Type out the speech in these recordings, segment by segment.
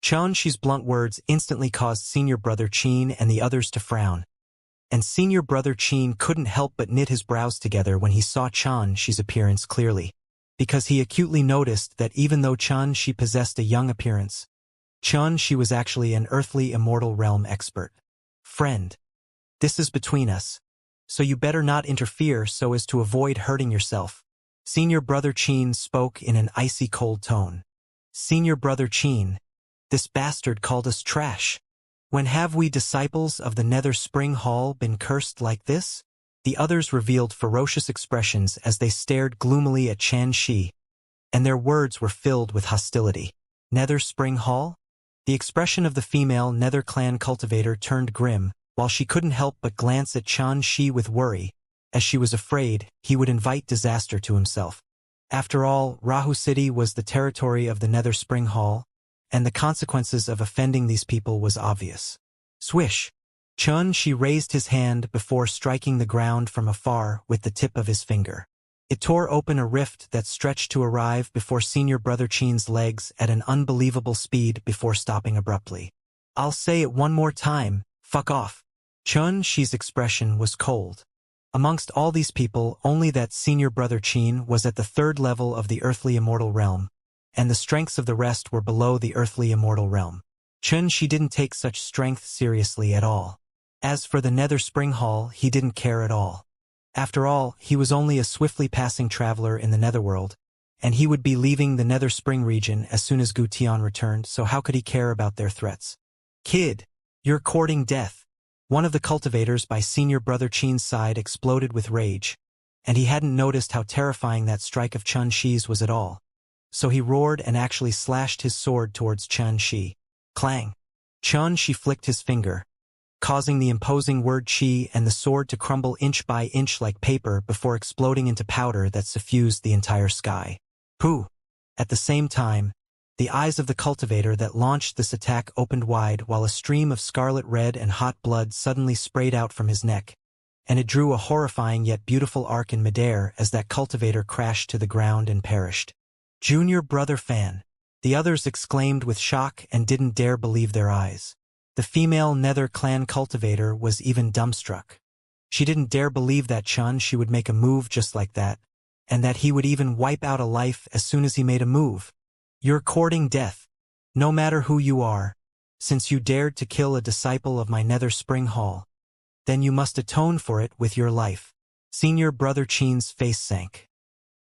Xianxia's blunt words instantly caused Senior Brother Qin and the others to frown. And Senior Brother Qin couldn't help but knit his brows together when he saw Xianxia's appearance clearly, because he acutely noticed that even though Xianxia possessed a young appearance, Xianxia was actually an earthly immortal realm expert. Friend, this is between us, so you better not interfere so as to avoid hurting yourself. Senior Brother Qin spoke in an icy cold tone. Senior Brother Qin, this bastard called us trash. When have we disciples of the Nether Spring Hall been cursed like this? The others revealed ferocious expressions as they stared gloomily at Xianxia, and their words were filled with hostility. Nether Spring Hall? The expression of the female Nether clan cultivator turned grim, while she couldn't help but glance at Xianxia with worry, as she was afraid he would invite disaster to himself. After all, Rahu City was the territory of the Nether Spring Hall, and the consequences of offending these people was obvious. Swish! Xianxia raised his hand before striking the ground from afar with the tip of his finger. It tore open a rift that stretched to arrive before Senior Brother Qin's legs at an unbelievable speed before stopping abruptly. I'll say it one more time, fuck off. Xianxia's expression was cold. Amongst all these people, only that Senior Brother Qin was at the third level of the earthly immortal realm, and the strengths of the rest were below the earthly immortal realm. Xianxia didn't take such strength seriously at all. As for the Nether Spring Hall, he didn't care at all. After all, he was only a swiftly passing traveler in the Netherworld, and he would be leaving the Nether Spring region as soon as Gu Tian returned, so how could he care about their threats? Kid, you're courting death. One of the cultivators by Senior Brother Qin's side exploded with rage, and he hadn't noticed how terrifying that strike of Xianxia's was at all. So he roared and actually slashed his sword towards Xianxia. Clang! Xianxia flicked his finger, causing the imposing word Qi and the sword to crumble inch by inch like paper before exploding into powder that suffused the entire sky. Pooh! At the same time, the eyes of the cultivator that launched this attack opened wide while a stream of scarlet red and hot blood suddenly sprayed out from his neck, and it drew a horrifying yet beautiful arc in midair as that cultivator crashed to the ground and perished. Junior Brother Fan! The others exclaimed with shock and didn't dare believe their eyes. The female Nether clan cultivator was even dumbstruck. She didn't dare believe that Xianxia would make a move just like that, and that he would even wipe out a life as soon as he made a move. You're courting death, no matter who you are, since you dared to kill a disciple of my Nether Spring Hall. Then you must atone for it with your life. Senior Brother Qin's face sank.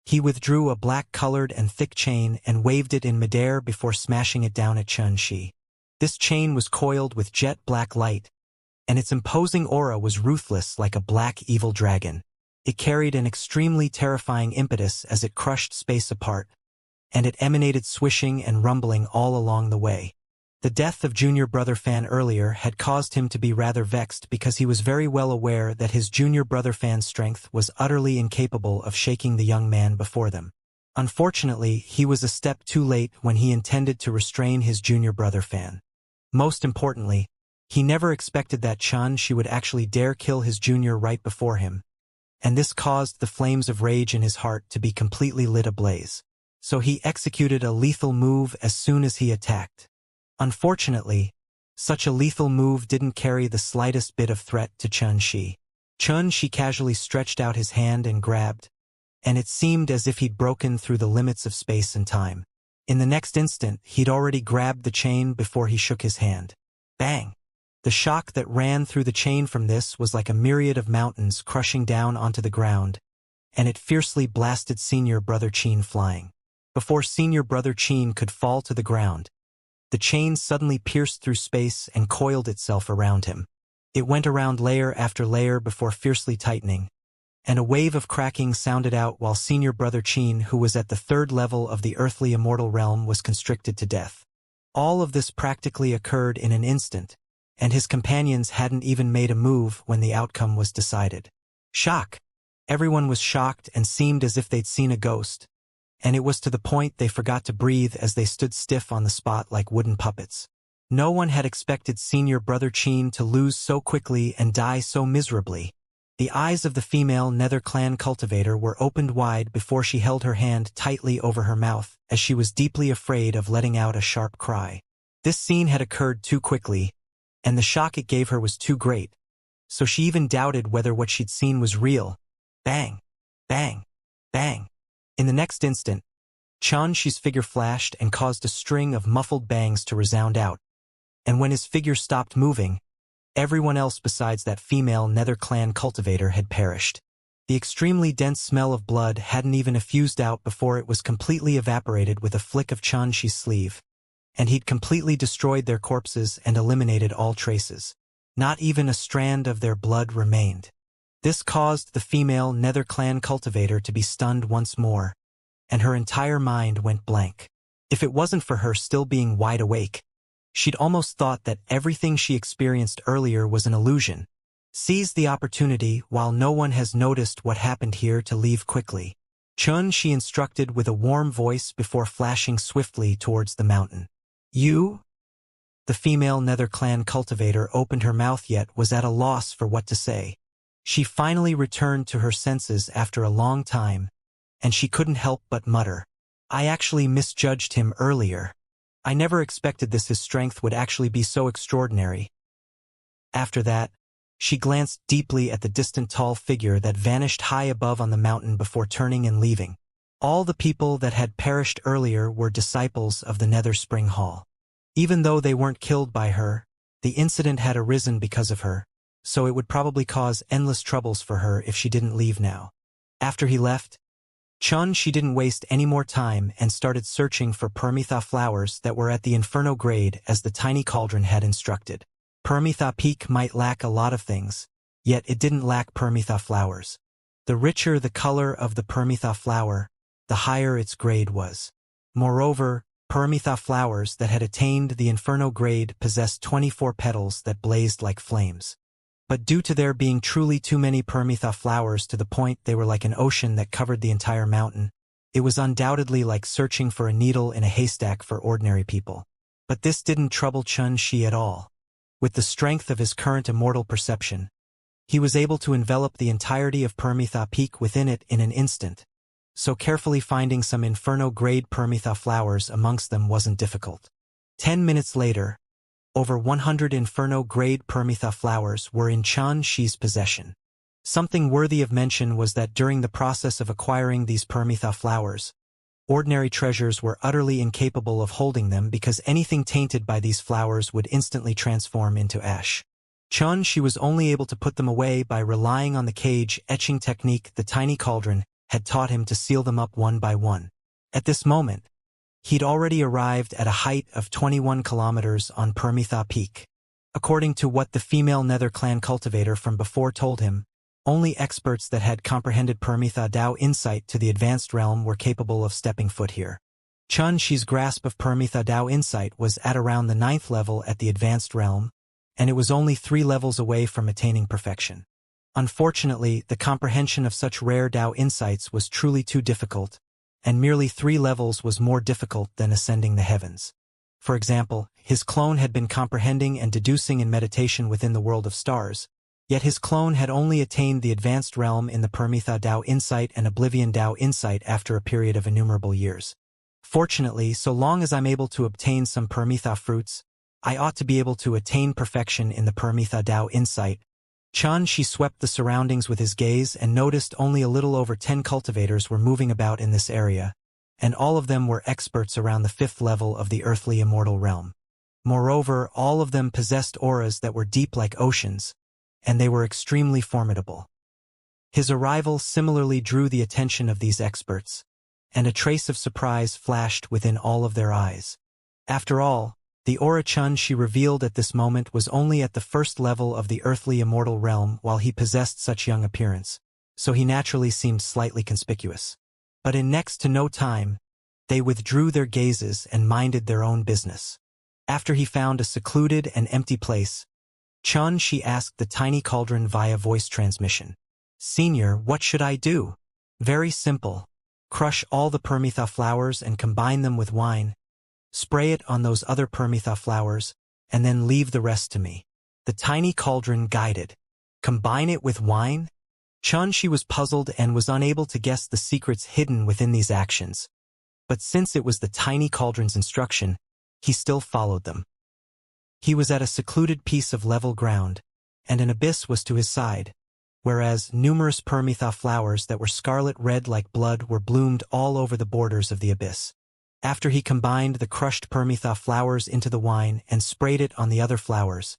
He withdrew a black-colored and thick chain and waved it in midair before smashing it down at Xianxia. This chain was coiled with jet-black light, and its imposing aura was ruthless like a black evil dragon. It carried an extremely terrifying impetus as it crushed space apart, and it emanated swishing and rumbling all along the way. The death of Junior Brother Fan earlier had caused him to be rather vexed because he was very well aware that his Junior Brother Fan's strength was utterly incapable of shaking the young man before them. Unfortunately, he was a step too late when he intended to restrain his Junior Brother Fan. Most importantly, he never expected that Xianxia would actually dare kill his junior right before him, and this caused the flames of rage in his heart to be completely lit ablaze. So he executed a lethal move as soon as he attacked. Unfortunately, such a lethal move didn't carry the slightest bit of threat to Xianxia. Xianxia casually stretched out his hand and grabbed, and it seemed as if he'd broken through the limits of space and time. In the next instant, he'd already grabbed the chain before he shook his hand. Bang! The shock that ran through the chain from this was like a myriad of mountains crushing down onto the ground, and it fiercely blasted Senior Brother Qin flying. Before Senior Brother Qin could fall to the ground, the chain suddenly pierced through space and coiled itself around him. It went around layer after layer before fiercely tightening, and a wave of cracking sounded out while Senior Brother Qin, who was at the third level of the earthly immortal realm, was constricted to death. All of this practically occurred in an instant, and his companions hadn't even made a move when the outcome was decided. Shock! Everyone was shocked and seemed as if they'd seen a ghost, and it was to the point they forgot to breathe as they stood stiff on the spot like wooden puppets. No one had expected Senior Brother Qin to lose so quickly and die so miserably. The eyes of the female Nether clan cultivator were opened wide before she held her hand tightly over her mouth, as she was deeply afraid of letting out a sharp cry. This scene had occurred too quickly, and the shock it gave her was too great, so she even doubted whether what she'd seen was real. Bang! Bang! Bang! In the next instant, Xianxia's figure flashed and caused a string of muffled bangs to resound out, and when his figure stopped moving, everyone else besides that female Nether clan cultivator had perished. The extremely dense smell of blood hadn't even effused out before it was completely evaporated with a flick of Xianxia's sleeve, and he'd completely destroyed their corpses and eliminated all traces. Not even a strand of their blood remained. This caused the female Nether clan cultivator to be stunned once more, and her entire mind went blank. If it wasn't for her still being wide awake, she'd almost thought that everything she experienced earlier was an illusion. Seize the opportunity while no one has noticed what happened here to leave quickly. She instructed with a warm voice before flashing swiftly towards the mountain. You? The female Nether clan cultivator opened her mouth yet was at a loss for what to say. She finally returned to her senses after a long time, and she couldn't help but mutter, I actually misjudged him earlier. I never expected his strength would actually be so extraordinary. After that, she glanced deeply at the distant tall figure that vanished high above on the mountain before turning and leaving. All the people that had perished earlier were disciples of the Nether Spring Hall. Even though they weren't killed by her, the incident had arisen because of her, so it would probably cause endless troubles for her if she didn't leave now. After he left, she didn't waste any more time and started searching for Permetha flowers that were at the Inferno grade as the tiny cauldron had instructed. Permetha Peak might lack a lot of things, yet it didn't lack Permetha flowers. The richer the color of the Permetha flower, the higher its grade was. Moreover, Permetha flowers that had attained the Inferno grade possessed 24 petals that blazed like flames. But due to there being truly too many Permetha flowers to the point they were like an ocean that covered the entire mountain, it was undoubtedly like searching for a needle in a haystack for ordinary people. But this didn't trouble Xianxia at all. With the strength of his current immortal perception, he was able to envelop the entirety of Permetha Peak within it in an instant, so carefully finding some Inferno-grade Permetha flowers amongst them wasn't difficult. 10 minutes later, over 100 Inferno-grade Permetha flowers were in Xianxia's possession. Something worthy of mention was that during the process of acquiring these Permetha flowers, ordinary treasures were utterly incapable of holding them because anything tainted by these flowers would instantly transform into ash. Xianxia was only able to put them away by relying on the cage etching technique the tiny cauldron had taught him to seal them up one by one. At this moment, he'd already arrived at a height of 21 kilometers on Permetha Peak. According to what the female Nether clan cultivator from before told him, only experts that had comprehended Permetha Dao insight to the advanced realm were capable of stepping foot here. Xianxia's grasp of Permetha Dao insight was at around the 9th level at the advanced realm, and it was only 3 levels away from attaining perfection. Unfortunately, the comprehension of such rare Dao insights was truly too difficult, and merely 3 levels was more difficult than ascending the heavens. For example, his clone had been comprehending and deducing in meditation within the world of stars, yet his clone had only attained the advanced realm in the Permetha Dao insight and Oblivion Dao insight after a period of innumerable years. Fortunately, so long as I'm able to obtain some Permetha fruits, I ought to be able to attain perfection in the Permetha Dao insight. Xianxia swept the surroundings with his gaze and noticed only a little over 10 cultivators were moving about in this area, and all of them were experts around the 5th level of the earthly immortal realm. Moreover, all of them possessed auras that were deep like oceans, and they were extremely formidable. His arrival similarly drew the attention of these experts, and a trace of surprise flashed within all of their eyes. After all, the aura Xianxia revealed at this moment was only at the 1st level of the earthly immortal realm while he possessed such young appearance, so he naturally seemed slightly conspicuous. But in next to no time, they withdrew their gazes and minded their own business. After he found a secluded and empty place, Xianxia asked the tiny cauldron via voice transmission. Senior, what should I do? Very simple. Crush all the Permetha flowers and combine them with wine. Spray it on those other Permetha flowers, and then leave the rest to me. The tiny cauldron guided. Combine it with wine? Xianxia was puzzled and was unable to guess the secrets hidden within these actions. But since it was the tiny cauldron's instruction, he still followed them. He was at a secluded piece of level ground, and an abyss was to his side, whereas numerous permetha flowers that were scarlet red like blood were bloomed all over the borders of the abyss. After he combined the crushed permetha flowers into the wine and sprayed it on the other flowers,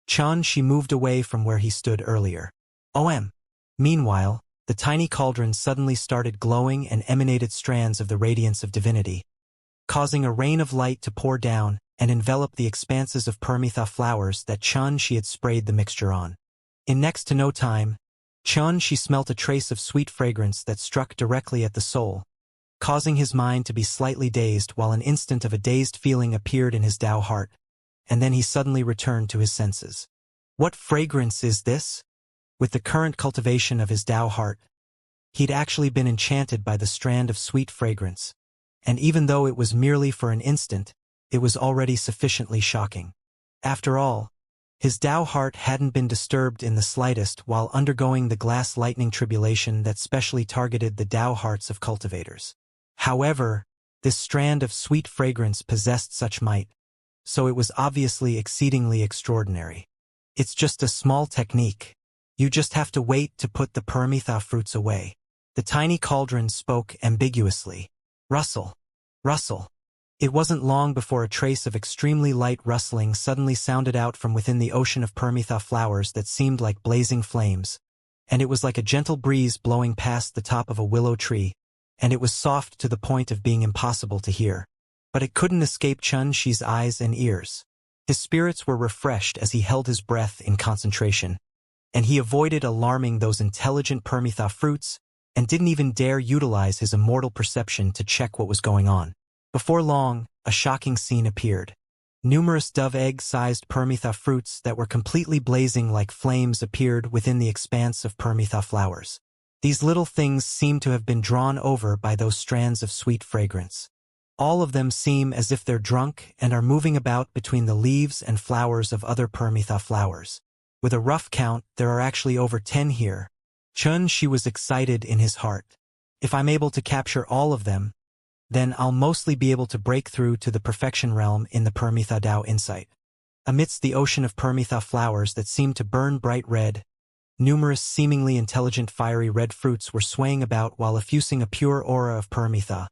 Xianxia moved away from where he stood earlier. Meanwhile, the tiny cauldron suddenly started glowing and emanated strands of the radiance of divinity, causing a rain of light to pour down and envelop the expanses of permetha flowers that Xianxia had sprayed the mixture on. In next to no time, Xianxia smelt a trace of sweet fragrance that struck directly at the soul, causing his mind to be slightly dazed while an instant of a dazed feeling appeared in his Tao heart, and then he suddenly returned to his senses. What fragrance is this? With the current cultivation of his Tao heart, he'd actually been enchanted by the strand of sweet fragrance, and even though it was merely for an instant, it was already sufficiently shocking. After all, his Tao heart hadn't been disturbed in the slightest while undergoing the glass lightning tribulation that specially targeted the Tao hearts of cultivators. However, this strand of sweet fragrance possessed such might, so it was obviously exceedingly extraordinary. It's just a small technique. You just have to wait to put the permetha fruits away. The tiny cauldron spoke ambiguously. Rustle. Rustle. It wasn't long before a trace of extremely light rustling suddenly sounded out from within the ocean of permetha flowers that seemed like blazing flames, and it was like a gentle breeze blowing past the top of a willow tree, and it was soft to the point of being impossible to hear. But it couldn't escape Xianxia's eyes and ears. His spirits were refreshed as he held his breath in concentration, and he avoided alarming those intelligent permetha fruits and didn't even dare utilize his immortal perception to check what was going on. Before long, a shocking scene appeared. Numerous dove egg-sized permetha fruits that were completely blazing like flames appeared within the expanse of permetha flowers. These little things seemed to have been drawn over by those strands of sweet fragrance. All of them seem as if they're drunk and are moving about between the leaves and flowers of other permetha flowers. With a rough count, there are actually over 10 here. Xianxia was excited in his heart. If I'm able to capture all of them, then I'll mostly be able to break through to the perfection realm in the permetha Tao insight. Amidst the ocean of permetha flowers that seemed to burn bright red, numerous seemingly intelligent fiery red fruits were swaying about while effusing a pure aura of permetha,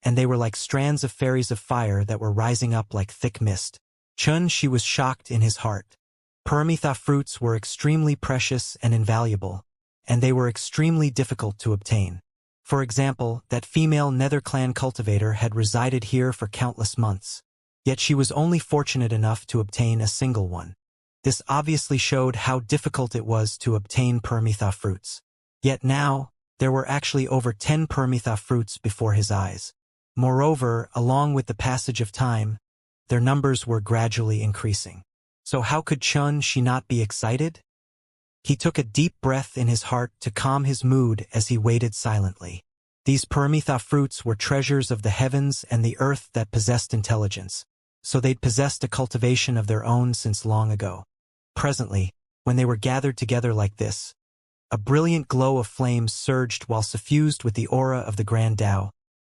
and they were like strands of fairies of fire that were rising up like thick mist. Xianxia was shocked in his heart. Permetha fruits were extremely precious and invaluable, and they were extremely difficult to obtain. For example, that female Nether clan cultivator had resided here for countless months, yet she was only fortunate enough to obtain a single one. This obviously showed how difficult it was to obtain permetha fruits. Yet now, there were actually over 10 permetha fruits before his eyes. Moreover, along with the passage of time, their numbers were gradually increasing. So how could Xianxia not be excited? He took a deep breath in his heart to calm his mood as he waited silently. These permetha fruits were treasures of the heavens and the earth that possessed intelligence, so they'd possessed a cultivation of their own since long ago. Presently, when they were gathered together like this, a brilliant glow of flames surged while suffused with the aura of the Grand Tao,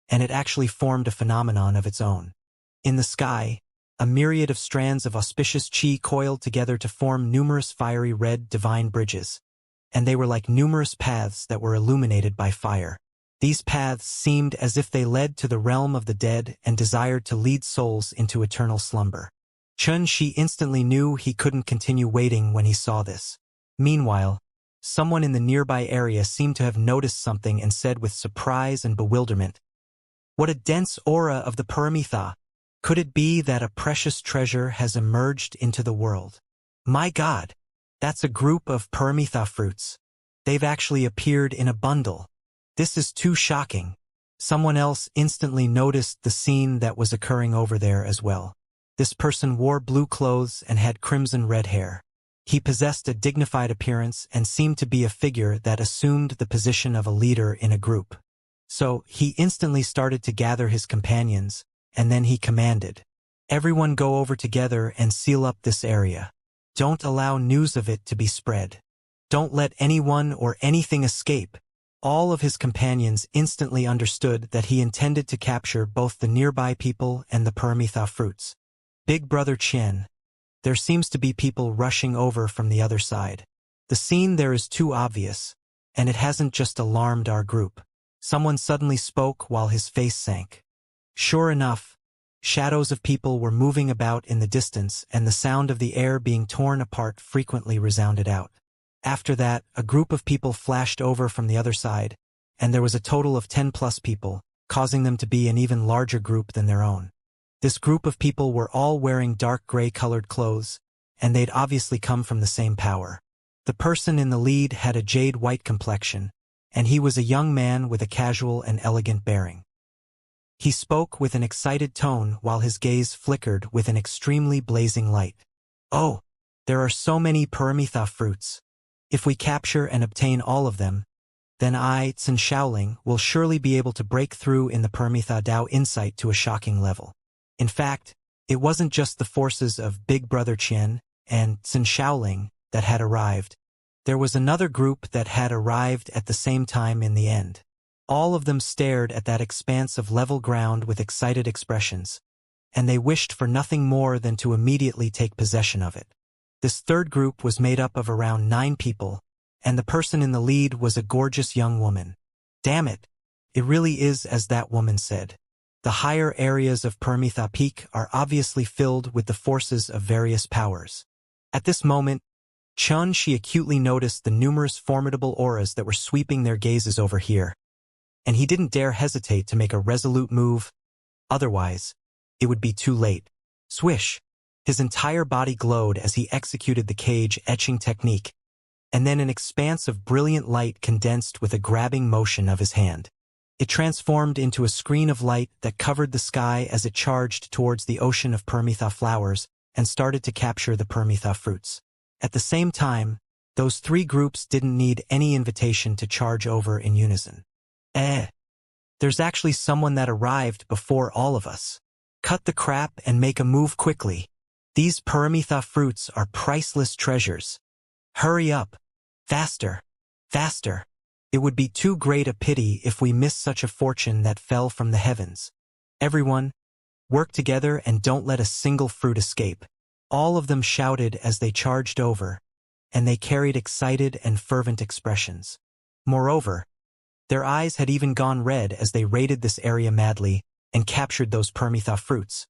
and it actually formed a phenomenon of its own. In the sky, a myriad of strands of auspicious chi coiled together to form numerous fiery red divine bridges, and they were like numerous paths that were illuminated by fire. These paths seemed as if they led to the realm of the dead and desired to lead souls into eternal slumber. Xianxia instantly knew he couldn't continue waiting when he saw this. Meanwhile, someone in the nearby area seemed to have noticed something and said with surprise and bewilderment, "What a dense aura of the permetha! Could it be that a precious treasure has emerged into the world? My God, that's a group of permetha fruits. They've actually appeared in a bundle. This is too shocking." Someone else instantly noticed the scene that was occurring over there as well. This person wore blue clothes and had crimson red hair. He possessed a dignified appearance and seemed to be a figure that assumed the position of a leader in a group. So he instantly started to gather his companions, and then he commanded, "Everyone go over together and seal up this area. Don't allow news of it to be spread. Don't let anyone or anything escape." All of his companions instantly understood that he intended to capture both the nearby people and the permetha fruits. Big Brother Qian. There seems to be people rushing over from the other side. The scene there is too obvious, and it hasn't just alarmed our group. Someone suddenly spoke while his face sank. Sure enough, shadows of people were moving about in the distance, and the sound of the air being torn apart frequently resounded out. After that, a group of people flashed over from the other side, and there was a total of 10+ people, causing them to be an even larger group than their own. This group of people were all wearing dark gray-colored clothes, and they'd obviously come from the same power. The person in the lead had a jade-white complexion, and he was a young man with a casual and elegant bearing. He spoke with an excited tone while his gaze flickered with an extremely blazing light. "Oh, there are so many Paramitha fruits. If we capture and obtain all of them, then I, Tsun Shaoling, will surely be able to break through in the Paramitha Dao insight to a shocking level." In fact, it wasn't just the forces of Big Brother Qian and Tsun Shaoling that had arrived. There was another group that had arrived at the same time in the end. All of them stared at that expanse of level ground with excited expressions, and they wished for nothing more than to immediately take possession of it. This third group was made up of around 9 people, and the person in the lead was a gorgeous young woman. Damn it, it really is as that woman said. The higher areas of Paramitha Peak are obviously filled with the forces of various powers. At this moment, Xianxia acutely noticed the numerous formidable auras that were sweeping their gazes over here, and he didn't dare hesitate to make a resolute move. Otherwise, it would be too late. Swish! His entire body glowed as he executed the cage etching technique, and then an expanse of brilliant light condensed with a grabbing motion of his hand. It transformed into a screen of light that covered the sky as it charged towards the ocean of Paramitha flowers and started to capture the Paramitha fruits. At the same time, those 3 groups didn't need any invitation to charge over in unison. There's actually someone that arrived before all of us. Cut the crap and make a move quickly. These Paramitha fruits are priceless treasures. Hurry up. Faster. Faster. It would be too great a pity if we missed such a fortune that fell from the heavens. Everyone, work together and don't let a single fruit escape. All of them shouted as they charged over, and they carried excited and fervent expressions. Moreover, their eyes had even gone red as they raided this area madly and captured those Paramitha fruits,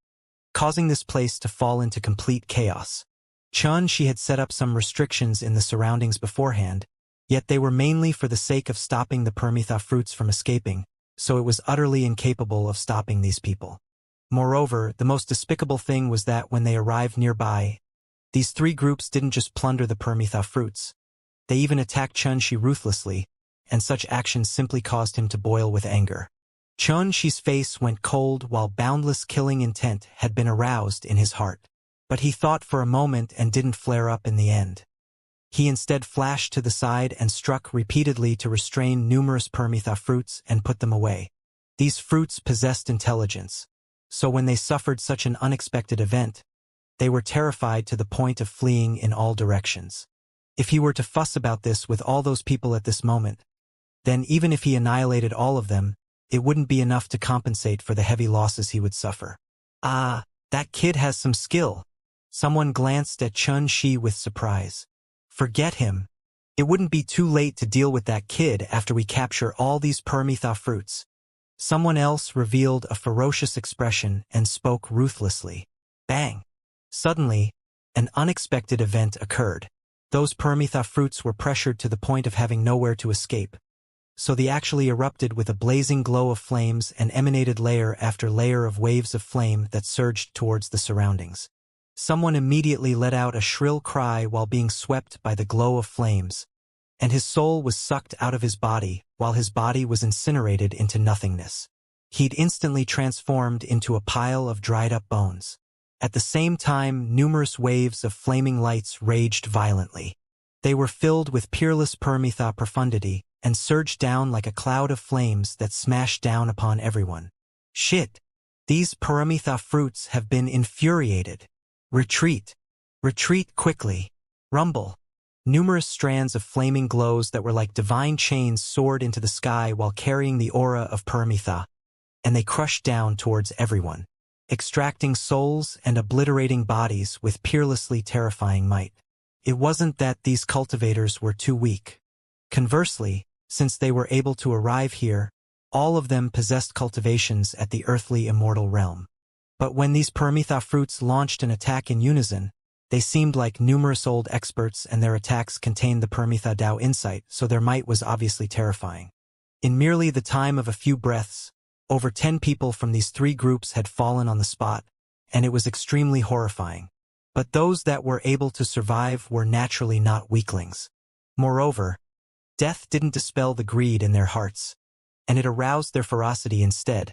causing this place to fall into complete chaos. She had set up some restrictions in the surroundings beforehand, yet they were mainly for the sake of stopping the Paramitha fruits from escaping, so it was utterly incapable of stopping these people. Moreover, the most despicable thing was that when they arrived nearby, these 3 groups didn't just plunder the Paramitha fruits. They even attacked Xianxia ruthlessly, and such actions simply caused him to boil with anger. Xianxia's face went cold while boundless killing intent had been aroused in his heart. But he thought for a moment and didn't flare up in the end. He instead flashed to the side and struck repeatedly to restrain numerous Paramitha fruits and put them away. These fruits possessed intelligence, so when they suffered such an unexpected event, they were terrified to the point of fleeing in all directions. If he were to fuss about this with all those people at this moment, then even if he annihilated all of them, it wouldn't be enough to compensate for the heavy losses he would suffer. Ah, that kid has some skill. Someone glanced at Xianxia with surprise. Forget him. It wouldn't be too late to deal with that kid after we capture all these Paramitha fruits. Someone else revealed a ferocious expression and spoke ruthlessly. Bang! Suddenly, an unexpected event occurred. Those Paramitha fruits were pressured to the point of having nowhere to escape, so they actually erupted with a blazing glow of flames and emanated layer after layer of waves of flame that surged towards the surroundings. Someone immediately let out a shrill cry while being swept by the glow of flames, and his soul was sucked out of his body while his body was incinerated into nothingness. He'd instantly transformed into a pile of dried-up bones. At the same time, numerous waves of flaming lights raged violently. They were filled with peerless Paramitha profundity and surged down like a cloud of flames that smashed down upon everyone. Shit! These Paramitha fruits have been infuriated. Retreat! Retreat quickly! Rumble! Numerous strands of flaming glows that were like divine chains soared into the sky while carrying the aura of Paramitha, and they crushed down towards everyone. extracting souls and obliterating bodies with peerlessly terrifying might. It wasn't that these cultivators were too weak. Conversely, since they were able to arrive here, all of them possessed cultivations at the earthly immortal realm. But when these Paramitha fruits launched an attack in unison, they seemed like numerous old experts, and their attacks contained the Paramitha Tao insight, so their might was obviously terrifying. In merely the time of a few breaths, over 10 people from these three groups had fallen on the spot, and it was extremely horrifying. But those that were able to survive were naturally not weaklings. Moreover, death didn't dispel the greed in their hearts, and it aroused their ferocity instead,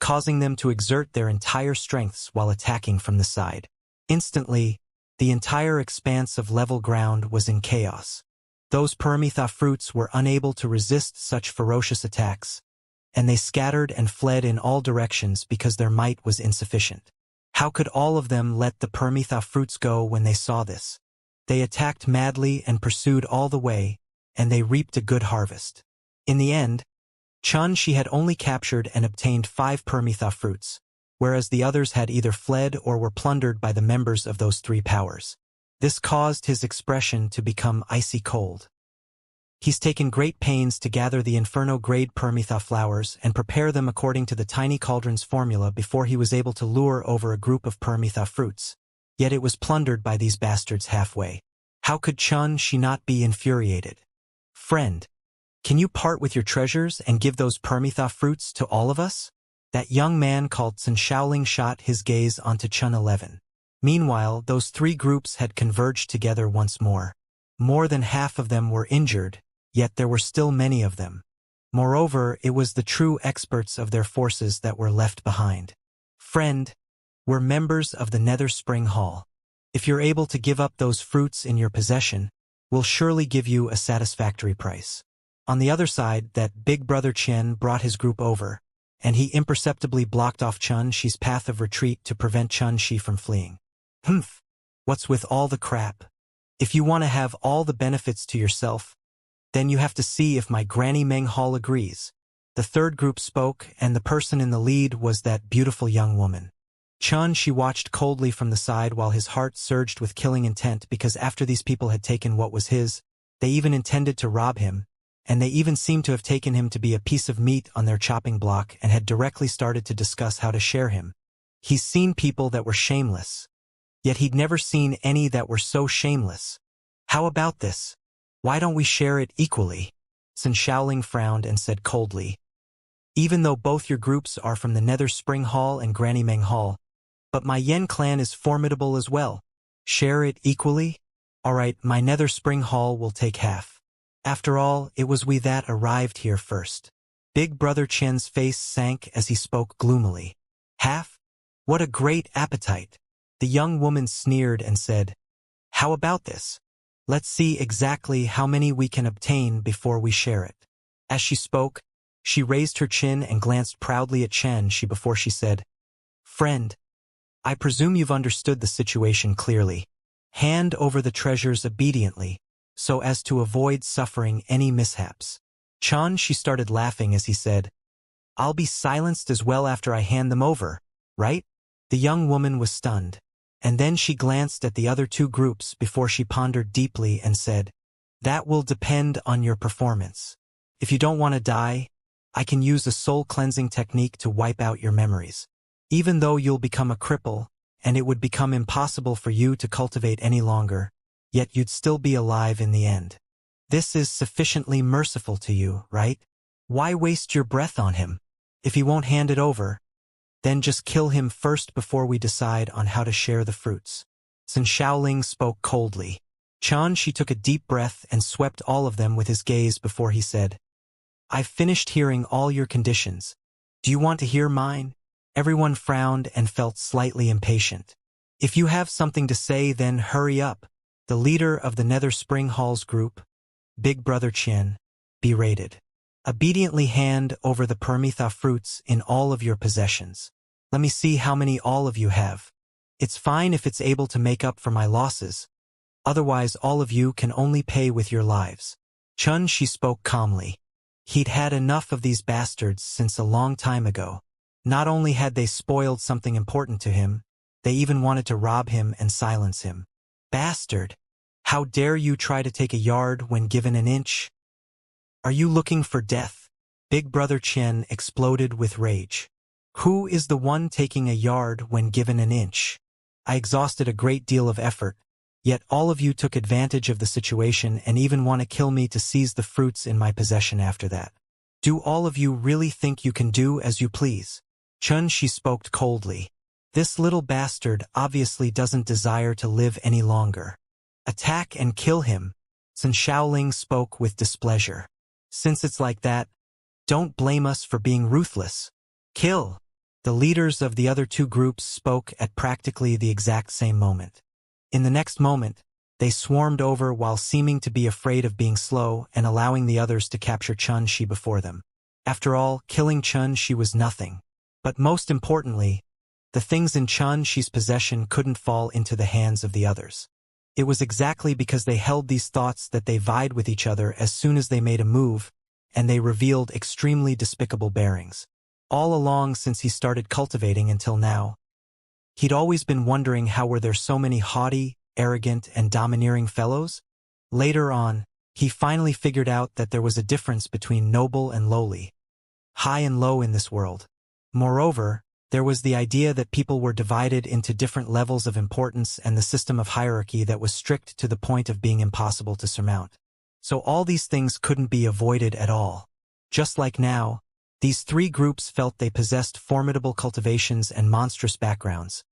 causing them to exert their entire strengths while attacking from the side. Instantly, the entire expanse of level ground was in chaos. Those Paramitha fruits were unable to resist such ferocious attacks, and they scattered and fled in all directions because their might was insufficient. How could all of them let the Paramitha fruits go when they saw this? They attacked madly and pursued all the way, and they reaped a good harvest. In the end, Xianxia had only captured and obtained 5 Paramitha fruits, whereas the others had either fled or were plundered by the members of those 3 powers. This caused his expression to become icy cold. He's taken great pains to gather the Inferno-grade Paramitha flowers and prepare them according to the tiny cauldron's formula before he was able to lure over a group of Paramitha fruits. Yet it was plundered by these bastards halfway. How could Xianxia not be infuriated? Friend, can you part with your treasures and give those Paramitha fruits to all of us? That young man called Xianxia shot his gaze onto Chun 11. Meanwhile, those 3 groups had converged together once more. More than half of them were injured, yet there were still many of them. Moreover, it was the true experts of their forces that were left behind. Friend, we're members of the Nether Spring Hall. If you're able to give up those fruits in your possession, we'll surely give you a satisfactory price. On the other side, that big brother Chen brought his group over, and he imperceptibly blocked off Xianxia's path of retreat to prevent Xianxia from fleeing. Humph! What's with all the crap? If you want to have all the benefits to yourself, then you have to see if my Granny Meng Hall agrees. The third group spoke, and the person in the lead was that beautiful young woman. Xianxia watched coldly from the side while his heart surged with killing intent, because after these people had taken what was his, they even intended to rob him, and they even seemed to have taken him to be a piece of meat on their chopping block and had directly started to discuss how to share him. He's seen people that were shameless, yet he'd never seen any that were so shameless. How about this? Why don't we share it equally? Xianxia frowned and said coldly. Even though both your groups are from the Nether Spring Hall and Granny Meng Hall, but my Yen clan is formidable as well. Share it equally? Alright, my Nether Spring Hall will take half. After all, it was we that arrived here first. Big Brother Chen's face sank as he spoke gloomily. Half? What a great appetite! The young woman sneered and said, how about this? Let's see exactly how many we can obtain before we share it. As she spoke, she raised her chin and glanced proudly at Xianxia before she said, friend, I presume you've understood the situation clearly. Hand over the treasures obediently, so as to avoid suffering any mishaps. Xianxia started laughing as he said, I'll be silenced as well after I hand them over, right? The young woman was stunned, and then she glanced at the other 2 groups before she pondered deeply and said, that will depend on your performance. If you don't want to die, I can use a soul-cleansing technique to wipe out your memories. Even though you'll become a cripple, and it would become impossible for you to cultivate any longer, yet you'd still be alive in the end. This is sufficiently merciful to you, right? Why waste your breath on him? If he won't hand it over, then just kill him first before we decide on how to share the fruits. Xianxia spoke coldly. Xianxia took a deep breath and swept all of them with his gaze before he said, I've finished hearing all your conditions. Do you want to hear mine? Everyone frowned and felt slightly impatient. If you have something to say, then hurry up. The leader of the Nether Spring Hall's group, Big Brother Chen, berated. Obediently hand over the Paramitha fruits in all of your possessions. Let me see how many all of you have. It's fine if it's able to make up for my losses. Otherwise, all of you can only pay with your lives. Xianxia spoke calmly. He'd had enough of these bastards since a long time ago. Not only had they spoiled something important to him, they even wanted to rob him and silence him. Bastard! How dare you try to take a yard when given an inch? Are you looking for death? Big Brother Chen exploded with rage. Who is the one taking a yard when given an inch? I exhausted a great deal of effort, yet all of you took advantage of the situation and even want to kill me to seize the fruits in my possession after that. Do all of you really think you can do as you please? She spoke coldly. This little bastard obviously doesn't desire to live any longer. Attack and kill him. Sun Shaoling spoke with displeasure. Since it's like that, don't blame us for being ruthless. Kill! The leaders of the other two groups spoke at practically the exact same moment. In the next moment, they swarmed over while seeming to be afraid of being slow and allowing the others to capture Xianxia before them. After all, killing Xianxia was nothing. But most importantly, the things in Xianxia's possession couldn't fall into the hands of the others. It was exactly because they held these thoughts that they vied with each other as soon as they made a move, and they revealed extremely despicable bearings. All along since he started cultivating until now, he'd always been wondering how were there so many haughty, arrogant, and domineering fellows? Later on, he finally figured out that there was a difference between noble and lowly, high and low in this world. Moreover, there was the idea that people were divided into different levels of importance and the system of hierarchy that was strict to the point of being impossible to surmount. So all these things couldn't be avoided at all. Just like now, these three groups felt they possessed formidable cultivations and monstrous backgrounds.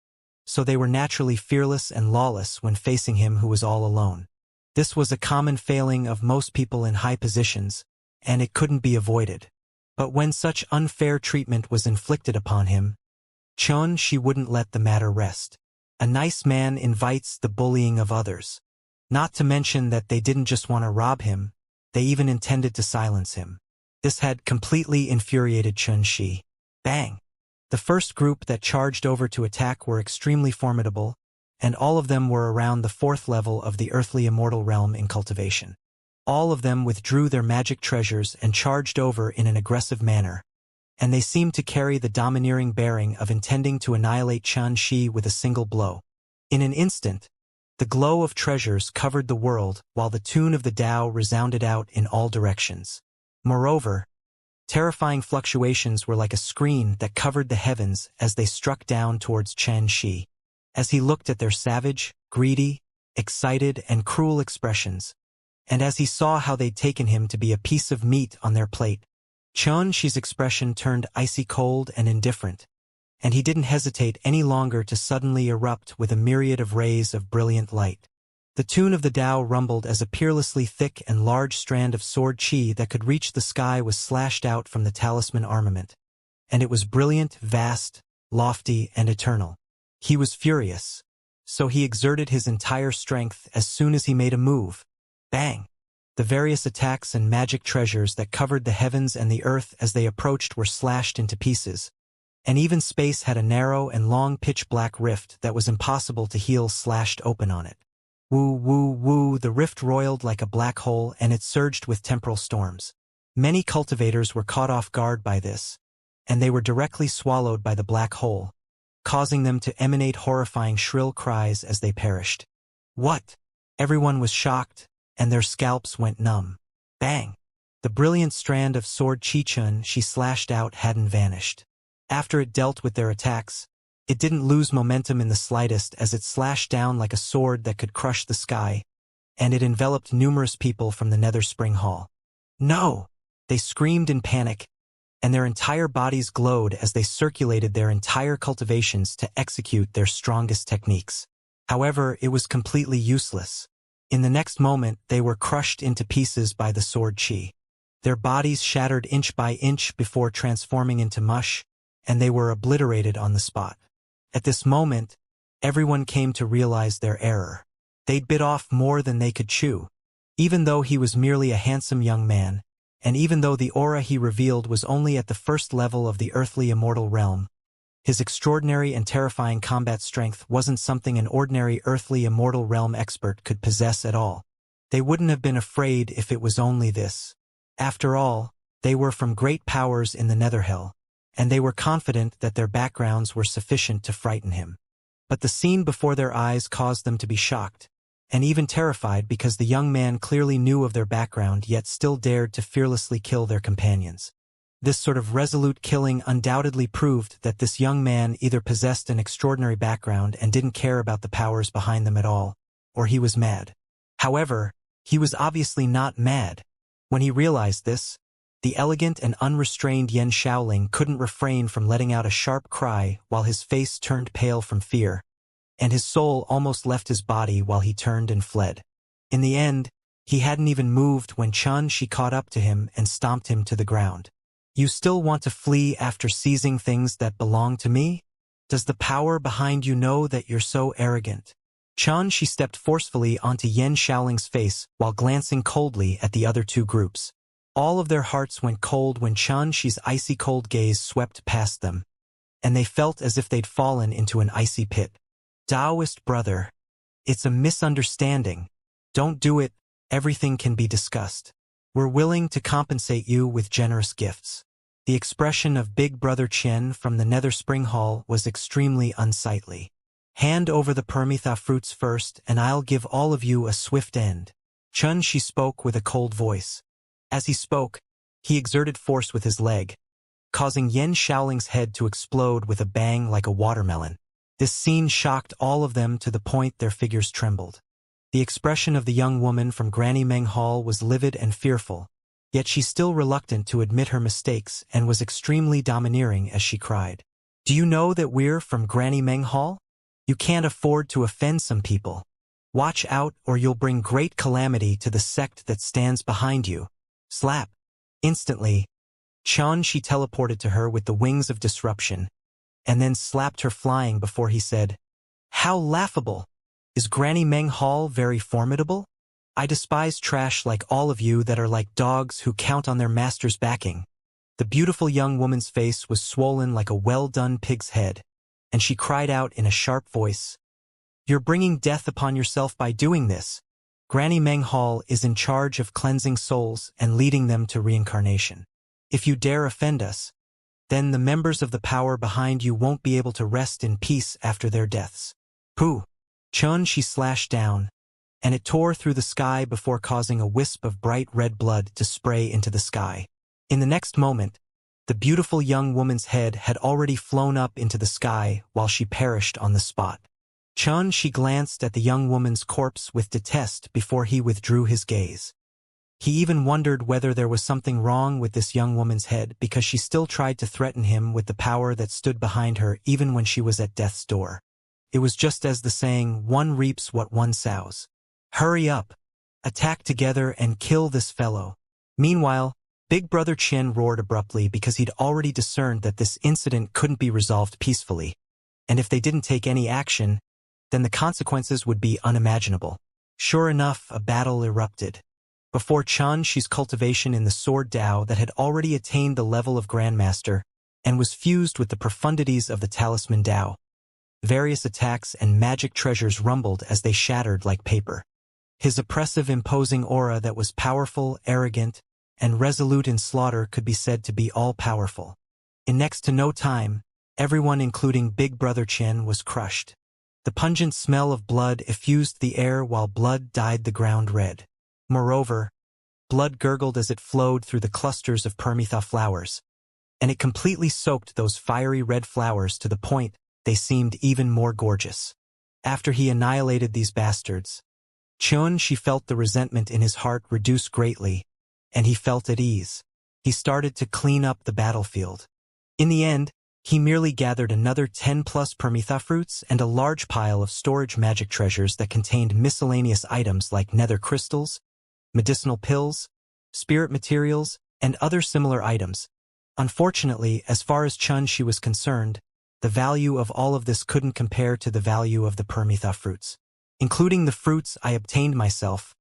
So they were naturally fearless and lawless when facing him who was all alone. This was a common failing of most people in high positions, and it couldn't be avoided. But when such unfair treatment was inflicted upon him, Xianxia wouldn't let the matter rest. A nice man invites the bullying of others. Not to mention that they didn't just want to rob him, they even intended to silence him. This had completely infuriated Xianxia. Bang! The first group that charged over to attack were extremely formidable, and all of them were around the 4th level of the earthly immortal realm in cultivation. All of them withdrew their magic treasures and charged over in an aggressive manner, and they seemed to carry the domineering bearing of intending to annihilate Xianxia with a single blow. In an instant, the glow of treasures covered the world while the tune of the Tao resounded out in all directions. Moreover, terrifying fluctuations were like a screen that covered the heavens as they struck down towards Xianxia. As he looked at their savage, greedy, excited, and cruel expressions, and as he saw how they'd taken him to be a piece of meat on their plate, Xianxia's expression turned icy cold and indifferent, and he didn't hesitate any longer to suddenly erupt with a myriad of rays of brilliant light. The tune of the Tao rumbled as a peerlessly thick and large strand of sword qi that could reach the sky was slashed out from the talisman armament, and it was brilliant, vast, lofty, and eternal. He was furious, so he exerted his entire strength as soon as he made a move. Bang! The various attacks and magic treasures that covered the heavens and the earth as they approached were slashed into pieces, and even space had a narrow and long pitch-black rift that was impossible to heal slashed open on it. Woo, woo, woo, the rift roiled like a black hole and it surged with temporal storms. Many cultivators were caught off guard by this, and they were directly swallowed by the black hole, causing them to emanate horrifying shrill cries as they perished. What? Everyone was shocked, and their scalps went numb. Bang! The brilliant strand of sword Qichun she slashed out hadn't vanished. After it dealt with their attacks, it didn't lose momentum in the slightest as it slashed down like a sword that could crush the sky, and it enveloped numerous people from the Nether Spring Hall. No! They screamed in panic, and their entire bodies glowed as they circulated their entire cultivations to execute their strongest techniques. However, it was completely useless. In the next moment, they were crushed into pieces by the sword qi. Their bodies shattered inch by inch before transforming into mush, and they were obliterated on the spot. At this moment, everyone came to realize their error. They'd bit off more than they could chew. Even though he was merely a handsome young man, and even though the aura he revealed was only at the 1st level of the earthly immortal realm, his extraordinary and terrifying combat strength wasn't something an ordinary earthly immortal realm expert could possess at all. They wouldn't have been afraid if it was only this. After all, they were from great powers in the Netherhell, and they were confident that their backgrounds were sufficient to frighten him. But the scene before their eyes caused them to be shocked, and even terrified because the young man clearly knew of their background yet still dared to fearlessly kill their companions. This sort of resolute killing undoubtedly proved that this young man either possessed an extraordinary background and didn't care about the powers behind them at all, or he was mad. However, he was obviously not mad. When he realized this, the elegant and unrestrained Yan Shaoling couldn't refrain from letting out a sharp cry while his face turned pale from fear, and his soul almost left his body while he turned and fled. In the end, he hadn't even moved when Xianxia caught up to him and stomped him to the ground. You still want to flee after seizing things that belong to me? Does the power behind you know that you're so arrogant? Xianxia stepped forcefully onto Yan Shaoling's face while glancing coldly at the other two groups. All of their hearts went cold when Xianxia's icy cold gaze swept past them, and they felt as if they'd fallen into an icy pit. Taoist brother, it's a misunderstanding. Don't do it, everything can be discussed. We're willing to compensate you with generous gifts. The expression of Big Brother Chen from the Nether Spring Hall was extremely unsightly. Hand over the Permitha fruits first, and I'll give all of you a swift end. Xianxia spoke with a cold voice. As he spoke, he exerted force with his leg, causing Yan Shaoling's head to explode with a bang like a watermelon. This scene shocked all of them to the point their figures trembled. The expression of the young woman from Granny Meng Hall was livid and fearful, yet she's still reluctant to admit her mistakes and was extremely domineering as she cried. Do you know that we're from Granny Meng Hall? You can't afford to offend some people. Watch out or you'll bring great calamity to the sect that stands behind you. Slap. Instantly, Xianxia teleported to her with the wings of disruption, and then slapped her flying before he said, How laughable! Is Granny Meng Hall very formidable? I despise trash like all of you that are like dogs who count on their master's backing. The beautiful young woman's face was swollen like a well-done pig's head, and she cried out in a sharp voice, You're bringing death upon yourself by doing this. Granny Meng Hall is in charge of cleansing souls and leading them to reincarnation. If you dare offend us, then the members of the power behind you won't be able to rest in peace after their deaths. Pooh! Xianxia slashed down, and it tore through the sky before causing a wisp of bright red blood to spray into the sky. In the next moment, the beautiful young woman's head had already flown up into the sky while she perished on the spot. Xianxia glanced at the young woman's corpse with detest before he withdrew his gaze. He even wondered whether there was something wrong with this young woman's head because she still tried to threaten him with the power that stood behind her even when she was at death's door. It was just as the saying, one reaps what one sows. Hurry up! Attack together and kill this fellow. Meanwhile, Big Brother Chen roared abruptly because he'd already discerned that this incident couldn't be resolved peacefully, and if they didn't take any action, then the consequences would be unimaginable. Sure enough, a battle erupted. Before Xianxia's cultivation in the Sword Dao that had already attained the level of Grandmaster and was fused with the profundities of the Talisman Dao, various attacks and magic treasures rumbled as they shattered like paper. His oppressive, imposing aura that was powerful, arrogant, and resolute in slaughter could be said to be all-powerful. In next to no time, everyone including Big Brother Chen was crushed. The pungent smell of blood effused the air while blood dyed the ground red. Moreover, blood gurgled as it flowed through the clusters of Permitha flowers, and it completely soaked those fiery red flowers to the point they seemed even more gorgeous. After he annihilated these bastards, Xianxia felt the resentment in his heart reduce greatly, and he felt at ease. He started to clean up the battlefield. In the end, he merely gathered another 10+ Permitha fruits and a large pile of storage magic treasures that contained miscellaneous items like nether crystals, medicinal pills, spirit materials, and other similar items. Unfortunately, as far as Xianxia was concerned, the value of all of this couldn't compare to the value of the Permitha fruits. Including the fruits I obtained myself,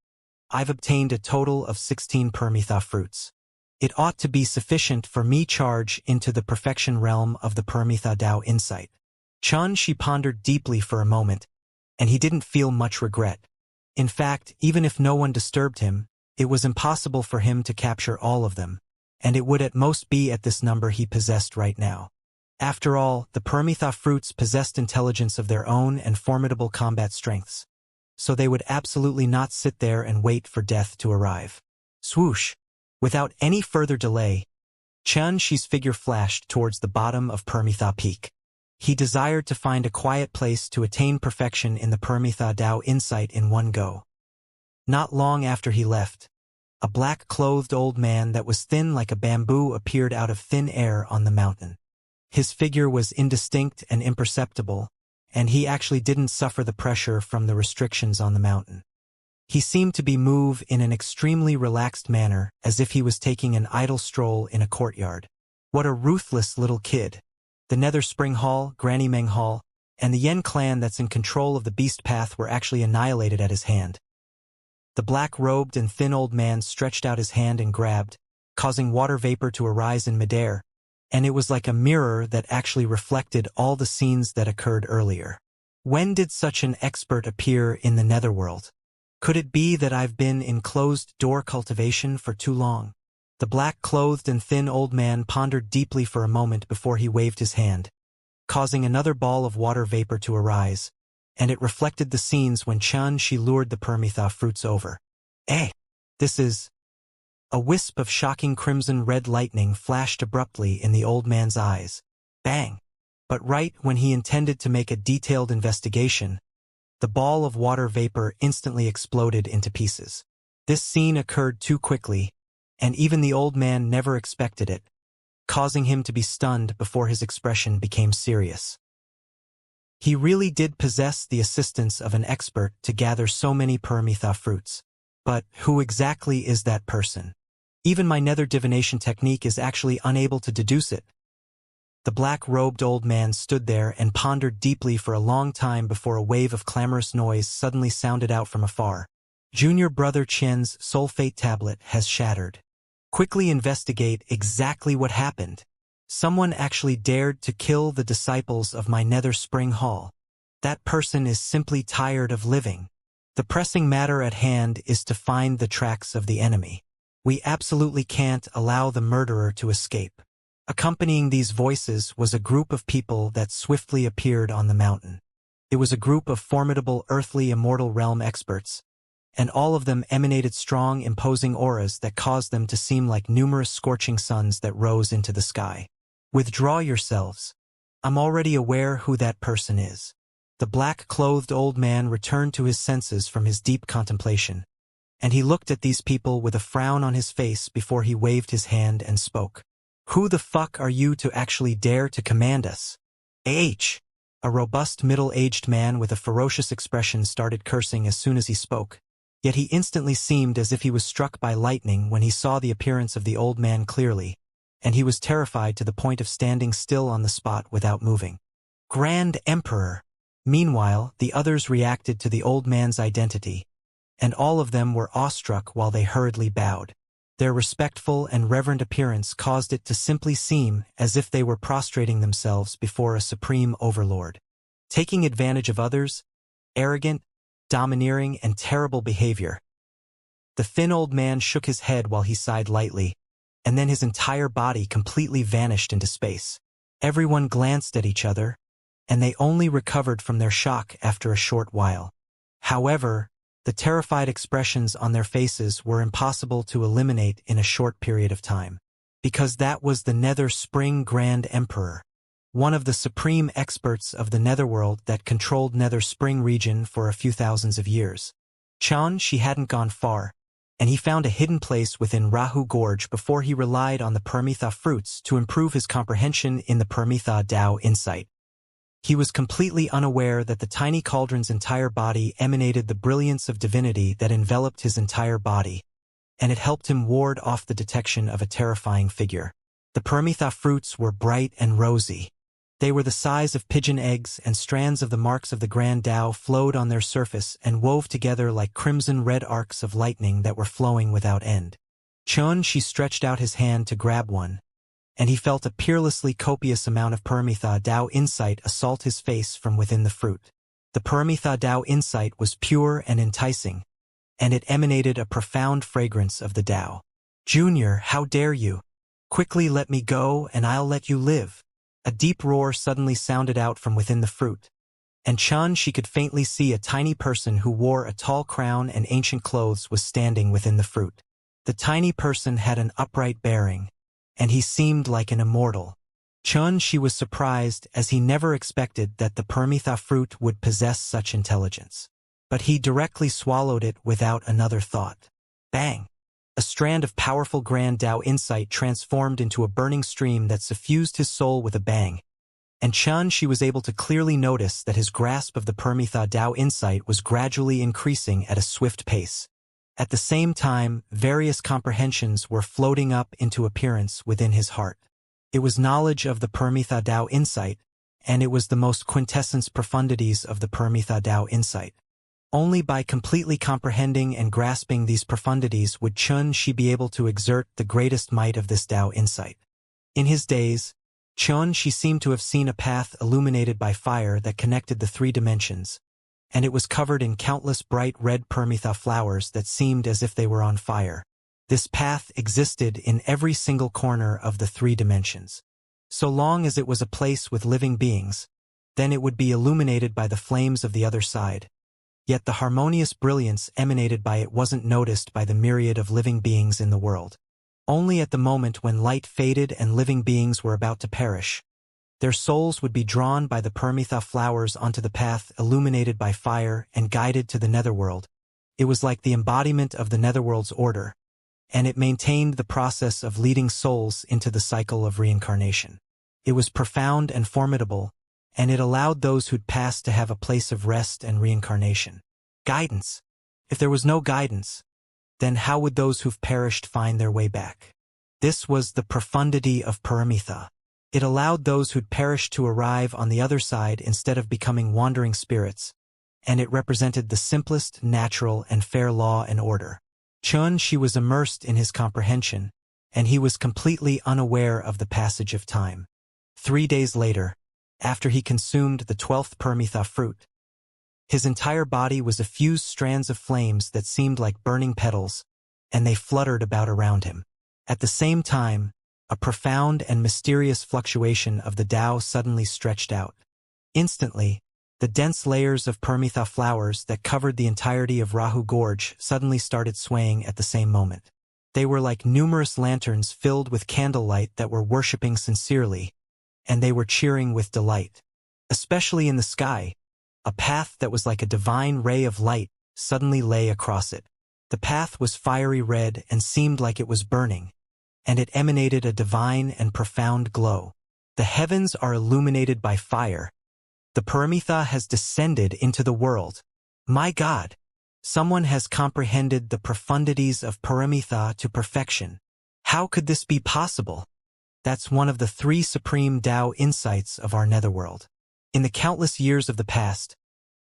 I've obtained a total of 16 Permitha fruits. It ought to be sufficient for me charge into the perfection realm of the Permitha Dao insight. Xianxia pondered deeply for a moment, and he didn't feel much regret. In fact, even if no one disturbed him, it was impossible for him to capture all of them, and it would at most be at this number he possessed right now. After all, the Paramitha fruits possessed intelligence of their own and formidable combat strengths. So they would absolutely not sit there and wait for death to arrive. Swoosh! Without any further delay, Xianxia's figure flashed towards the bottom of Paramitha Peak. He desired to find a quiet place to attain perfection in the Paramitha Tao insight in one go. Not long after he left, a black-clothed old man that was thin like a bamboo appeared out of thin air on the mountain. His figure was indistinct and imperceptible, and he actually didn't suffer the pressure from the restrictions on the mountain. He seemed to be moved in an extremely relaxed manner, as if he was taking an idle stroll in a courtyard. What a ruthless little kid. The Nether Spring Hall, Granny Meng Hall, and the Yen clan that's in control of the Beast Path were actually annihilated at his hand. The black-robed and thin old man stretched out his hand and grabbed, causing water vapor to arise in midair, and it was like a mirror that actually reflected all the scenes that occurred earlier. When did such an expert appear in the netherworld? Could it be that I've been in closed-door cultivation for too long? The black-clothed and thin old man pondered deeply for a moment before he waved his hand, causing another ball of water vapor to arise, and it reflected the scenes when Xianxia lured the Paramitha fruits over. This is... A wisp of shocking crimson-red lightning flashed abruptly in the old man's eyes. Bang! But right when he intended to make a detailed investigation, the ball of water vapor instantly exploded into pieces. This scene occurred too quickly, and even the old man never expected it, causing him to be stunned before his expression became serious. He really did possess the assistance of an expert to gather so many Paramitha fruits. But who exactly is that person? Even my nether divination technique is actually unable to deduce it. The black-robed old man stood there and pondered deeply for a long time before a wave of clamorous noise suddenly sounded out from afar. Junior brother Qian's sulfate tablet has shattered. Quickly investigate exactly what happened. Someone actually dared to kill the disciples of my Nether Spring Hall. That person is simply tired of living. The pressing matter at hand is to find the tracks of the enemy. We absolutely can't allow the murderer to escape. Accompanying these voices was a group of people that swiftly appeared on the mountain. It was a group of formidable earthly immortal realm experts, and all of them emanated strong, imposing auras that caused them to seem like numerous scorching suns that rose into the sky. Withdraw yourselves. I'm already aware who that person is. The black-clothed old man returned to his senses from his deep contemplation, and he looked at these people with a frown on his face before he waved his hand and spoke. Who the fuck are you to actually dare to command us? A robust middle-aged man with a ferocious expression started cursing as soon as he spoke, yet he instantly seemed as if he was struck by lightning when he saw the appearance of the old man clearly, and he was terrified to the point of standing still on the spot without moving. Grand Emperor! Meanwhile, the others reacted to the old man's identity, and all of them were awestruck while they hurriedly bowed. Their respectful and reverent appearance caused it to simply seem as if they were prostrating themselves before a supreme overlord. Taking advantage of others, arrogant, domineering, and terrible behavior. The thin old man shook his head while he sighed lightly, and then his entire body completely vanished into space. Everyone glanced at each other, and they only recovered from their shock after a short while. However, the terrified expressions on their faces were impossible to eliminate in a short period of time, because that was the Nether Spring Grand Emperor, one of the supreme experts of the netherworld that controlled Nether Spring region for a few thousands of years. She hadn't gone far, and he found a hidden place within Rahu Gorge before he relied on the Paramitha fruits to improve his comprehension in the Paramitha Tao insight. He was completely unaware that the tiny cauldron's entire body emanated the brilliance of divinity that enveloped his entire body, and it helped him ward off the detection of a terrifying figure. The Paramitha fruits were bright and rosy. They were the size of pigeon eggs, and strands of the marks of the Grand Tao flowed on their surface and wove together like crimson-red arcs of lightning that were flowing without end. She stretched out his hand to grab one, and he felt a peerlessly copious amount of Paramitha Tao insight assault his face from within the fruit. The Paramitha Tao insight was pure and enticing, and it emanated a profound fragrance of the Tao. Junior, how dare you? Quickly let me go and I'll let you live. A deep roar suddenly sounded out from within the fruit, and she could faintly see a tiny person who wore a tall crown and ancient clothes was standing within the fruit. The tiny person had an upright bearing, and he seemed like an immortal. She was surprised, as he never expected that the Paramitha fruit would possess such intelligence. But he directly swallowed it without another thought. Bang! A strand of powerful Grand Tao insight transformed into a burning stream that suffused his soul with a bang. And she was able to clearly notice that his grasp of the Paramitha Tao insight was gradually increasing at a swift pace. At the same time, various comprehensions were floating up into appearance within his heart. It was knowledge of the Paramitha Tao insight, and it was the most quintessence profundities of the Paramitha Tao insight. Only by completely comprehending and grasping these profundities would she be able to exert the greatest might of this Tao insight. In his days, she seemed to have seen a path illuminated by fire that connected the three dimensions, and it was covered in countless bright red Paramitha flowers that seemed as if they were on fire. This path existed in every single corner of the three dimensions. So long as it was a place with living beings, then it would be illuminated by the flames of the other side. Yet the harmonious brilliance emanated by it wasn't noticed by the myriad of living beings in the world. Only at the moment when light faded and living beings were about to perish, their souls would be drawn by the Paramitha flowers onto the path illuminated by fire and guided to the netherworld. It was like the embodiment of the netherworld's order, and it maintained the process of leading souls into the cycle of reincarnation. It was profound and formidable, and it allowed those who'd passed to have a place of rest and reincarnation. Guidance. If there was no guidance, then how would those who've perished find their way back? This was the profundity of Paramitha. It allowed those who'd perished to arrive on the other side instead of becoming wandering spirits, and it represented the simplest, natural, and fair law and order. She was immersed in his comprehension, and he was completely unaware of the passage of time. 3 days later, after he consumed the 12th Paramitha fruit, his entire body was effused strands of flames that seemed like burning petals, and they fluttered about around him. At the same time, a profound and mysterious fluctuation of the Tao suddenly stretched out. Instantly, the dense layers of Paramitha flowers that covered the entirety of Rahu Gorge suddenly started swaying at the same moment. They were like numerous lanterns filled with candlelight that were worshipping sincerely, and they were cheering with delight. Especially in the sky, a path that was like a divine ray of light suddenly lay across it. The path was fiery red and seemed like it was burning, and it emanated a divine and profound glow. The heavens are illuminated by fire. The Paramitha has descended into the world. My God! Someone has comprehended the profundities of Paramitha to perfection. How could this be possible? That's one of the 3 supreme Tao insights of our netherworld. In the countless years of the past,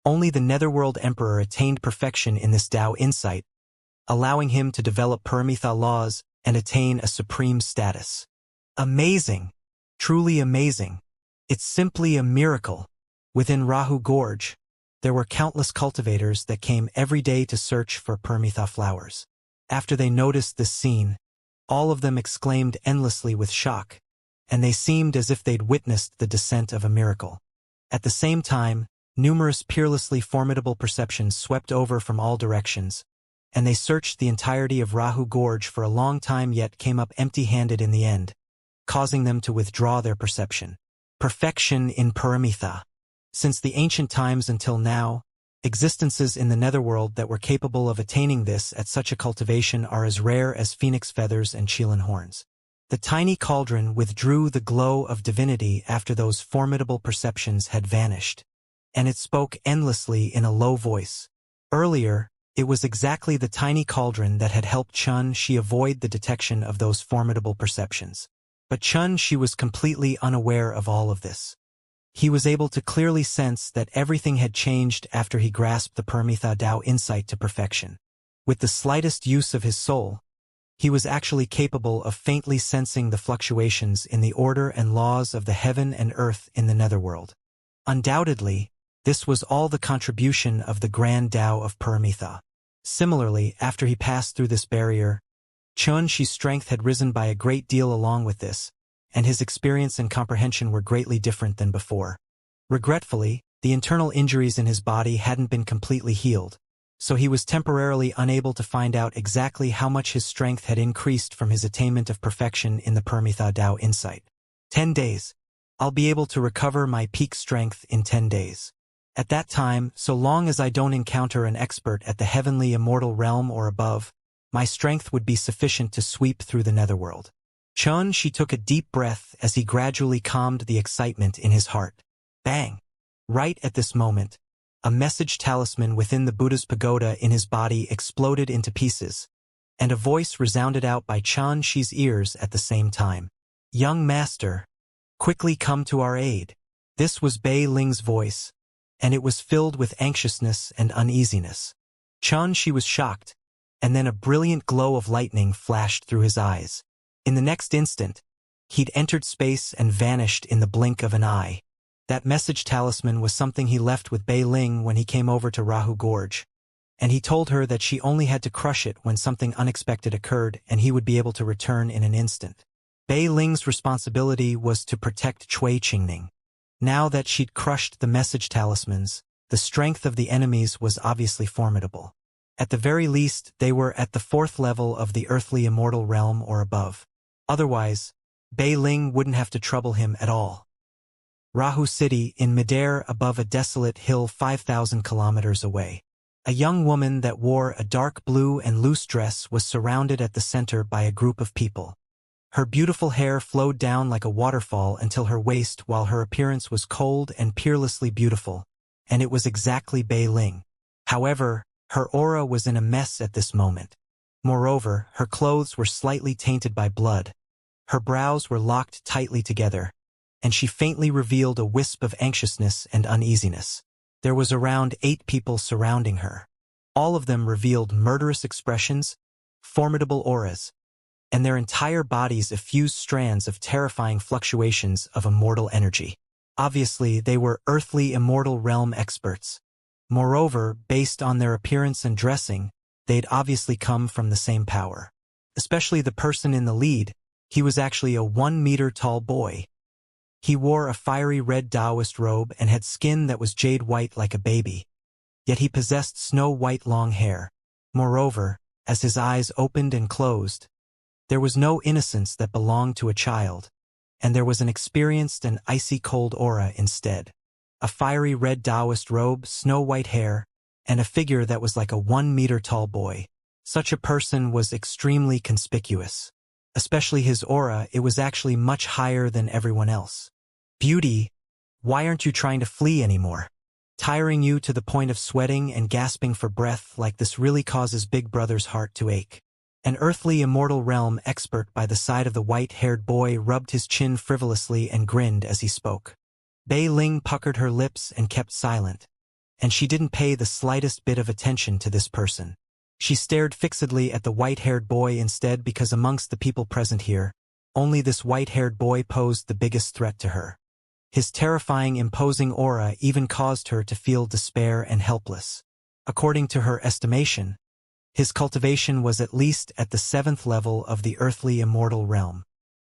only the netherworld emperor attained perfection in this Tao insight, allowing him to develop Paramitha laws and attain a supreme status. Amazing! Truly amazing! It's simply a miracle. Within Rahu Gorge, there were countless cultivators that came every day to search for Paramitha flowers. After they noticed this scene, all of them exclaimed endlessly with shock, and they seemed as if they'd witnessed the descent of a miracle. At the same time, numerous peerlessly formidable perceptions swept over from all directions, and they searched the entirety of Rahu Gorge for a long time yet came up empty-handed in the end, causing them to withdraw their perception. Perfection in Paramitha. Since the ancient times until now, existences in the netherworld that were capable of attaining this at such a cultivation are as rare as phoenix feathers and chelan horns. The tiny cauldron withdrew the glow of divinity after those formidable perceptions had vanished, and it spoke endlessly in a low voice. Earlier, it was exactly the tiny cauldron that had helped she avoid the detection of those formidable perceptions. But she was completely unaware of all of this. He was able to clearly sense that everything had changed after he grasped the Paramitha Tao insight to perfection. With the slightest use of his soul, he was actually capable of faintly sensing the fluctuations in the order and laws of the heaven and earth in the netherworld. Undoubtedly, this was all the contribution of the grand Tao of Paramitha. Similarly, after he passed through this barrier, Xianxia's strength had risen by a great deal along with this, and his experience and comprehension were greatly different than before. Regretfully, the internal injuries in his body hadn't been completely healed, so he was temporarily unable to find out exactly how much his strength had increased from his attainment of perfection in the Permitha Dao insight. 10 days. I'll be able to recover my peak strength in 10 days. At that time, so long as I don't encounter an expert at the heavenly immortal realm or above, my strength would be sufficient to sweep through the netherworld. She took a deep breath as he gradually calmed the excitement in his heart. Bang! Right at this moment, a message talisman within the Buddha's pagoda in his body exploded into pieces, and a voice resounded out by Xi's ears at the same time. Young master, quickly come to our aid. This was Bei Ling's voice, and it was filled with anxiousness and uneasiness. She was shocked, and then a brilliant glow of lightning flashed through his eyes. In the next instant, he'd entered space and vanished in the blink of an eye. That message talisman was something he left with Bei Ling when he came over to Rahu Gorge, and he told her that she only had to crush it when something unexpected occurred and he would be able to return in an instant. Bei Ling's responsibility was to protect Cui Qingning. Now that she'd crushed the message talismans, the strength of the enemies was obviously formidable. At the very least, they were at the 4th level of the earthly immortal realm or above. Otherwise, Bei Ling wouldn't have to trouble him at all. Rahu City, in midair above a desolate hill 5,000 kilometers away. A young woman that wore a dark blue and loose dress was surrounded at the center by a group of people. Her beautiful hair flowed down like a waterfall until her waist, while her appearance was cold and peerlessly beautiful, and it was exactly Bei Ling. However, her aura was in a mess at this moment. Moreover, her clothes were slightly tainted by blood. Her brows were locked tightly together, and she faintly revealed a wisp of anxiousness and uneasiness. There was around 8 people surrounding her. All of them revealed murderous expressions, formidable auras, and their entire bodies effused strands of terrifying fluctuations of immortal energy. Obviously, they were earthly immortal realm experts. Moreover, based on their appearance and dressing, they'd obviously come from the same power. Especially the person in the lead, he was actually a 1-meter-tall boy. He wore a fiery red Taoist robe and had skin that was jade white like a baby. Yet he possessed snow-white long hair. Moreover, as his eyes opened and closed, there was no innocence that belonged to a child, and there was an experienced and icy cold aura instead. A fiery red Taoist robe, snow-white hair, and a figure that was like a 1-meter-tall boy. Such a person was extremely conspicuous. Especially his aura, it was actually much higher than everyone else. Beauty, why aren't you trying to flee anymore? Tiring you to the point of sweating and gasping for breath like this really causes Big Brother's heart to ache. An earthly immortal realm expert by the side of the white-haired boy rubbed his chin frivolously and grinned as he spoke. Bei Ling puckered her lips and kept silent, and she didn't pay the slightest bit of attention to this person. She stared fixedly at the white-haired boy instead because amongst the people present here, only this white-haired boy posed the biggest threat to her. His terrifying, imposing aura even caused her to feel despair and helpless. According to her estimation, his cultivation was at least at the 7th level of the earthly immortal realm.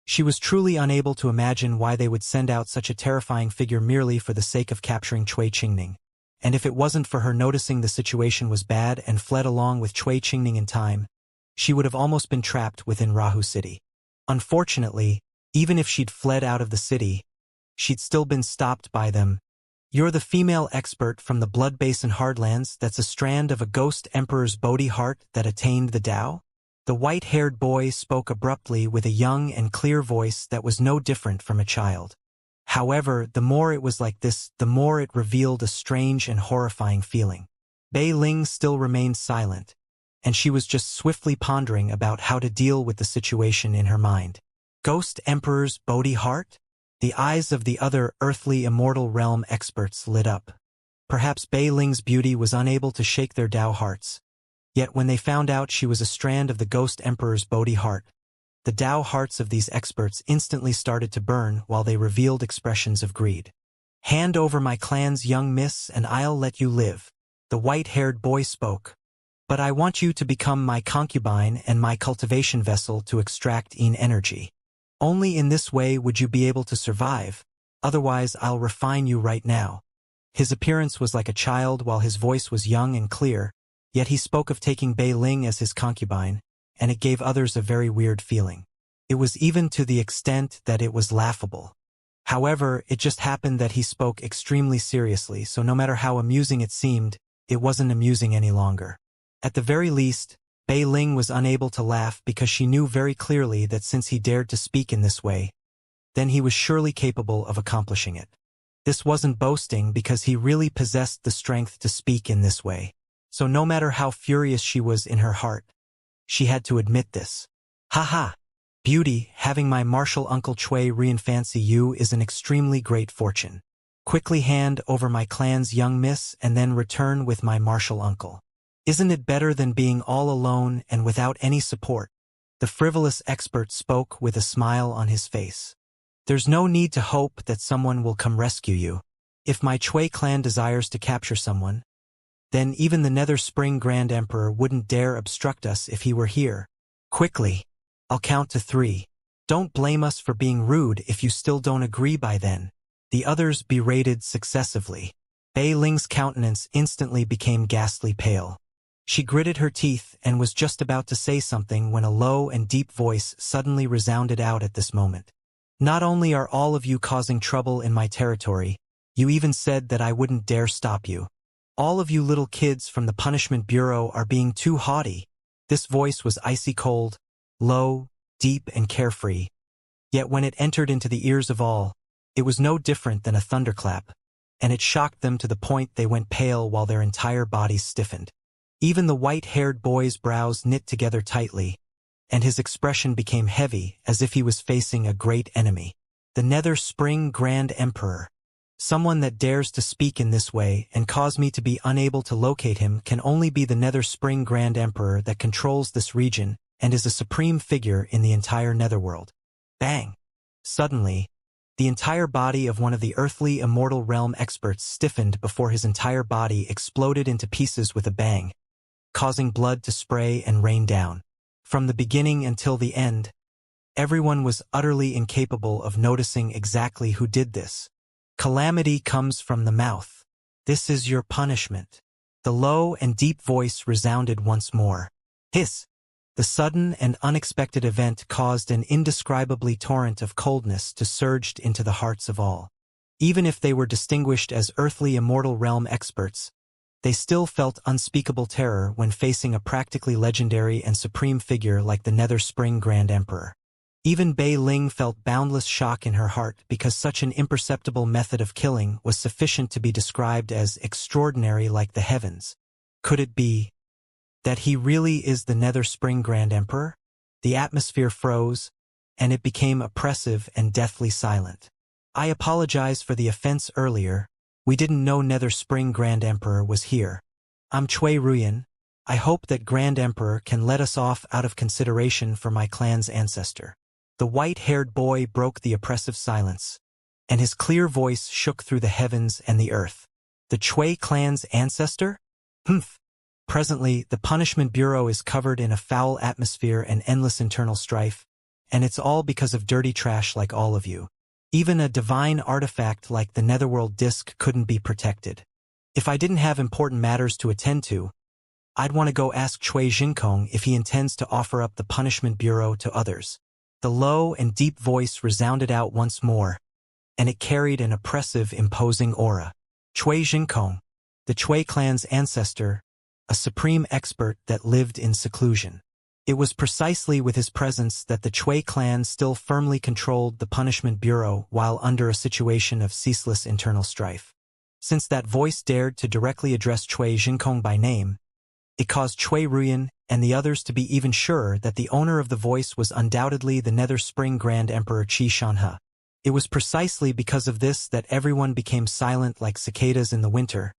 She was truly unable to imagine why they would send out such a terrifying figure merely for the sake of capturing Cui Qingning. And if it wasn't for her noticing the situation was bad and fled along with Cui Qingning in time, she would have almost been trapped within Rahu City. Unfortunately, even if she'd fled out of the city, she'd still been stopped by them. You're the female expert from the Blood Basin Hardlands that's a strand of a ghost emperor's Bodhi heart that attained the Tao? The white-haired boy spoke abruptly with a young and clear voice that was no different from a child. However, the more it was like this, the more it revealed a strange and horrifying feeling. Bei Ling still remained silent, and she was just swiftly pondering about how to deal with the situation in her mind. Ghost Emperor's Bodhi heart? The eyes of the other earthly immortal realm experts lit up. Perhaps Bei Ling's beauty was unable to shake their Tao hearts. Yet when they found out she was a strand of the Ghost Emperor's Bodhi heart, the Tao hearts of these experts instantly started to burn while they revealed expressions of greed. Hand over my clan's young miss and I'll let you live, the white-haired boy spoke. But I want you to become my concubine and my cultivation vessel to extract energy. Only in this way would you be able to survive, otherwise I'll refine you right now." His appearance was like a child while his voice was young and clear, yet he spoke of taking Bei Ling as his concubine, and it gave others a very weird feeling. It was even to the extent that it was laughable. However, it just happened that he spoke extremely seriously, so no matter how amusing it seemed, it wasn't amusing any longer. At the very least, Bei Ling was unable to laugh because she knew very clearly that since he dared to speak in this way, then he was surely capable of accomplishing it. This wasn't boasting because he really possessed the strength to speak in this way. So no matter how furious she was in her heart, she had to admit this. "Haha! Beauty, having my martial uncle Chui fancy you is an extremely great fortune. Quickly hand over my clan's young miss and then return with my martial uncle. Isn't it better than being all alone and without any support?" The frivolous expert spoke with a smile on his face. "There's no need to hope that someone will come rescue you. If my Chui clan desires to capture someone, then even the Nether Spring Grand Emperor wouldn't dare obstruct us if he were here. Quickly, I'll count to 3. Don't blame us for being rude if you still don't agree by then." The others berated successively. Bei Ling's countenance instantly became ghastly pale. She gritted her teeth and was just about to say something when a low and deep voice suddenly resounded out at this moment. "Not only are all of you causing trouble in my territory, you even said that I wouldn't dare stop you. All of you little kids from the Punishment Bureau are being too haughty." This voice was icy cold, low, deep, and carefree. Yet when it entered into the ears of all, it was no different than a thunderclap, and it shocked them to the point they went pale while their entire bodies stiffened. Even the white-haired boy's brows knit together tightly, and his expression became heavy as if he was facing a great enemy. The Nether Spring Grand Emperor. Someone that dares to speak in this way and cause me to be unable to locate him can only be the Nether Spring Grand Emperor that controls this region and is a supreme figure in the entire Netherworld. Bang! Suddenly, the entire body of one of the earthly immortal realm experts stiffened before his entire body exploded into pieces with a bang, causing blood to spray and rain down. From the beginning until the end, everyone was utterly incapable of noticing exactly who did this. Calamity comes from the mouth. This is your punishment. The low and deep voice resounded once more. Hiss! The sudden and unexpected event caused an indescribably torrent of coldness to surge into the hearts of all. Even if they were distinguished as earthly immortal realm experts, they still felt unspeakable terror when facing a practically legendary and supreme figure like the Nether Spring Grand Emperor. Even Bei Ling felt boundless shock in her heart because such an imperceptible method of killing was sufficient to be described as extraordinary like the heavens. Could it be that he really is the Nether Spring Grand Emperor? The atmosphere froze, and it became oppressive and deathly silent. "I apologize for the offense earlier. We didn't know Nether Spring Grand Emperor was here. I'm Chui Ruyan. I hope that Grand Emperor can let us off out of consideration for my clan's ancestor." The white-haired boy broke the oppressive silence, and his clear voice shook through the heavens and the earth. "The Chui clan's ancestor? Humph! Presently, the Punishment Bureau is covered in a foul atmosphere and endless internal strife, and it's all because of dirty trash like all of you. Even a divine artifact like the Netherworld Disk couldn't be protected. If I didn't have important matters to attend to, I'd want to go ask Chui Jinkong if he intends to offer up the Punishment Bureau to others." The low and deep voice resounded out once more, and it carried an oppressive, imposing aura. Chui Jinkong, the Chui clan's ancestor, a supreme expert that lived in seclusion. It was precisely with his presence that the Chui clan still firmly controlled the Punishment Bureau while under a situation of ceaseless internal strife. Since that voice dared to directly address Chui Jinkong by name, it caused Chui Ruyan and the others to be even surer that the owner of the voice was undoubtedly the Nether Spring Grand Emperor Xianxia. It was precisely because of this that everyone became silent like cicadas in the winter,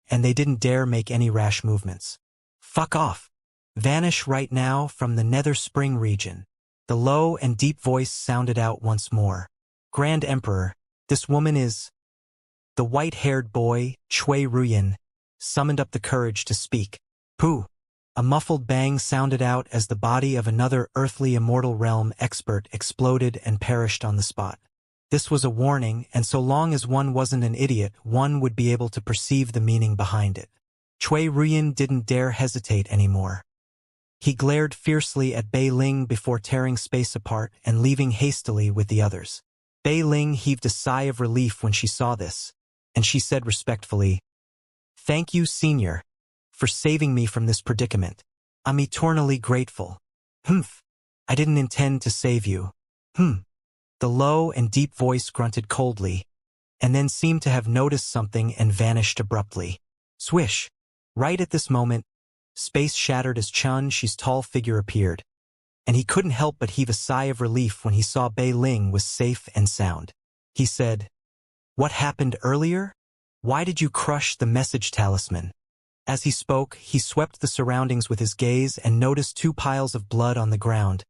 and they didn't dare make any rash movements. "Fuck off! Vanish right now from the Nether Spring region." The low and deep voice sounded out once more. "Grand Emperor, this woman is—" The white-haired boy, Chui Ruyan, summoned up the courage to speak. "Pooh! A muffled bang sounded out as the body of another earthly immortal realm expert exploded and perished on the spot. This was a warning, and so long as one wasn't an idiot, one would be able to perceive the meaning behind it. Cui Ruyan didn't dare hesitate anymore. He glared fiercely at Bei Ling before tearing space apart and leaving hastily with the others. Bei Ling heaved a sigh of relief when she saw this, and she said respectfully, "Thank you, Senior, for saving me from this predicament. I'm eternally grateful." "Humph, I didn't intend to save you." The low and deep voice grunted coldly, and then seemed to have noticed something and vanished abruptly. Swish! Right at this moment, space shattered as Xianxia's tall figure appeared, and he couldn't help but heave a sigh of relief when he saw Bei Ling was safe and sound. He said, "What happened earlier? Why did you crush the message talisman?" As he spoke, he swept the surroundings with his gaze and noticed 2 piles of blood on the ground,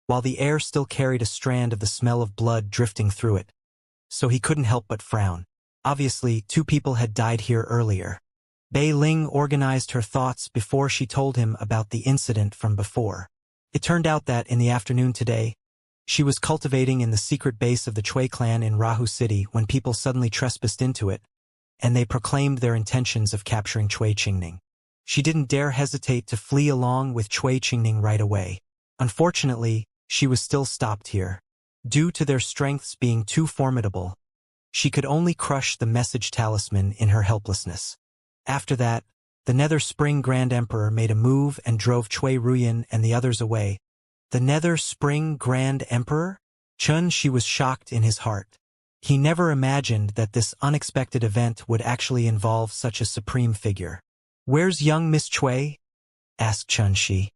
while the air still carried a strand of the smell of blood drifting through it. So he couldn't help but frown. Obviously, 2 people had died here earlier. Bei Ling organized her thoughts before she told him about the incident from before. It turned out that, in the afternoon today, she was cultivating in the secret base of the Chui clan in Rahu City when people suddenly trespassed into it, and they proclaimed their intentions of capturing Chui Qingning. She didn't dare hesitate to flee along with Chui Qingning right away. Unfortunately, she was still stopped here. Due to their strengths being too formidable, she could only crush the message talisman in her helplessness. After that, the Nether Spring Grand Emperor made a move and drove Cui Ruyan and the others away. The Nether Spring Grand Emperor? Xianxia was shocked in his heart. He never imagined that this unexpected event would actually involve such a supreme figure. "Where's young Miss Cui?" asked Xianxia.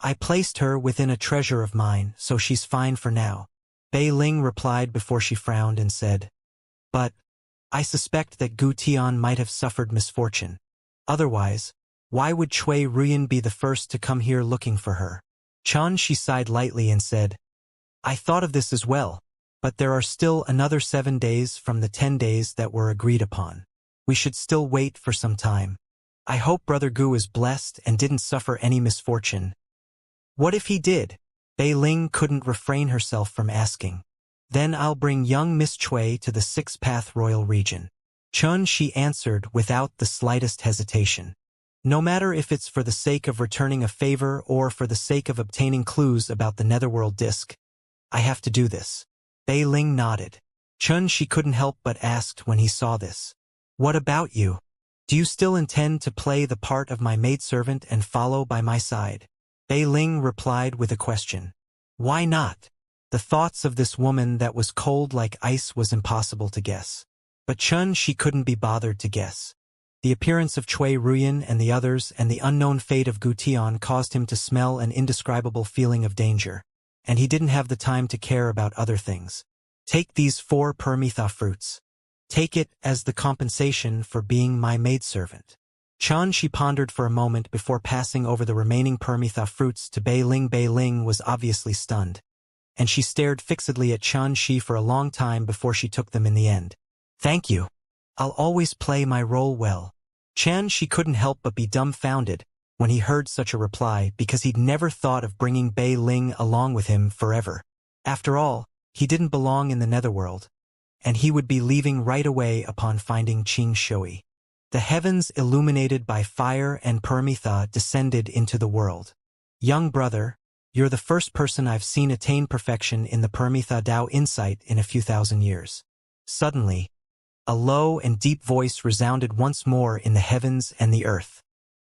"I placed her within a treasure of mine, so she's fine for now," Bei Ling replied before she frowned and said, "But I suspect that Gu Tian might have suffered misfortune. Otherwise, why would Cui Ruyan be the first to come here looking for her?" Xianxia sighed lightly and said, "I thought of this as well, but there are still another 7 days from the 10 days that were agreed upon. We should still wait for some time. I hope Brother Gu is blessed and didn't suffer any misfortune." "What if he did?" Bei Ling couldn't refrain herself from asking. "Then I'll bring young Miss Cui to the 6th Path Royal Region." Xianxia answered without the slightest hesitation. "No matter if it's for the sake of returning a favor or for the sake of obtaining clues about the Netherworld Disk, I have to do this." Bei Ling nodded. Xianxia couldn't help but ask when he saw this, "What about you? Do you still intend to play the part of my maidservant and follow by my side?" Bei Ling replied with a question. "Why not?" The thoughts of this woman that was cold like ice was impossible to guess. But Xianxia couldn't be bothered to guess. The appearance of Cui Ruyan and the others and the unknown fate of Gu Tian caused him to smell an indescribable feeling of danger, and he didn't have the time to care about other things. "Take these 4 Permitha fruits. Take it as the compensation for being my maidservant." Xianxia pondered for a moment before passing over the remaining Permitha fruits to Bei Ling. Bei Ling was obviously stunned, and she stared fixedly at Xianxia for a long time before she took them in the end. "Thank you. I'll always play my role well." Xianxia couldn't help but be dumbfounded when he heard such a reply because he'd never thought of bringing Bei Ling along with him forever. After all, he didn't belong in the Netherworld, and he would be leaving right away upon finding Qing Shui. The heavens illuminated by fire and Permitha descended into the world. "Young brother, you're the first person I've seen attain perfection in the Permitha Dao insight in a few thousand years." Suddenly, a low and deep voice resounded once more in the heavens and the earth.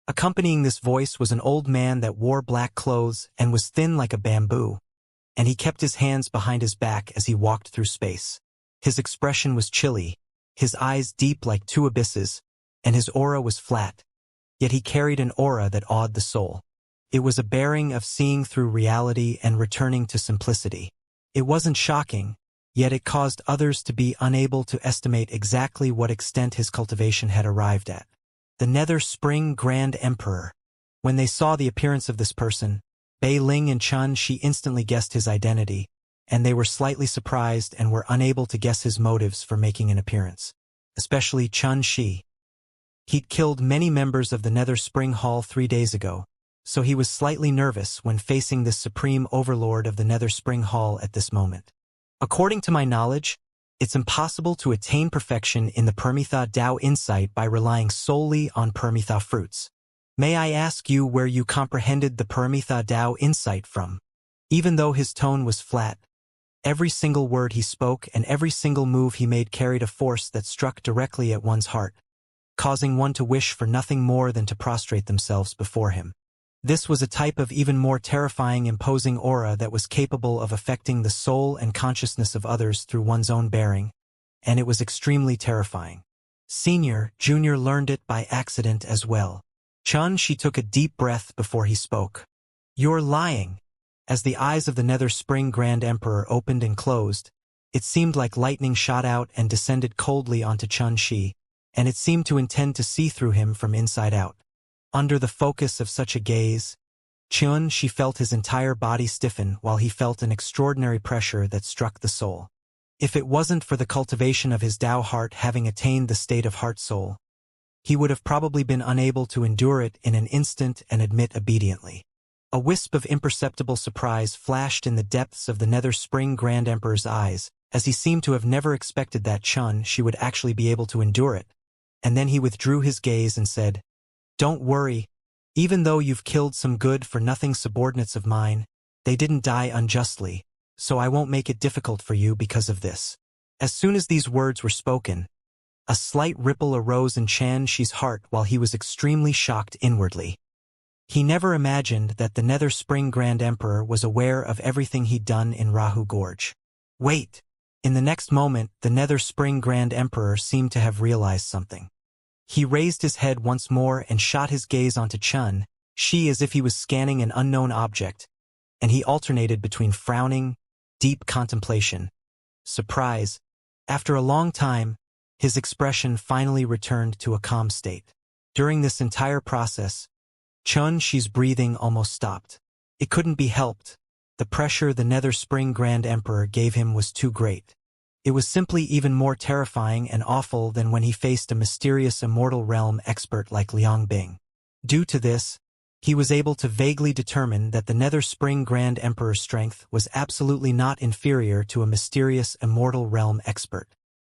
Accompanying this voice was an old man that wore black clothes and was thin like a bamboo, and he kept his hands behind his back as he walked through space. His expression was chilly, his eyes deep like 2 abysses, and his aura was flat, yet he carried an aura that awed the soul. It was a bearing of seeing through reality and returning to simplicity. It wasn't shocking, yet it caused others to be unable to estimate exactly what extent his cultivation had arrived at. The Nether Spring Grand Emperor. When they saw the appearance of this person, Bei Ling and Xianxia instantly guessed his identity, and they were slightly surprised and were unable to guess his motives for making an appearance. Especially Xianxia. He'd killed many members of the Nether Spring Hall 3 days ago, so he was slightly nervous when facing this supreme overlord of the Nether Spring Hall at this moment. According to my knowledge, it's impossible to attain perfection in the Permitha Dao insight by relying solely on Permitha fruits. May I ask you where you comprehended the Permitha Dao insight from? Even though his tone was flat, every single word he spoke and every single move he made carried a force that struck directly at one's heart, causing one to wish for nothing more than to prostrate themselves before him. This was a type of even more terrifying, imposing aura that was capable of affecting the soul and consciousness of others through one's own bearing, and it was extremely terrifying. Junior learned it by accident as well. She took a deep breath before he spoke. You're lying. As the eyes of the Nether Spring Grand Emperor opened and closed, it seemed like lightning shot out and descended coldly onto Shi, and it seemed to intend to see through him from inside out. Under the focus of such a gaze, Shi felt his entire body stiffen while he felt an extraordinary pressure that struck the soul. If it wasn't for the cultivation of his Tao heart having attained the state of heart-soul, he would have probably been unable to endure it in an instant and admit obediently. A wisp of imperceptible surprise flashed in the depths of the Nether Spring Grand Emperor's eyes, as he seemed to have never expected that Shi would actually be able to endure it, and then he withdrew his gaze and said, "Don't worry. Even though you've killed some good-for-nothing subordinates of mine, they didn't die unjustly, so I won't make it difficult for you because of this." As soon as these words were spoken, a slight ripple arose in Xi's heart while he was extremely shocked inwardly. He never imagined that the Nether Spring Grand Emperor was aware of everything he'd done in Rahu Gorge. Wait! In the next moment, the Nether Spring Grand Emperor seemed to have realized something. He raised his head once more and shot his gaze onto Shi as if he was scanning an unknown object, and he alternated between frowning, deep contemplation, surprise. After a long time, his expression finally returned to a calm state. During this entire process, Shi's breathing almost stopped. It couldn't be helped. The pressure the Nether Spring Grand Emperor gave him was too great. It was simply even more terrifying and awful than when he faced a mysterious immortal realm expert like Liang Bing. Due to this, he was able to vaguely determine that the Nether Spring Grand Emperor's strength was absolutely not inferior to a mysterious immortal realm expert.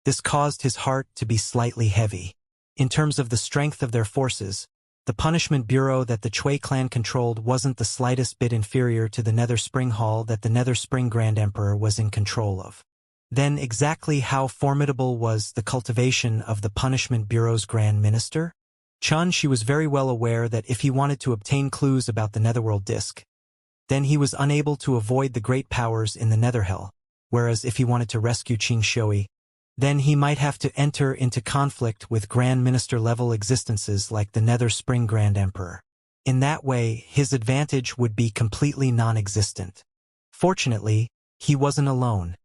This caused his heart to be slightly heavy. In terms of the strength of their forces, the punishment bureau that the Chui clan controlled wasn't the slightest bit inferior to the Nether Spring Hall that the Nether Spring Grand Emperor was in control of. Then exactly how formidable was the cultivation of the Punishment Bureau's Grand Minister? She was very well aware that if he wanted to obtain clues about the Netherworld Disk, then he was unable to avoid the great powers in the Netherhell, whereas if he wanted to rescue Xianxia, then he might have to enter into conflict with Grand Minister-level existences like the Nether Spring Grand Emperor. In that way, his advantage would be completely non-existent. Fortunately, he wasn't alone,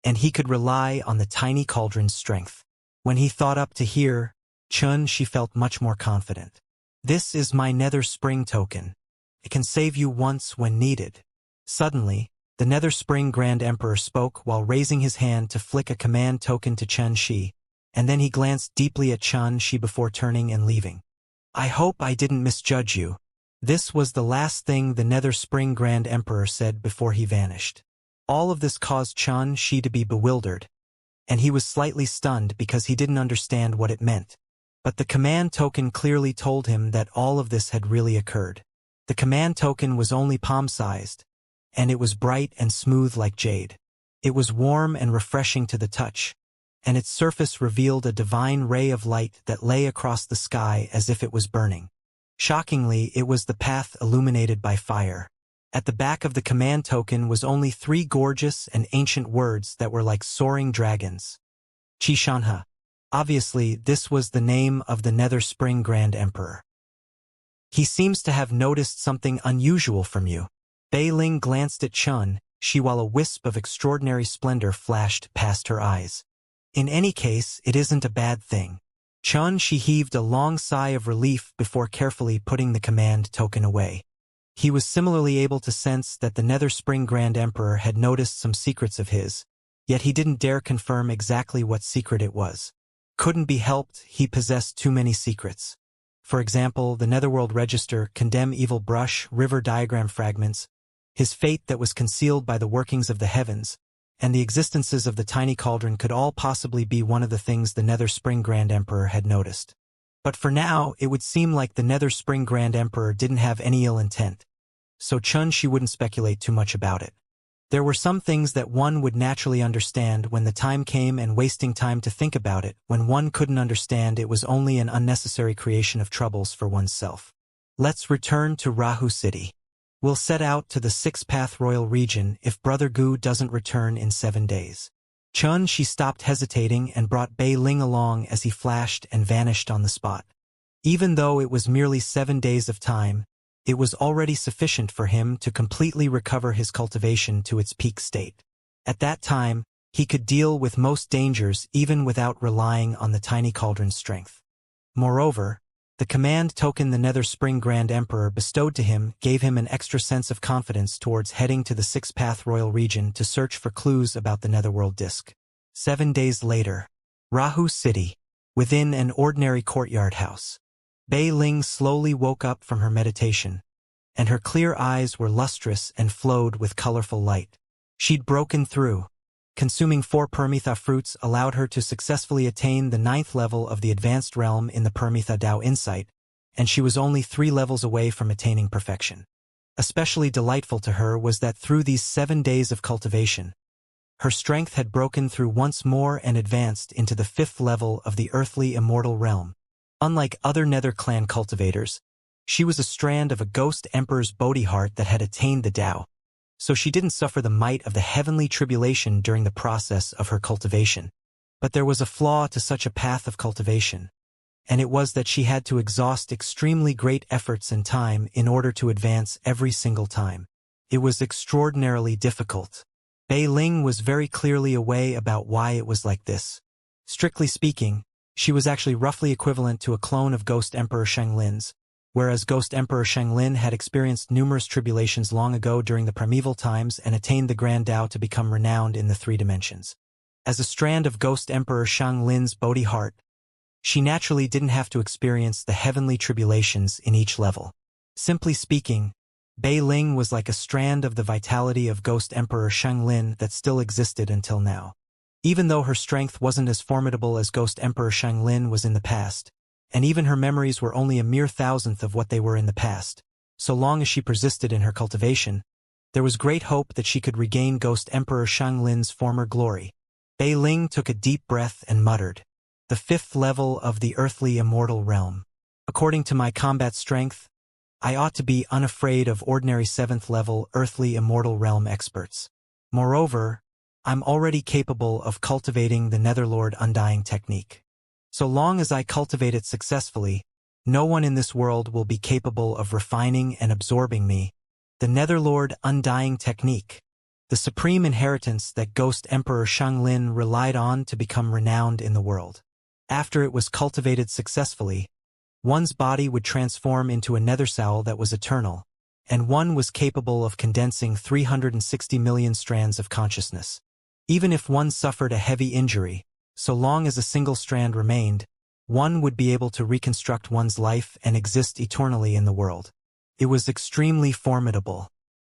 and he could rely on the tiny cauldron's strength. When he thought up to here, she felt much more confident. This is my Nether Spring token. It can save you once when needed. Suddenly, the Nether Spring Grand Emperor spoke while raising his hand to flick a command token to Shi, and then he glanced deeply at Shi before turning and leaving. I hope I didn't misjudge you. This was the last thing the Nether Spring Grand Emperor said before he vanished. All of this caused Shi to be bewildered, and he was slightly stunned because he didn't understand what it meant. But the command token clearly told him that all of this had really occurred. The command token was only palm-sized, and it was bright and smooth like jade. It was warm and refreshing to the touch, and its surface revealed a divine ray of light that lay across the sky as if it was burning. Shockingly, it was the path illuminated by fire. At the back of the command token was only 3 gorgeous and ancient words that were like soaring dragons. Qishanha. Obviously, this was the name of the Nether Spring Grand Emperor. He seems to have noticed something unusual from you. Bei Ling glanced at Shi while a wisp of extraordinary splendor flashed past her eyes. In any case, it isn't a bad thing. She heaved a long sigh of relief before carefully putting the command token away. He was similarly able to sense that the Nether Spring Grand Emperor had noticed some secrets of his, yet he didn't dare confirm exactly what secret it was. Couldn't be helped, he possessed too many secrets. For example, the Netherworld Register, Condemn Evil Brush, River Diagram Fragments, his fate that was concealed by the workings of the heavens, and the existences of the tiny cauldron could all possibly be one of the things the Nether Spring Grand Emperor had noticed. But for now, it would seem like the Nether Spring Grand Emperor didn't have any ill intent, so Xianxia wouldn't speculate too much about it. There were some things that one would naturally understand when the time came, and wasting time to think about it when one couldn't understand it was only an unnecessary creation of troubles for oneself. Let's return to Rahu City. We'll set out to the Six-Path Royal region if Brother Gu doesn't return in 7 days. Xianxia stopped hesitating and brought Bei Ling along as he flashed and vanished on the spot. Even though it was merely 7 days of time, it was already sufficient for him to completely recover his cultivation to its peak state. At that time, he could deal with most dangers even without relying on the tiny cauldron's strength. Moreover, the command token the Nether Spring Grand Emperor bestowed to him gave him an extra sense of confidence towards heading to the Six-Path Royal region to search for clues about the Netherworld Disk. 7 days later, Rahu City, within an ordinary courtyard house. Bei Ling slowly woke up from her meditation, and her clear eyes were lustrous and flowed with colorful light. She'd broken through. Consuming 4 Permitha fruits allowed her to successfully attain the 9th level of the advanced realm in the Permitha Dao Insight, and she was only 3 levels away from attaining perfection. Especially delightful to her was that through these 7 days of cultivation, her strength had broken through once more and advanced into the 5th level of the earthly immortal realm. Unlike other Nether Clan cultivators, she was a strand of a Ghost Emperor's Bodhi heart that had attained the Tao, so she didn't suffer the might of the heavenly tribulation during the process of her cultivation. But there was a flaw to such a path of cultivation, and it was that she had to exhaust extremely great efforts and time in order to advance every single time. It was extraordinarily difficult. Bei Ling was very clearly aware about why it was like this. Strictly speaking, she was actually roughly equivalent to a clone of Ghost Emperor Shanglin's, whereas Ghost Emperor Shanglin had experienced numerous tribulations long ago during the primeval times and attained the Grand Tao to become renowned in the 3 dimensions. As a strand of Ghost Emperor Shanglin's Bodhi heart, she naturally didn't have to experience the heavenly tribulations in each level. Simply speaking, Bei Ling was like a strand of the vitality of Ghost Emperor Shanglin that still existed until now. Even though her strength wasn't as formidable as Ghost Emperor Shanglin was in the past, and even her memories were only a mere thousandth of what they were in the past, so long as she persisted in her cultivation, there was great hope that she could regain Ghost Emperor Shanglin's former glory. Bei Ling took a deep breath and muttered, "The 5th level of the earthly immortal realm. According to my combat strength, I ought to be unafraid of ordinary 7th level earthly immortal realm experts. Moreover, I'm already capable of cultivating the Netherlord Undying technique. So long as I cultivate it successfully, no one in this world will be capable of refining and absorbing me. The Netherlord Undying technique, the supreme inheritance that Ghost Emperor Shanglin relied on to become renowned in the world. After it was cultivated successfully, one's body would transform into a nether soul that was eternal, and one was capable of condensing 360 million strands of consciousness. Even if one suffered a heavy injury, so long as a single strand remained, one would be able to reconstruct one's life and exist eternally in the world. It was extremely formidable.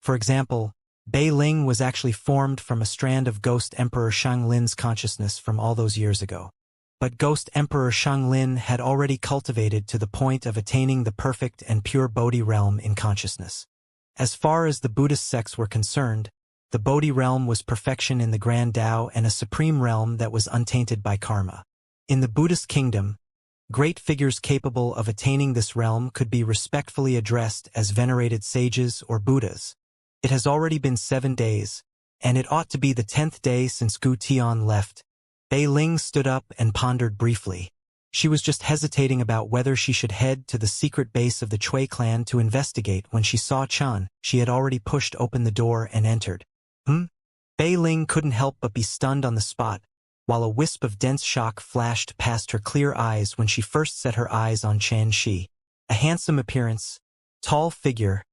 For example, Bei Ling was actually formed from a strand of Ghost Emperor Shanglin's consciousness from all those years ago. But Ghost Emperor Shanglin had already cultivated to the point of attaining the perfect and pure Bodhi realm in consciousness. As far as the Buddhist sects were concerned, the Bodhi realm was perfection in the Grand Tao and a supreme realm that was untainted by karma. In the Buddhist kingdom, great figures capable of attaining this realm could be respectfully addressed as venerated sages or Buddhas. It has already been 7 days, and it ought to be the 10th day since Gu Tian left. Bei Ling stood up and pondered briefly. She was just hesitating about whether she should head to the secret base of the Chui clan to investigate when she saw Chan. She had already pushed open the door and entered. Bei Ling couldn't help but be stunned on the spot, while a wisp of dense shock flashed past her clear eyes when she first set her eyes on Xianxia. A handsome appearance, tall figure,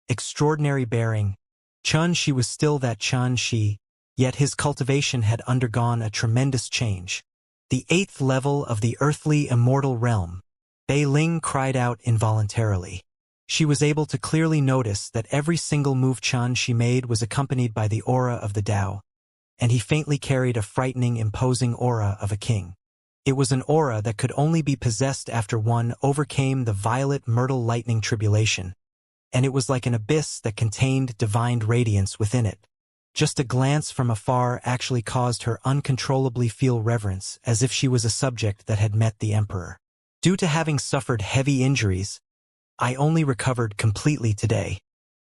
extraordinary bearing. Xianxia was still that Xianxia, yet his cultivation had undergone a tremendous change. The 8th level of the earthly immortal realm. Bei Ling cried out involuntarily. She was able to clearly notice that every single move Xianxia made was accompanied by the aura of the Tao, and he faintly carried a frightening, imposing aura of a king. It was an aura that could only be possessed after one overcame the violet myrtle lightning tribulation, and it was like an abyss that contained divine radiance within it. Just a glance from afar actually caused her uncontrollably feel reverence, as if she was a subject that had met the emperor. Due to having suffered heavy injuries, I only recovered completely today.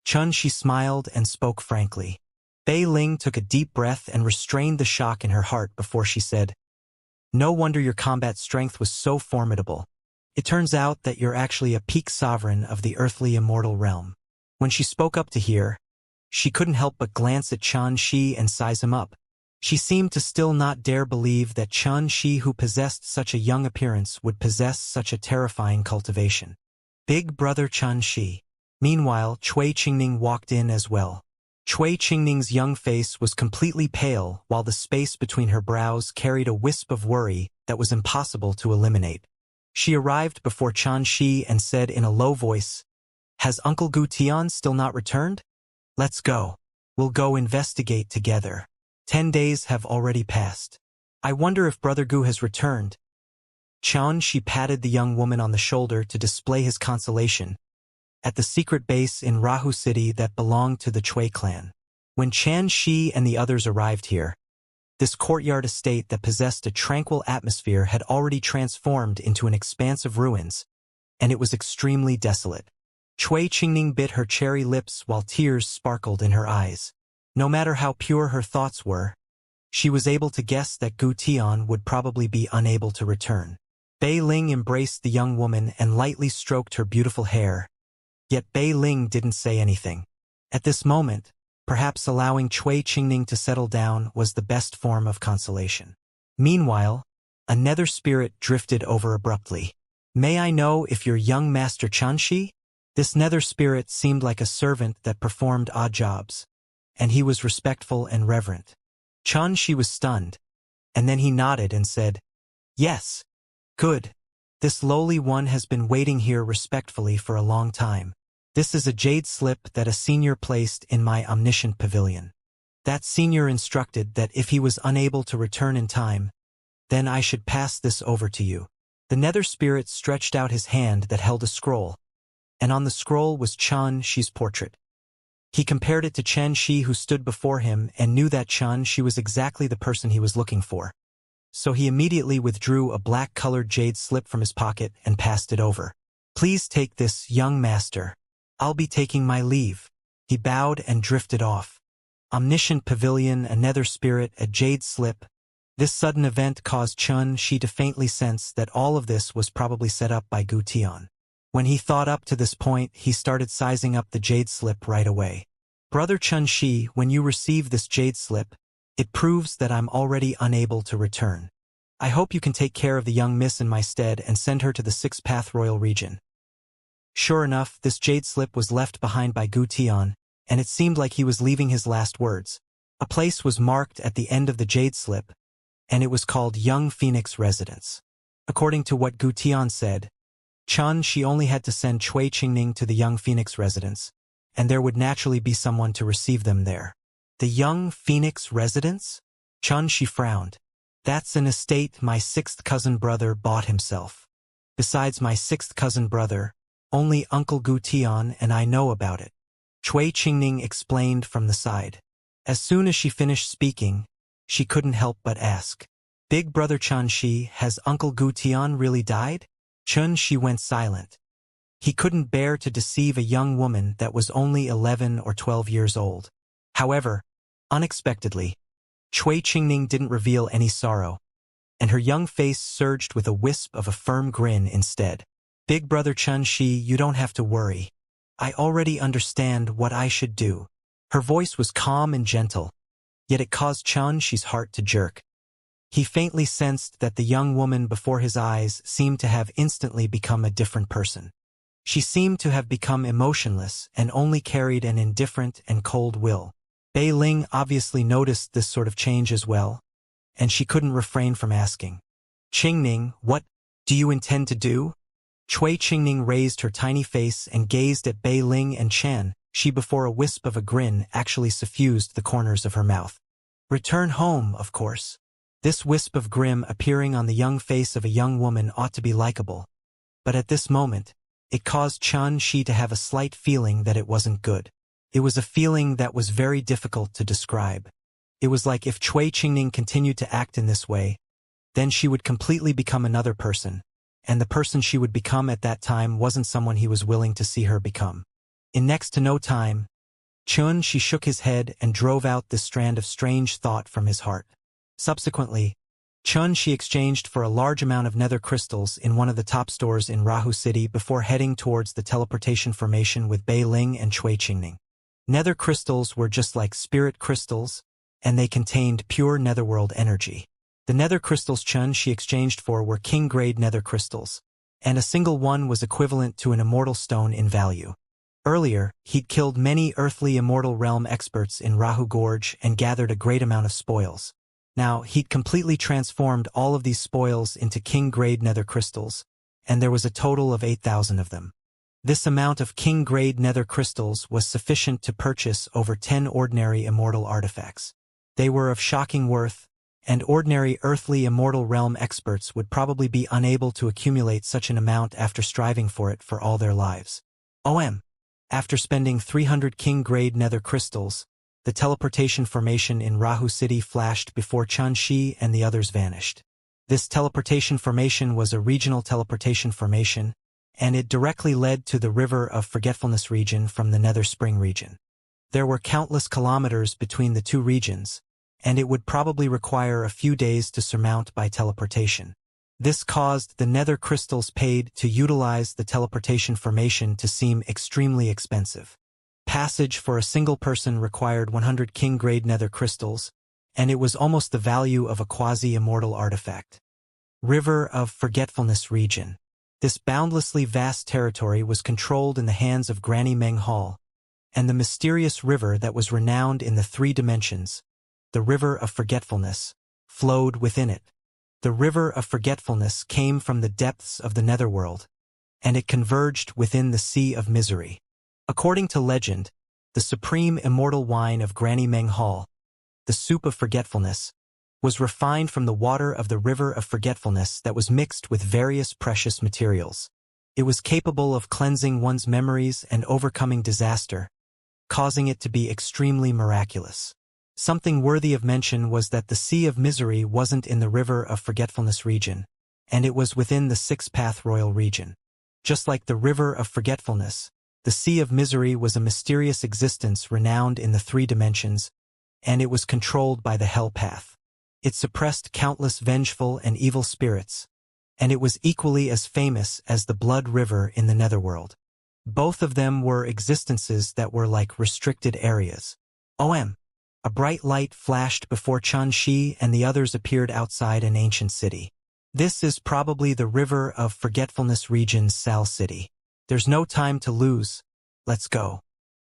Xianxia smiled and spoke frankly. Bei Ling took a deep breath and restrained the shock in her heart before she said, "No wonder your combat strength was so formidable. It turns out that you're actually a peak sovereign of the earthly immortal realm." When she spoke up to hear, she couldn't help but glance at Xianxia and size him up. She seemed to still not dare believe that Xianxia, who possessed such a young appearance, would possess such a terrifying cultivation. Big brother Xianxia. Meanwhile, Cui Qingning walked in as well. Cui Qingning's young face was completely pale, while the space between her brows carried a wisp of worry that was impossible to eliminate. She arrived before Xianxia and said in a low voice, "Has Uncle Gu Tian still not returned? Let's go. We'll go investigate together. 10 days have already passed. I wonder if Brother Gu has returned." Xianxia patted the young woman on the shoulder to display his consolation. At the secret base in Rahu City that belonged to the Cui clan. When Xianxia and the others arrived here, this courtyard estate that possessed a tranquil atmosphere had already transformed into an expanse of ruins, and it was extremely desolate. Cui Qingning bit her cherry lips while tears sparkled in her eyes. No matter how pure her thoughts were, she was able to guess that Gu Tian would probably be unable to return. Bei Ling embraced the young woman and lightly stroked her beautiful hair, yet Bei Ling didn't say anything. At this moment, perhaps allowing Cui Qingning to settle down was the best form of consolation. Meanwhile, a nether spirit drifted over abruptly. "May I know if your young master Xianxia?" This nether spirit seemed like a servant that performed odd jobs, and he was respectful and reverent. Xianxia was stunned, and then he nodded and said, "Yes. Good. This lowly one has been waiting here respectfully for a long time. This is a jade slip that a senior placed in my omniscient pavilion. That senior instructed that if he was unable to return in time, then I should pass this over to you." The nether spirit stretched out his hand that held a scroll, and on the scroll was Xianxia's portrait. He compared it to Xianxia, who stood before him, and knew that Xianxia was exactly the person he was looking for. So he immediately withdrew a black-colored jade slip from his pocket and passed it over. "Please take this, young master. I'll be taking my leave." He bowed and drifted off. Omniscient pavilion, a nether spirit, a jade slip. This sudden event caused Xianxia to faintly sense that all of this was probably set up by Gu Tian. When he thought up to this point, he started sizing up the jade slip right away. "Brother Xianxia, when you receive this jade slip, it proves that I'm already unable to return. I hope you can take care of the young miss in my stead and send her to the Six Path Royal region." Sure enough, this jade slip was left behind by Gu Tian, and it seemed like he was leaving his last words. A place was marked at the end of the jade slip, and it was called Young Phoenix Residence. According to what Gu Tian said, Xianxia only had to send Cui Qingning to the Young Phoenix Residence, and there would naturally be someone to receive them there. The Young Phoenix Residence? Xianxia frowned. "That's an estate my sixth cousin brother bought himself. Besides my sixth cousin brother, only Uncle Gu Tian and I know about it," Cui Qingning explained from the side. As soon as she finished speaking, she couldn't help but ask, "Big brother Xianxia, has Uncle Gu Tian really died?" Xianxia went silent. He couldn't bear to deceive a young woman that was only 11 or 12 years old. However, unexpectedly, Cui Qingning didn't reveal any sorrow, and her young face surged with a wisp of a firm grin instead. "Big brother Xianxia, you don't have to worry. I already understand what I should do." Her voice was calm and gentle, yet it caused Xianxia's heart to jerk. He faintly sensed that the young woman before his eyes seemed to have instantly become a different person. She seemed to have become emotionless and only carried an indifferent and cold will. Bei Ling obviously noticed this sort of change as well, and she couldn't refrain from asking, "Qingning, what do you intend to do?" Cui Qingning raised her tiny face and gazed at Bei Ling and Chen. She, before a wisp of a grin, actually suffused the corners of her mouth. Return home, of course. This wisp of grim appearing on the young face of a young woman ought to be likable. But at this moment, it caused Xianxia to have a slight feeling that it wasn't good. It was a feeling that was very difficult to describe. It was like if Cui Qingning continued to act in this way, then she would completely become another person, and the person she would become at that time wasn't someone he was willing to see her become. In next to no time, Xianxia shook his head and drove out this strand of strange thought from his heart. Subsequently, Xianxia exchanged for a large amount of nether crystals in one of the top stores in Rahu City before heading towards the teleportation formation with Bei Ling and Cui Qingning. Nether crystals were just like spirit crystals, and they contained pure netherworld energy. The nether crystals Xianxia exchanged for were king-grade nether crystals, and a single one was equivalent to an immortal stone in value. Earlier, he'd killed many earthly immortal realm experts in Rahu Gorge and gathered a great amount of spoils. Now, he'd completely transformed all of these spoils into king-grade nether crystals, and there was a total of 8,000 of them. This amount of king-grade nether crystals was sufficient to purchase over 10 ordinary immortal artifacts. They were of shocking worth, and ordinary earthly immortal realm experts would probably be unable to accumulate such an amount after striving for it for all their lives. After spending 300 king-grade nether crystals, the teleportation formation in Rahu City flashed before Xianxia and the others vanished. This teleportation formation was a regional teleportation formation, and it directly led to the River of Forgetfulness region from the Nether Spring region. There were countless kilometers between the two regions, and it would probably require a few days to surmount by teleportation. This caused the nether crystals paid to utilize the teleportation formation to seem extremely expensive. Passage for a single person required 100 king-grade nether crystals, and it was almost the value of a quasi-immortal artifact. River of Forgetfulness region. This boundlessly vast territory was controlled in the hands of Granny Meng Hall, and the mysterious river that was renowned in the 3 dimensions, the River of Forgetfulness, flowed within it. The River of Forgetfulness came from the depths of the netherworld, and it converged within the Sea of Misery. According to legend, the supreme immortal wine of Granny Meng Hall, the soup of forgetfulness, was refined from the water of the River of Forgetfulness that was mixed with various precious materials. It was capable of cleansing one's memories and overcoming disaster, causing it to be extremely miraculous. Something worthy of mention was that the Sea of Misery wasn't in the River of Forgetfulness region, and it was within the 6-Path Royal region. Just like the River of Forgetfulness, the Sea of Misery was a mysterious existence renowned in the 3 dimensions, and it was controlled by the Hell Path. It suppressed countless vengeful and evil spirits, and it was equally as famous as the Blood River in the Netherworld. Both of them were existences that were like restricted areas. A bright light flashed before Xianxia and the others appeared outside an ancient city. This is probably the River of Forgetfulness region's Sal City. There's no time to lose. Let's go.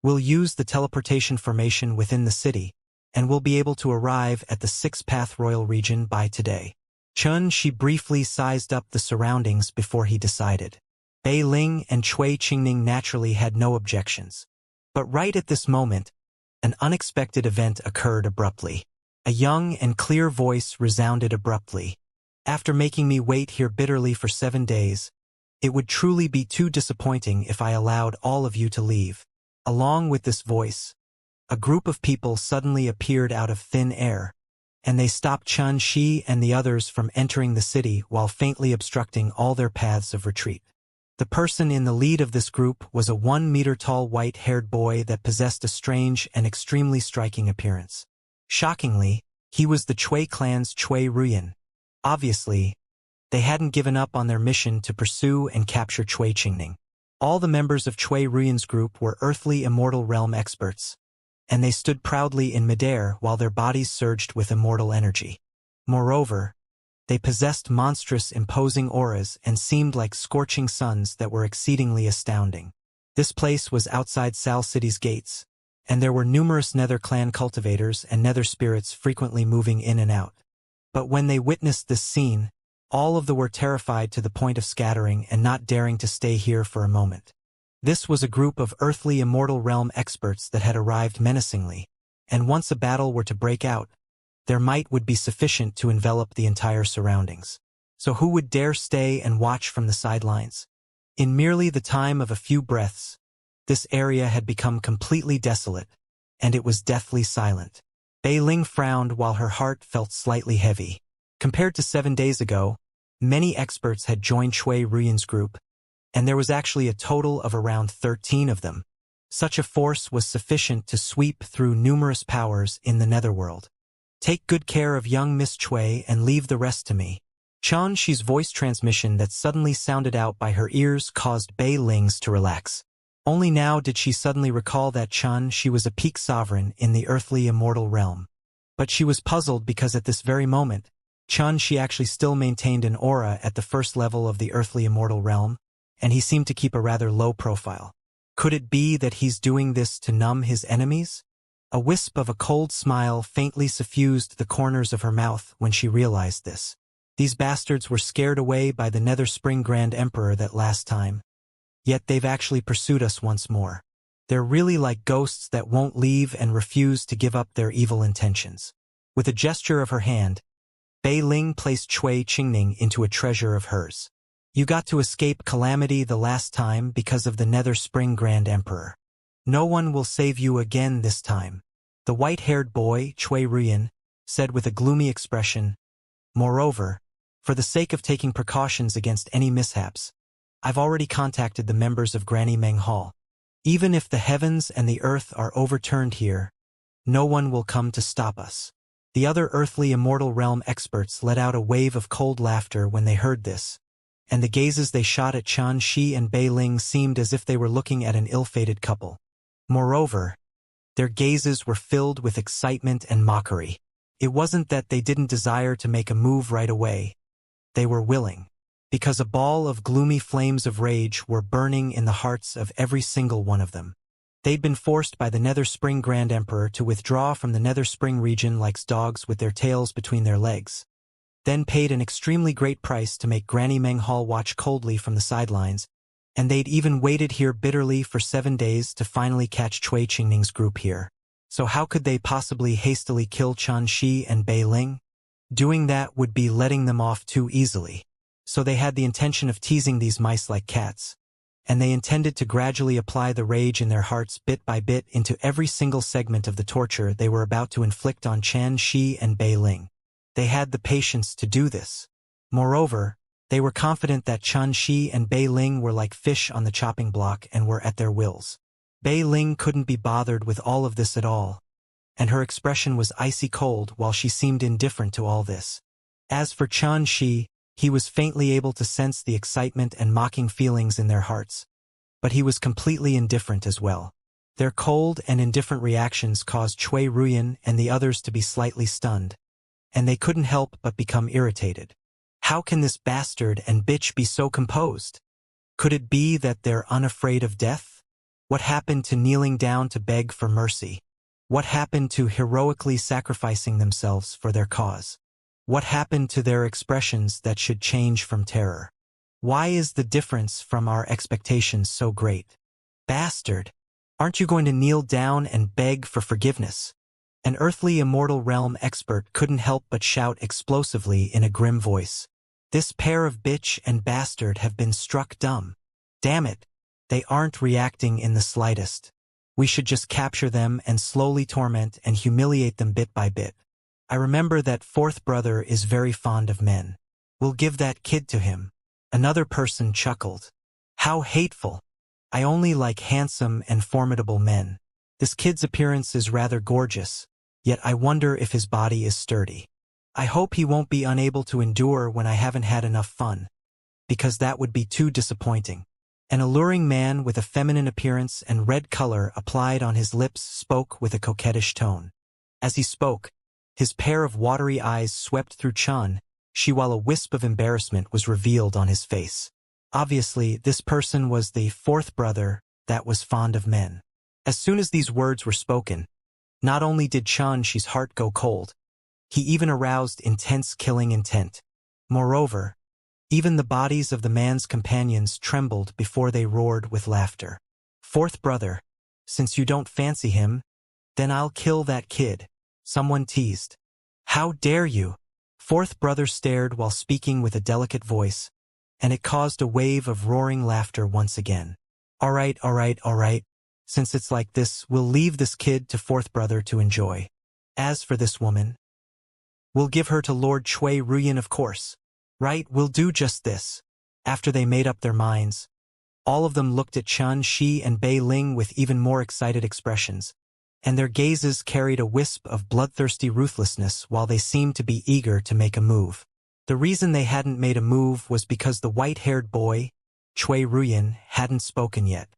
We'll use the teleportation formation within the city, and we'll be able to arrive at the 6-Path Royal region by today. Xianxia briefly sized up the surroundings before he decided. Bei Ling and Cui Qingning naturally had no objections. But right at this moment, an unexpected event occurred abruptly. A young and clear voice resounded abruptly. After making me wait here bitterly for 7 days, it would truly be too disappointing if I allowed all of you to leave. Along with this voice, a group of people suddenly appeared out of thin air, and they stopped Xianxia and the others from entering the city while faintly obstructing all their paths of retreat. The person in the lead of this group was a 1-meter-tall white-haired boy that possessed a strange and extremely striking appearance. Shockingly, he was the Cui clan's Cui Ruyan. Obviously, they hadn't given up on their mission to pursue and capture Cui Qingning. All the members of Cui Ruyan's group were earthly immortal realm experts, and they stood proudly in midair while their bodies surged with immortal energy. Moreover, they possessed monstrous imposing auras and seemed like scorching suns that were exceedingly astounding. This place was outside Sal City's gates, and there were numerous Nether clan cultivators and Nether spirits frequently moving in and out. But when they witnessed this scene, All of them were terrified to the point of scattering and not daring to stay here for a moment. This was a group of earthly immortal realm experts that had arrived menacingly, and once a battle were to break out, their might would be sufficient to envelop the entire surroundings. So who would dare stay and watch from the sidelines? In merely the time of a few breaths, this area had become completely desolate, and it was deathly silent. Bei Ling frowned while her heart felt slightly heavy. Compared to 7 days ago, many experts had joined Cui Ruyan's group, and there was actually a total of around 13 of them. Such a force was sufficient to sweep through numerous powers in the netherworld. Take good care of young Miss Cui and leave the rest to me. Xianxia's voice transmission that suddenly sounded out by her ears caused Bei Ling's to relax. Only now did she suddenly recall that Xianxia was a peak sovereign in the earthly immortal realm. But she was puzzled because at this very moment, Xianxia actually still maintained an aura at the first level of the earthly immortal realm, and he seemed to keep a rather low profile. Could it be that he's doing this to numb his enemies? A wisp of a cold smile faintly suffused the corners of her mouth when she realized this. These bastards were scared away by the Nether Spring Grand Emperor that last time. Yet they've actually pursued us once more. They're really like ghosts that won't leave and refuse to give up their evil intentions. With a gesture of her hand, Bei Ling placed Cui Qingning into a treasure of hers. You got to escape calamity the last time because of the Nether Spring Grand Emperor. No one will save you again this time. The white-haired boy, Cui Ruyan, said with a gloomy expression. Moreover, for the sake of taking precautions against any mishaps, I've already contacted the members of Granny Meng Hall. Even if the heavens and the earth are overturned here, no one will come to stop us. The other earthly immortal realm experts let out a wave of cold laughter when they heard this, and the gazes they shot at Xianxia and Bei Ling seemed as if they were looking at an ill-fated couple. Moreover, their gazes were filled with excitement and mockery. It wasn't that they didn't desire to make a move right away. They were willing, because a ball of gloomy flames of rage were burning in the hearts of every single one of them. They'd been forced by the Nether Spring Grand Emperor to withdraw from the Nether Spring region like dogs with their tails between their legs, then paid an extremely great price to make Granny Meng Hall watch coldly from the sidelines, and they'd even waited here bitterly for 7 days to finally catch Cui Qingning's group here. So how could they possibly hastily kill Xianxia and Bei Ling? Doing that would be letting them off too easily. So they had the intention of teasing these mice like cats, and they intended to gradually apply the rage in their hearts bit by bit into every single segment of the torture they were about to inflict on Xianxia and Bei Ling. They had the patience to do this. Moreover, they were confident that Xianxia and Bei Ling were like fish on the chopping block and were at their wills. Bei Ling couldn't be bothered with all of this at all, and her expression was icy cold while she seemed indifferent to all this. As for Xianxia, he was faintly able to sense the excitement and mocking feelings in their hearts, but he was completely indifferent as well. Their cold and indifferent reactions caused Cui Ruyan and the others to be slightly stunned, and they couldn't help but become irritated. How can this bastard and bitch be so composed? Could it be that they're unafraid of death? What happened to kneeling down to beg for mercy? What happened to heroically sacrificing themselves for their cause? What happened to their expressions that should change from terror? Why is the difference from our expectations so great? Bastard! Aren't you going to kneel down and beg for forgiveness? An earthly immortal realm expert couldn't help but shout explosively in a grim voice. This pair of bitch and bastard have been struck dumb. Damn it! They aren't reacting in the slightest. We should just capture them and slowly torment and humiliate them bit by bit. I remember that fourth brother is very fond of men. We'll give that kid to him. Another person chuckled. How hateful. I only like handsome and formidable men. This kid's appearance is rather gorgeous, yet I wonder if his body is sturdy. I hope he won't be unable to endure when I haven't had enough fun, because that would be too disappointing. An alluring man with a feminine appearance and red color applied on his lips spoke with a coquettish tone. As he spoke, his pair of watery eyes swept through Xianxia while a wisp of embarrassment was revealed on his face. Obviously, this person was the fourth brother that was fond of men. As soon as these words were spoken, not only did Xianxia's heart go cold, he even aroused intense killing intent. Moreover, Even the bodies of the man's companions trembled before they roared with laughter. "Fourth brother, since you don't fancy him, then I'll kill that kid," someone teased. "How dare you?" Fourth brother stared while speaking with a delicate voice, and it caused a wave of roaring laughter once again. All right. Since it's like this, we'll leave this kid to fourth brother to enjoy. As for this woman, we'll give her to Lord Chui Ruyan, of course. Right, we'll do just this. After they made up their minds, all of them looked at Chen Shi and Bei Ling with even more excited expressions, and their gazes carried a wisp of bloodthirsty ruthlessness while they seemed to be eager to make a move. The reason they hadn't made a move was because the white-haired boy, Chui Ruyan, hadn't spoken yet.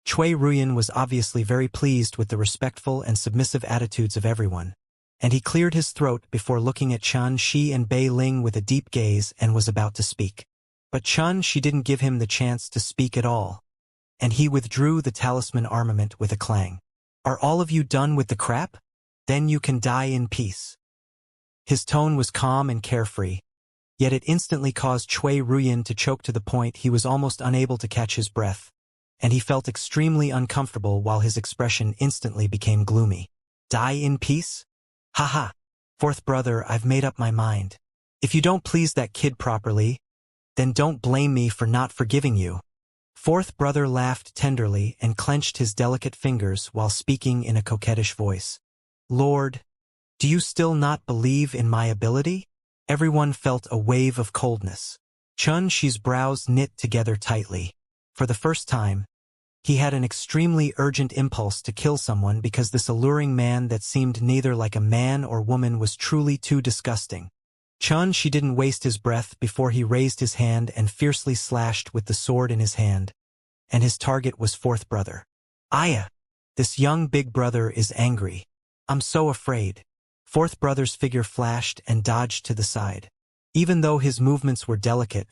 Chui Ruyan was obviously very pleased with the respectful and submissive attitudes of everyone, and he cleared his throat before looking at Chen Shi and Bei Ling with a deep gaze and was about to speak. But Chen Shi didn't give him the chance to speak at all, and he withdrew the talisman armament with a clang. "Are all of you done with the crap? Then you can die in peace." His tone was calm and carefree, yet it instantly caused Chui Ruyan to choke to the point he was almost unable to catch his breath, and he felt extremely uncomfortable while his expression instantly became gloomy. "Die in peace? Haha. Fourth brother, I've made up my mind. If you don't please that kid properly, then don't blame me for not forgiving you." Fourth brother laughed tenderly and clenched his delicate fingers while speaking in a coquettish voice. "Lord, do you still not believe in my ability?" Everyone felt a wave of coldness. Chen Shi's brows knit together tightly. For the first time, he had an extremely urgent impulse to kill someone because this alluring man that seemed neither like a man or woman was truly too disgusting. Chen Shi didn't waste his breath before he raised his hand and fiercely slashed with the sword in his hand, and his target was fourth brother. "Aya! This young big brother is angry. I'm so afraid." Fourth brother's figure flashed and dodged to the side. Even though his movements were delicate,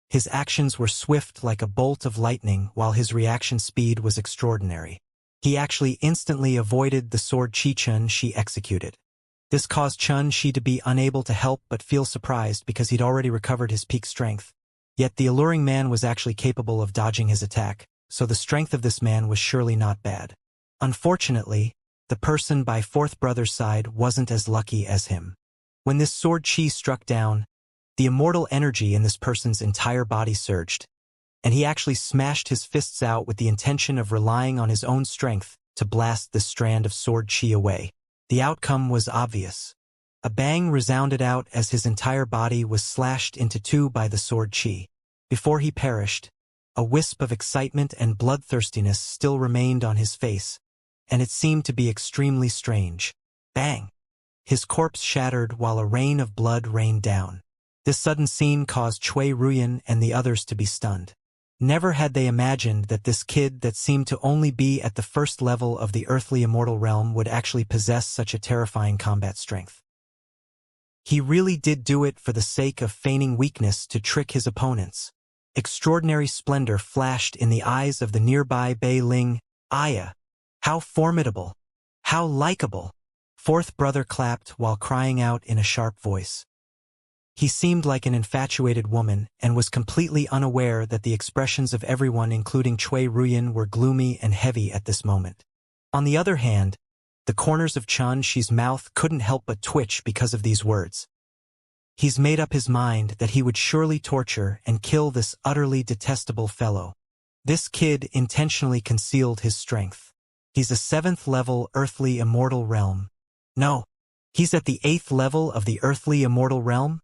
his actions were swift like a bolt of lightning while his reaction speed was extraordinary. He actually instantly avoided the sword Chen Shi executed. This caused Chen Shi to be unable to help but feel surprised because he'd already recovered his peak strength. Yet the alluring man was actually capable of dodging his attack, so the strength of this man was surely not bad. Unfortunately, the person by fourth brother's side wasn't as lucky as him. When this sword chi struck down, the immortal energy in this person's entire body surged, and he actually smashed his fists out with the intention of relying on his own strength to blast this strand of sword chi away. The outcome was obvious. A bang resounded out as his entire body was slashed into two by the sword chi. Before he perished, a wisp of excitement and bloodthirstiness still remained on his face, and it seemed to be extremely strange. Bang! His corpse shattered while a rain of blood rained down. This sudden scene caused Chui Ruyan and the others to be stunned. Never had they imagined that this kid that seemed to only be at the first level of the earthly immortal realm would actually possess such a terrifying combat strength. He really did do it for the sake of feigning weakness to trick his opponents. Extraordinary splendor flashed in the eyes of the nearby Bei Ling. "Aya! How formidable! How likable!" Fourth brother clapped while crying out in a sharp voice. He seemed like an infatuated woman and was completely unaware that the expressions of everyone including Chui Ruyan were gloomy and heavy at this moment. On the other hand, the corners of Chen Shi's mouth couldn't help but twitch because of these words. He's made up his mind that he would surely torture and kill this utterly detestable fellow. This kid intentionally concealed his strength. He's a 7th level earthly immortal realm. No, he's at the 8th level of the earthly immortal realm?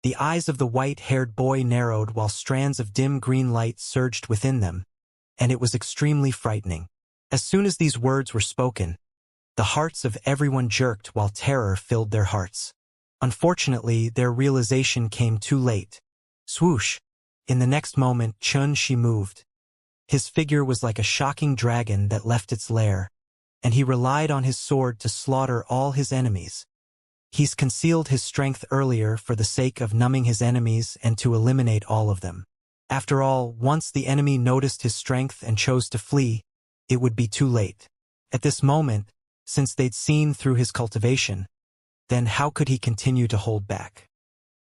The eyes of the white-haired boy narrowed while strands of dim green light surged within them, and it was extremely frightening. As soon as these words were spoken, the hearts of everyone jerked while terror filled their hearts. Unfortunately, their realization came too late. Swoosh! In the next moment, Chen Shi moved. His figure was like a shocking dragon that left its lair, and he relied on his sword to slaughter all his enemies. He's concealed his strength earlier for the sake of numbing his enemies and to eliminate all of them. After all, once the enemy noticed his strength and chose to flee, it would be too late. At this moment, since they'd seen through his cultivation, then how could he continue to hold back?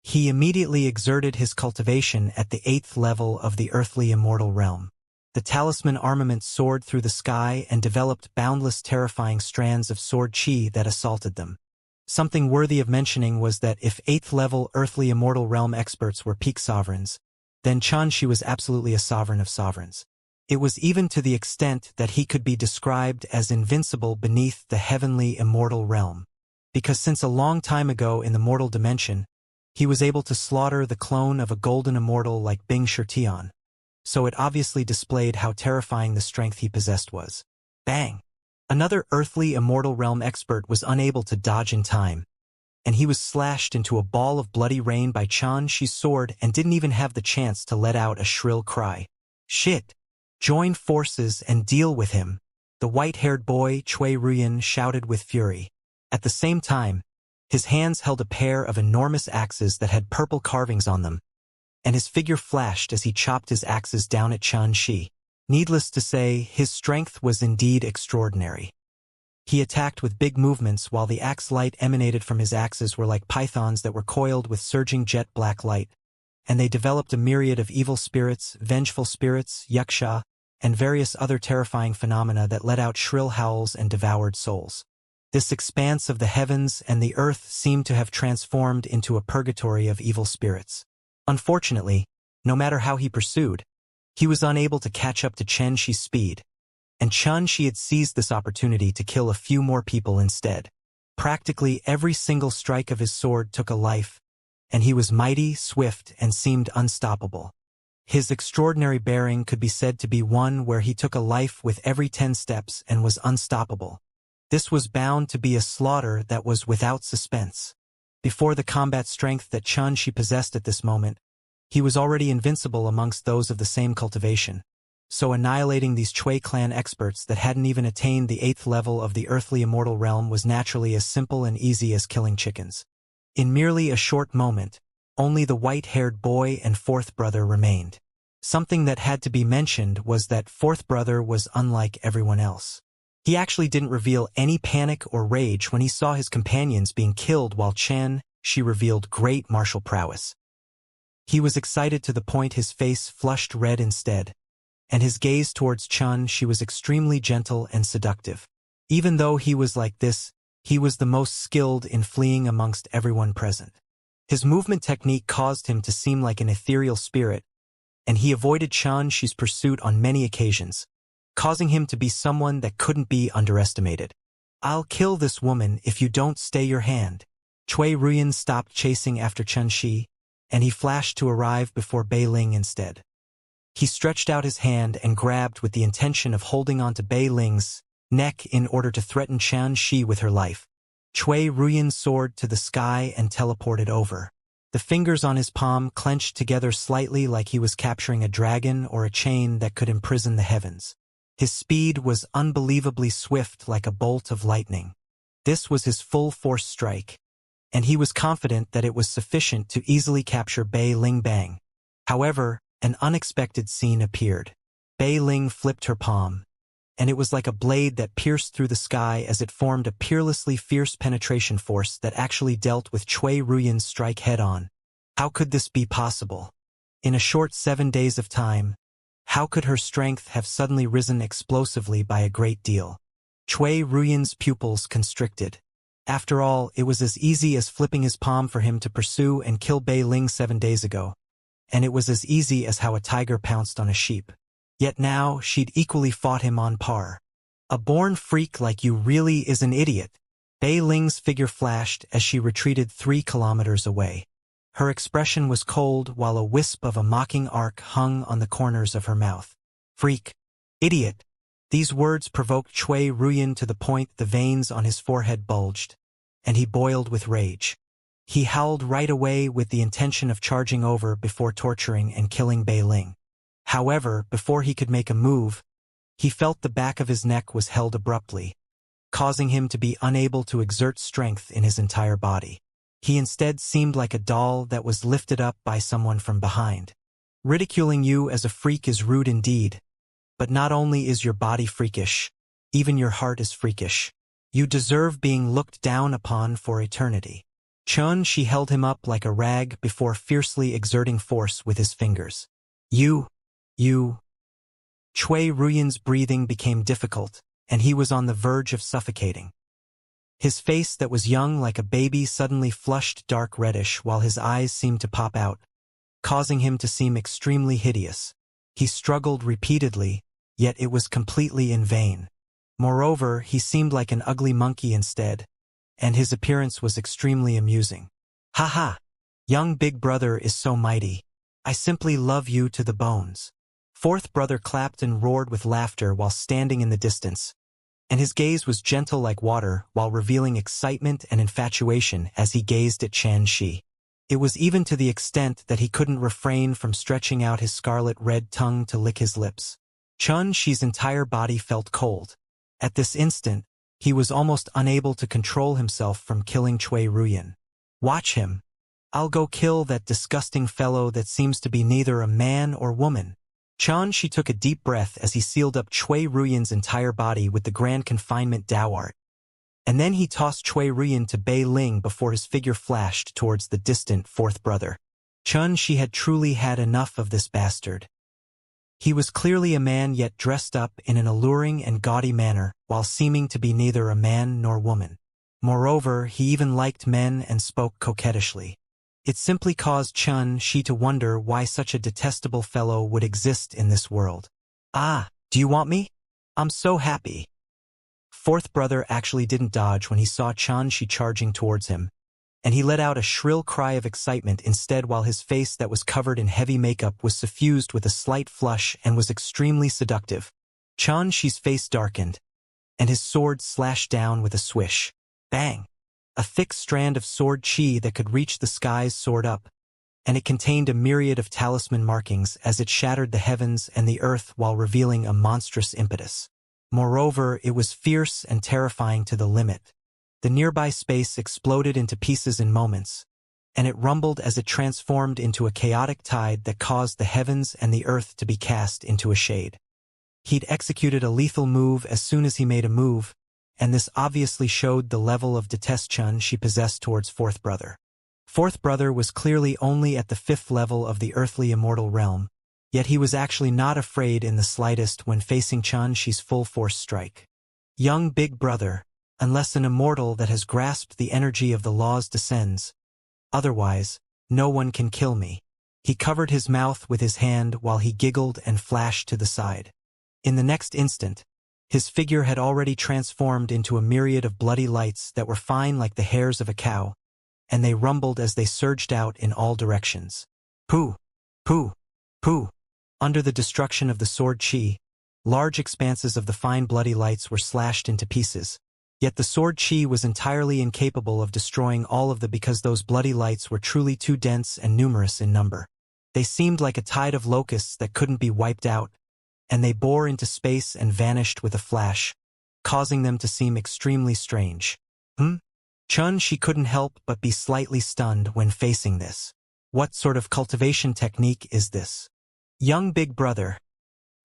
He immediately exerted his cultivation at the 8th level of the earthly immortal realm. The talisman armament soared through the sky and developed boundless terrifying strands of sword chi that assaulted them. Something worthy of mentioning was that if 8th level earthly immortal realm experts were peak sovereigns, then Xianxia was absolutely a sovereign of sovereigns. It was even to the extent that he could be described as invincible beneath the heavenly immortal realm. Because since a long time ago in the mortal dimension, he was able to slaughter the clone of a golden immortal like Bing Shirtian. So it obviously displayed how terrifying the strength he possessed was. Bang! Another earthly immortal realm expert was unable to dodge in time, and he was slashed into a ball of bloody rain by Xianxia's sword and didn't even have the chance to let out a shrill cry. Shit! Join forces and deal with him, the white-haired boy Cui Ruyan shouted with fury. At the same time, his hands held a pair of enormous axes that had purple carvings on them, and his figure flashed as he chopped his axes down at Xianxia. Needless to say, his strength was indeed extraordinary. He attacked with big movements while the axe light emanated from his axes were like pythons that were coiled with surging jet black light, and they developed a myriad of evil spirits, vengeful spirits, Xianxia, and various other terrifying phenomena that let out shrill howls and devoured souls. This expanse of the heavens and the earth seemed to have transformed into a purgatory of evil spirits. Unfortunately, no matter how he pursued, he was unable to catch up to Xianxia's speed, and Xianxia had seized this opportunity to kill a few more people instead. Practically every single strike of his sword took a life, and he was mighty, swift, and seemed unstoppable. His extraordinary bearing could be said to be one where he took a life with every 10 steps and was unstoppable. This was bound to be a slaughter that was without suspense. Before the combat strength that Xianxia possessed at this moment, he was already invincible amongst those of the same cultivation. So annihilating these Chui clan experts that hadn't even attained the 8th level of the earthly immortal realm was naturally as simple and easy as killing chickens. In merely a short moment, only the white-haired boy and 4th brother remained. Something that had to be mentioned was that 4th brother was unlike everyone else. He actually didn't reveal any panic or rage when he saw his companions being killed while Xianxia revealed great martial prowess. He was excited to the point his face flushed red instead, and his gaze towards Xianxia was extremely gentle and seductive. Even though he was like this, he was the most skilled in fleeing amongst everyone present. His movement technique caused him to seem like an ethereal spirit, and he avoided Xianxia's pursuit on many occasions, causing him to be someone that couldn't be underestimated. I'll kill this woman if you don't stay your hand. Cui Ruyan stopped chasing after Xianxia, and he flashed to arrive before Bei Ling instead. He stretched out his hand and grabbed with the intention of holding onto Bei Ling's neck in order to threaten Xianxia with her life. Cui Ruyan soared to the sky and teleported over. The fingers on his palm clenched together slightly like he was capturing a dragon or a chain that could imprison the heavens. His speed was unbelievably swift like a bolt of lightning. This was his full-force strike, and he was confident that it was sufficient to easily capture Bei Ling Bang. However, an unexpected scene appeared. Bei Ling flipped her palm, and it was like a blade that pierced through the sky as it formed a peerlessly fierce penetration force that actually dealt with Cui Ruyan's strike head-on. How could this be possible? In a short 7 days of time, how could her strength have suddenly risen explosively by a great deal? Cui Ruyan's pupils constricted. After all, it was as easy as flipping his palm for him to pursue and kill Bei Ling 7 days ago, and it was as easy as how a tiger pounced on a sheep. Yet now, she'd equally fought him on par. A born freak like you really is an idiot. Bei Ling's figure flashed as she retreated 3 kilometers away. Her expression was cold while a wisp of a mocking arc hung on the corners of her mouth. Freak. Idiot. These words provoked Cui Ruyan to the point the veins on his forehead bulged, and he boiled with rage. He howled right away with the intention of charging over before torturing and killing Bei Ling. However, before he could make a move, he felt the back of his neck was held abruptly, causing him to be unable to exert strength in his entire body. He instead seemed like a doll that was lifted up by someone from behind. Ridiculing you as a freak is rude indeed, but not only is your body freakish, even your heart is freakish. You deserve being looked down upon for eternity. Xianxia held him up like a rag before fiercely exerting force with his fingers. You. Cui Ruyan's breathing became difficult, and he was on the verge of suffocating. His face that was young like a baby suddenly flushed dark reddish while his eyes seemed to pop out, causing him to seem extremely hideous. He struggled repeatedly, yet it was completely in vain. Moreover, he seemed like an ugly monkey instead, and his appearance was extremely amusing. Ha ha! Young big brother is so mighty. I simply love you to the bones. Fourth brother clapped and roared with laughter while standing in the distance, and his gaze was gentle like water while revealing excitement and infatuation as he gazed at Xianxia. It was even to the extent that he couldn't refrain from stretching out his scarlet-red tongue to lick his lips. Xianxia's entire body felt cold. At this instant, he was almost unable to control himself from killing Cui Ruyan. Watch him. I'll go kill that disgusting fellow that seems to be neither a man or woman. Xianxia took a deep breath as he sealed up Cui Ruyan's entire body with the grand confinement Dao art. And then he tossed Cui Ruyan to Bei Ling before his figure flashed towards the distant fourth brother. Xianxia had truly had enough of this bastard. He was clearly a man yet dressed up in an alluring and gaudy manner while seeming to be neither a man nor woman. Moreover, he even liked men and spoke coquettishly. It simply caused Xianxia to wonder why such a detestable fellow would exist in this world. Ah, do you want me? I'm so happy. Fourth brother actually didn't dodge when he saw Xianxia charging towards him, and he let out a shrill cry of excitement instead while his face that was covered in heavy makeup was suffused with a slight flush and was extremely seductive. Xianxia's face darkened, and his sword slashed down with a swish. Bang! A thick strand of sword chi that could reach the skies soared up, and it contained a myriad of talisman markings as it shattered the heavens and the earth while revealing a monstrous impetus. Moreover, it was fierce and terrifying to the limit. The nearby space exploded into pieces in moments, and it rumbled as it transformed into a chaotic tide that caused the heavens and the earth to be cast into a shade. He'd executed a lethal move as soon as he made a move, and this obviously showed the level of detestation she possessed towards fourth brother. Fourth brother was clearly only at the 5th level of the earthly immortal realm, yet he was actually not afraid in the slightest when facing Xianxia's full-force strike. Young big brother, unless an immortal that has grasped the energy of the laws descends. Otherwise, no one can kill me. He covered his mouth with his hand while he giggled and flashed to the side. In the next instant, his figure had already transformed into a myriad of bloody lights that were fine like the hairs of a cow, and they rumbled as they surged out in all directions. Pooh! Pooh! Pooh! Under the destruction of the sword chi, large expanses of the fine bloody lights were slashed into pieces. Yet the sword chi was entirely incapable of destroying all of them because those bloody lights were truly too dense and numerous in number. They seemed like a tide of locusts that couldn't be wiped out, and they bore into space and vanished with a flash, causing them to seem extremely strange. Xianxia couldn't help but be slightly stunned when facing this. What sort of cultivation technique is this? Young big brother,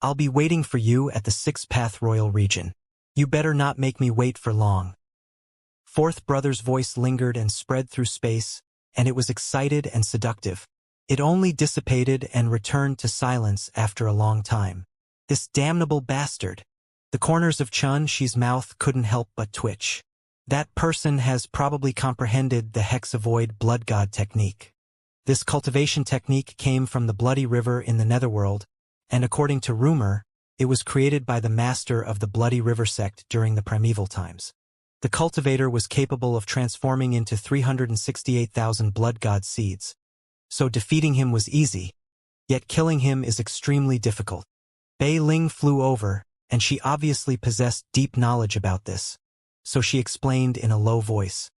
I'll be waiting for you at the 6th Path Royal region. You better not make me wait for long. Fourth brother's voice lingered and spread through space, and it was excited and seductive. It only dissipated and returned to silence after a long time. This damnable bastard. The corners of Xianxia's mouth couldn't help but twitch. That person has probably comprehended the hexavoid blood god technique. This cultivation technique came from the bloody river in the netherworld, and according to rumor, it was created by the master of the Bloody River sect during the primeval times. The cultivator was capable of transforming into 368,000 blood god seeds, so defeating him was easy, yet killing him is extremely difficult. Bei Ling flew over, and she obviously possessed deep knowledge about this, so she explained in a low voice.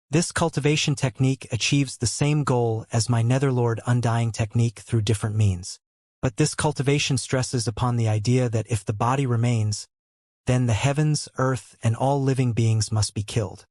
This cultivation technique achieves the same goal as my Netherlord Undying technique through different means. But this cultivation stresses upon the idea that if the body remains, then the heavens, earth, and all living beings must be killed.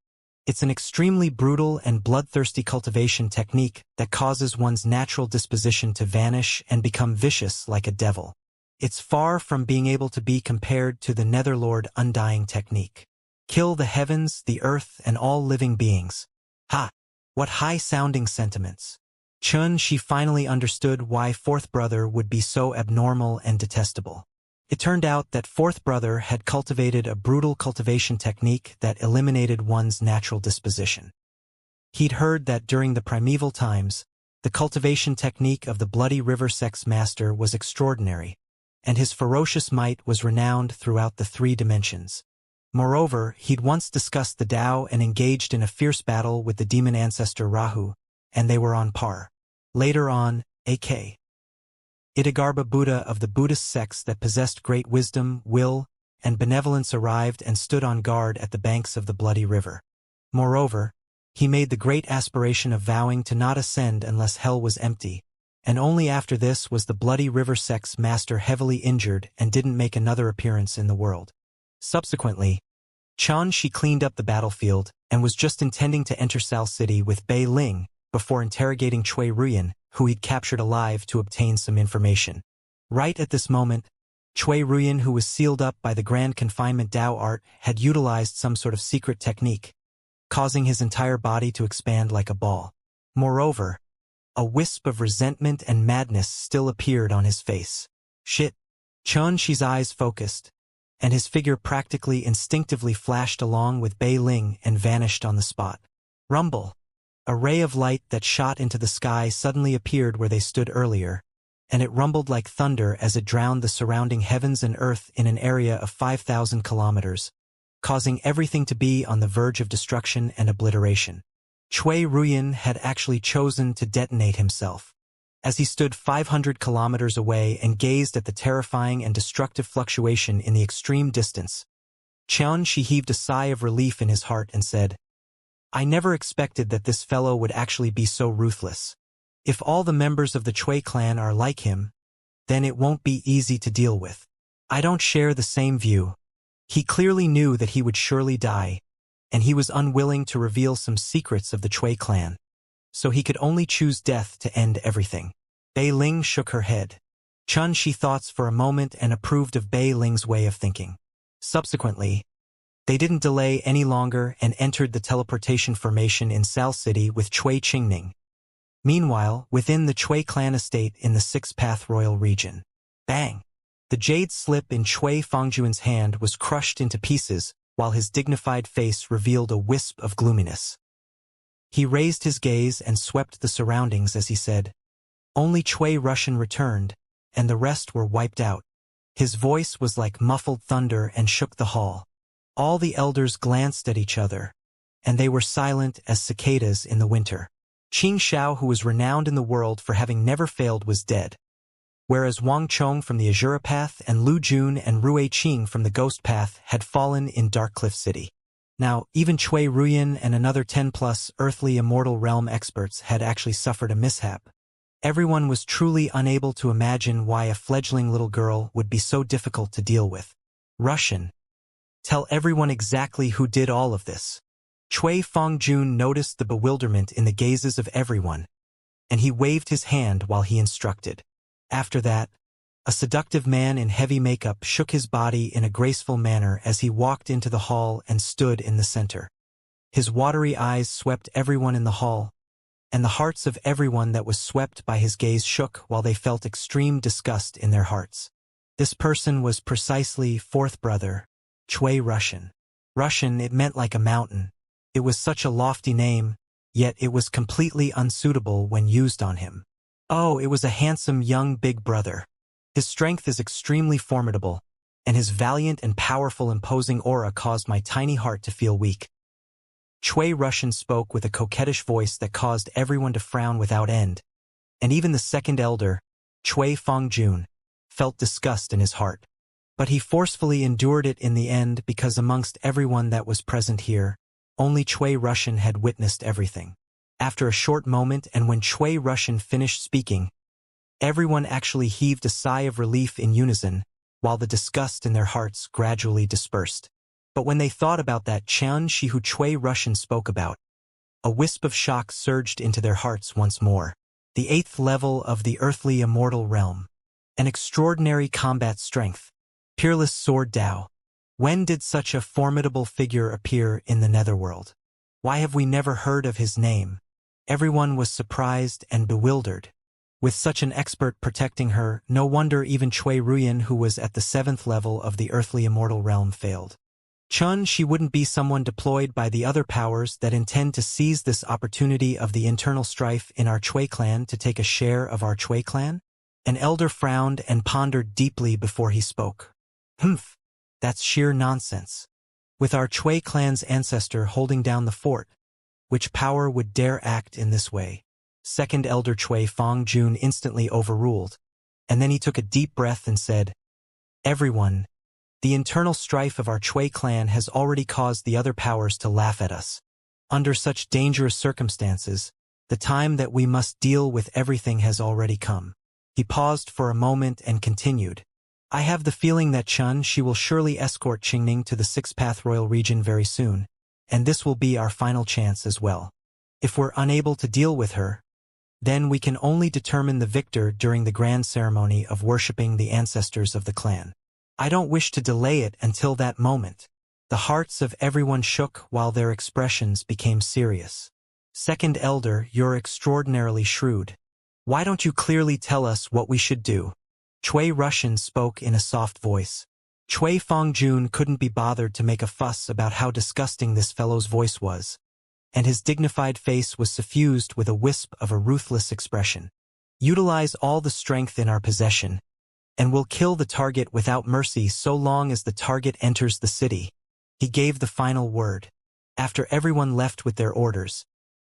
It's an extremely brutal and bloodthirsty cultivation technique that causes one's natural disposition to vanish and become vicious like a devil. It's far from being able to be compared to the Netherlord Undying technique. Kill the heavens, the earth, and all living beings. Ha! What high-sounding sentiments. She finally understood why fourth brother would be so abnormal and detestable. It turned out that fourth brother had cultivated a brutal cultivation technique that eliminated one's natural disposition. He'd heard that during the primeval times, the cultivation technique of the Bloody River Sex Master was extraordinary, and his ferocious might was renowned throughout the three dimensions. Moreover, he'd once discussed the Tao and engaged in a fierce battle with the demon ancestor Rahu, and they were on par. Later on, A.K. Itagarbha Buddha of the Buddhist sects that possessed great wisdom, will, and benevolence arrived and stood on guard at the banks of the bloody river. Moreover, he made the great aspiration of vowing to not ascend unless hell was empty, and only after this was the Bloody River Sex Master heavily injured and didn't make another appearance in the world. Subsequently, She cleaned up the battlefield and was just intending to enter Sal City with Bei Ling before interrogating Cui Ruyan, who he'd captured alive to obtain some information. Right at this moment, Cui Ruyan, who was sealed up by the Grand Confinement Tao art, had utilized some sort of secret technique, causing his entire body to expand like a ball. Moreover, a wisp of resentment and madness still appeared on his face. Shit. Shi's eyes focused, and his figure practically instinctively flashed along with Bei Ling and vanished on the spot. Rumble. A ray of light that shot into the sky suddenly appeared where they stood earlier, and it rumbled like thunder as it drowned the surrounding heavens and earth in an area of 5,000 kilometers, causing everything to be on the verge of destruction and obliteration. Cui Ruyan had actually chosen to detonate himself. As he stood 500 kilometers away and gazed at the terrifying and destructive fluctuation in the extreme distance, She heaved a sigh of relief in his heart and said, "I never expected that this fellow would actually be so ruthless. If all the members of the Cui clan are like him, then it won't be easy to deal with." I don't share the same view. He clearly knew that he would surely die, and he was unwilling to reveal some secrets of the Cui clan. So he could only choose death to end everything. Bei Ling shook her head. She thought for a moment and approved of Bei Ling's way of thinking. Subsequently, they didn't delay any longer and entered the teleportation formation in Sal City with Cui Qingning. Meanwhile, within the Cui clan estate in the Six Path Royal region. Bang! The jade slip in Cui Fangjuan's hand was crushed into pieces, while his dignified face revealed a wisp of gloominess. He raised his gaze and swept the surroundings as he said, "Only Cui Russian returned, and the rest were wiped out." His voice was like muffled thunder and shook the hall. All the elders glanced at each other, and they were silent as cicadas in the winter. Qing Xiao, who was renowned in the world for having never failed, was dead, whereas Wang Chong from the Azura Path and Lu Jun and Rui Qing from the Ghost Path had fallen in Dark Cliff City. Now, even Cui Ruyan and another 10+ earthly immortal realm experts had actually suffered a mishap. Everyone was truly unable to imagine why a fledgling little girl would be so difficult to deal with. Russian. Tell everyone exactly who did all of this. Cui Fangjun noticed the bewilderment in the gazes of everyone, and he waved his hand while he instructed. After that, a seductive man in heavy makeup shook his body in a graceful manner as he walked into the hall and stood in the center. His watery eyes swept everyone in the hall, and the hearts of everyone that was swept by his gaze shook while they felt extreme disgust in their hearts. This person was precisely fourth brother, Cui Russian. Russian, it meant like a mountain. It was such a lofty name, yet it was completely unsuitable when used on him. Oh, it was a handsome young big brother. His strength is extremely formidable, and his valiant and powerful imposing aura caused my tiny heart to feel weak. Cui Russian spoke with a coquettish voice that caused everyone to frown without end, and even the second elder, Cui Fangjun, felt disgust in his heart. But he forcefully endured it in the end because amongst everyone that was present here, only Cui Russian had witnessed everything. After a short moment and when Cui Russian finished speaking, everyone actually heaved a sigh of relief in unison, while the disgust in their hearts gradually dispersed. But when they thought about that Xianxia who Cui Russian spoke about, a wisp of shock surged into their hearts once more. The 8th level of the earthly immortal realm. An extraordinary combat strength. Peerless sword Tao. When did such a formidable figure appear in the netherworld? Why have we never heard of his name? Everyone was surprised and bewildered. With such an expert protecting her, no wonder even Cui Ruyan, who was at the 7th level of the earthly immortal realm, failed. Chun, she wouldn't be someone deployed by the other powers that intend to seize this opportunity of the internal strife in our Cui clan to take a share of our Cui clan? An elder frowned and pondered deeply before he spoke. Humph, that's sheer nonsense. With our Cui clan's ancestor holding down the fort, which power would dare act in this way? Second Elder Cui Fongjun instantly overruled, and then he took a deep breath and said, "Everyone, the internal strife of our Cui clan has already caused the other powers to laugh at us. Under such dangerous circumstances, the time that we must deal with everything has already come." He paused for a moment and continued, "I have the feeling that Chun, she will surely escort Qingning to the Sixth Path Royal region very soon, and this will be our final chance as well. If we're unable to deal with her, then we can only determine the victor during the grand ceremony of worshipping the ancestors of the clan. I don't wish to delay it until that moment." The hearts of everyone shook while their expressions became serious. "Second Elder, you're extraordinarily shrewd. Why don't you clearly tell us what we should do?" Cui Russian spoke in a soft voice. Cui Fongjun couldn't be bothered to make a fuss about how disgusting this fellow's voice was, and his dignified face was suffused with a wisp of a ruthless expression. "Utilize all the strength in our possession, and we'll kill the target without mercy so long as the target enters the city." He gave the final word. After everyone left with their orders,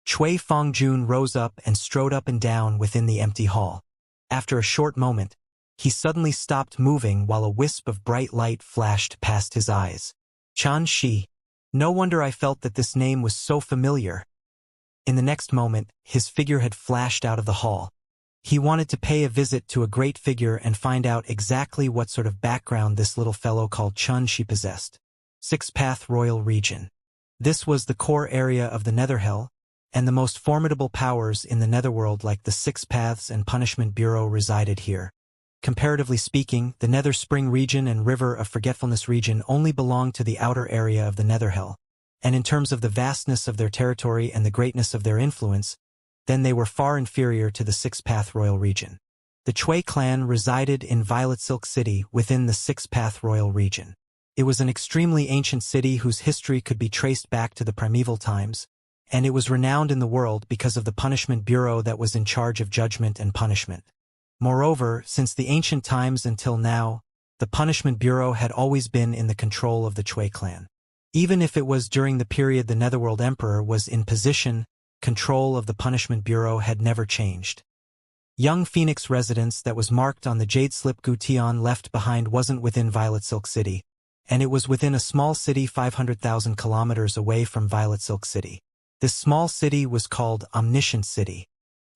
Cui Fongjun rose up and strode up and down within the empty hall. After a short moment, he suddenly stopped moving while a wisp of bright light flashed past his eyes. "Chan Shi. No wonder I felt that this name was so familiar." In the next moment, his figure had flashed out of the hall. He wanted to pay a visit to a great figure and find out exactly what sort of background this little fellow called Chun Shi possessed. Sixth Path Royal Region. This was the core area of the Netherhell, and the most formidable powers in the Netherworld like the Six Paths and Punishment Bureau resided here. Comparatively speaking, the Nether Spring region and River of Forgetfulness region only belonged to the outer area of the Netherhell, and in terms of the vastness of their territory and the greatness of their influence, then they were far inferior to the Sixth Path Royal region. The Cui clan resided in Violet Silk City within the Sixth Path Royal region. It was an extremely ancient city whose history could be traced back to the primeval times, and it was renowned in the world because of the Punishment Bureau that was in charge of judgment and punishment. Moreover, since the ancient times until now, the Punishment Bureau had always been in the control of the Cui clan. Even if it was during the period the Netherworld Emperor was in position, control of the Punishment Bureau had never changed. Young Phoenix residence that was marked on the jade slip Gu Tian left behind wasn't within Violet Silk City, and it was within a small city 500,000 kilometers away from Violet Silk City. This small city was called Omniscient City.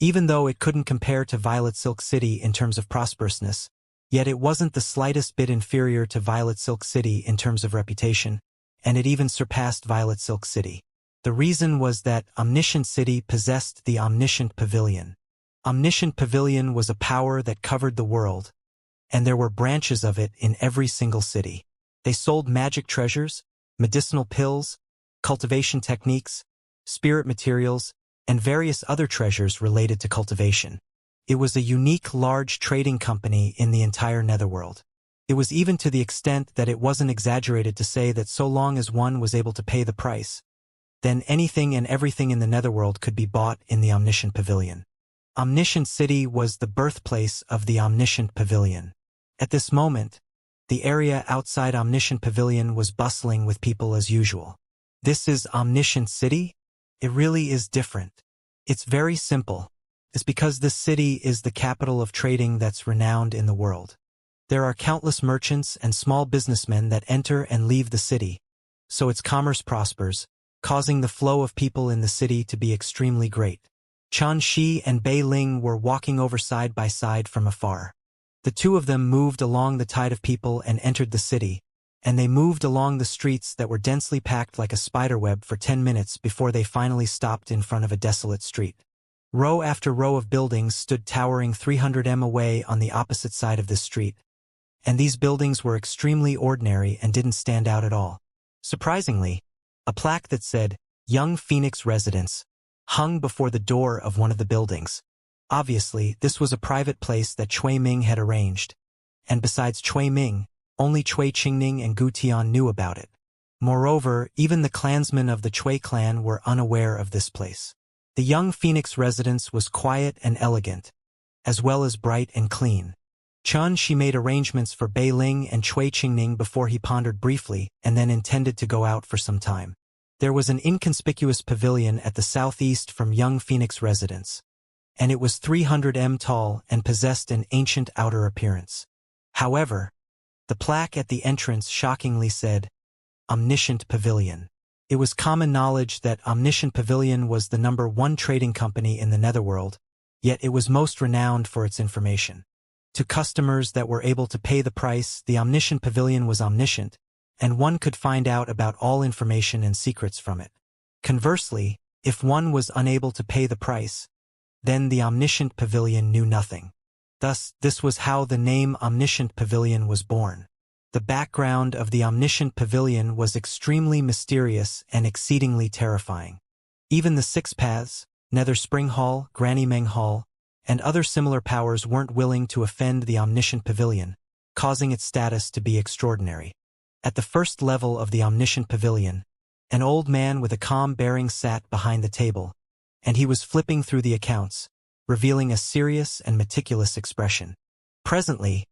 Even though it couldn't compare to Violet Silk City in terms of prosperousness, yet it wasn't the slightest bit inferior to Violet Silk City in terms of reputation, and it even surpassed Violet Silk City. The reason was that Omniscient City possessed the Omniscient Pavilion. Omniscient Pavilion was a power that covered the world, and there were branches of it in every single city. They sold magic treasures, medicinal pills, cultivation techniques, spirit materials, and various other treasures related to cultivation. It was a unique large trading company in the entire Netherworld. It was even to the extent that it wasn't exaggerated to say that so long as one was able to pay the price, then anything and everything in the Netherworld could be bought in the Omniscient Pavilion. Omniscient City was the birthplace of the Omniscient Pavilion. At this moment, the area outside Omniscient Pavilion was bustling with people as usual. This is Omniscient City? It really is different. It's very simple. It's because this city is the capital of trading that's renowned in the world. There are countless merchants and small businessmen that enter and leave the city, so its commerce prospers, causing the flow of people in the city to be extremely great. Chan Shi and Bei Ling were walking over side by side from afar. The two of them moved along the tide of people and entered the city, and they moved along the streets that were densely packed like a spiderweb for 10 minutes before they finally stopped in front of a desolate street. Row after row of buildings stood towering 300 m away on the opposite side of this street, and these buildings were extremely ordinary and didn't stand out at all. Surprisingly, a plaque that said, "Young Phoenix Residence," hung before the door of one of the buildings. Obviously, this was a private place that Cui Ming had arranged, and besides Cui Ming, only Cui Qingning and Gu Tian knew about it. Moreover, even the clansmen of the Cui clan were unaware of this place. The young Phoenix residence was quiet and elegant, as well as bright and clean. She made arrangements for Bei Ling and Cui Qingning before he pondered briefly and then intended to go out for some time. There was an inconspicuous pavilion at the southeast from young Phoenix residence, and it was 300 m tall and possessed an ancient outer appearance. However, the plaque at the entrance shockingly said, Omniscient Pavilion. It was common knowledge that Omniscient Pavilion was the #1 trading company in the Netherworld, yet it was most renowned for its information. To customers that were able to pay the price, the Omniscient Pavilion was omniscient, and one could find out about all information and secrets from it. Conversely, if one was unable to pay the price, then the Omniscient Pavilion knew nothing. Thus, this was how the name Omniscient Pavilion was born. The background of the Omniscient Pavilion was extremely mysterious and exceedingly terrifying. Even the Six Paths, Nether Spring Hall, Granny Meng Hall, and other similar powers weren't willing to offend the Omniscient Pavilion, causing its status to be extraordinary. At the first level of the Omniscient Pavilion, an old man with a calm bearing sat behind the table, and he was flipping through the accounts, revealing a serious and meticulous expression. Presently,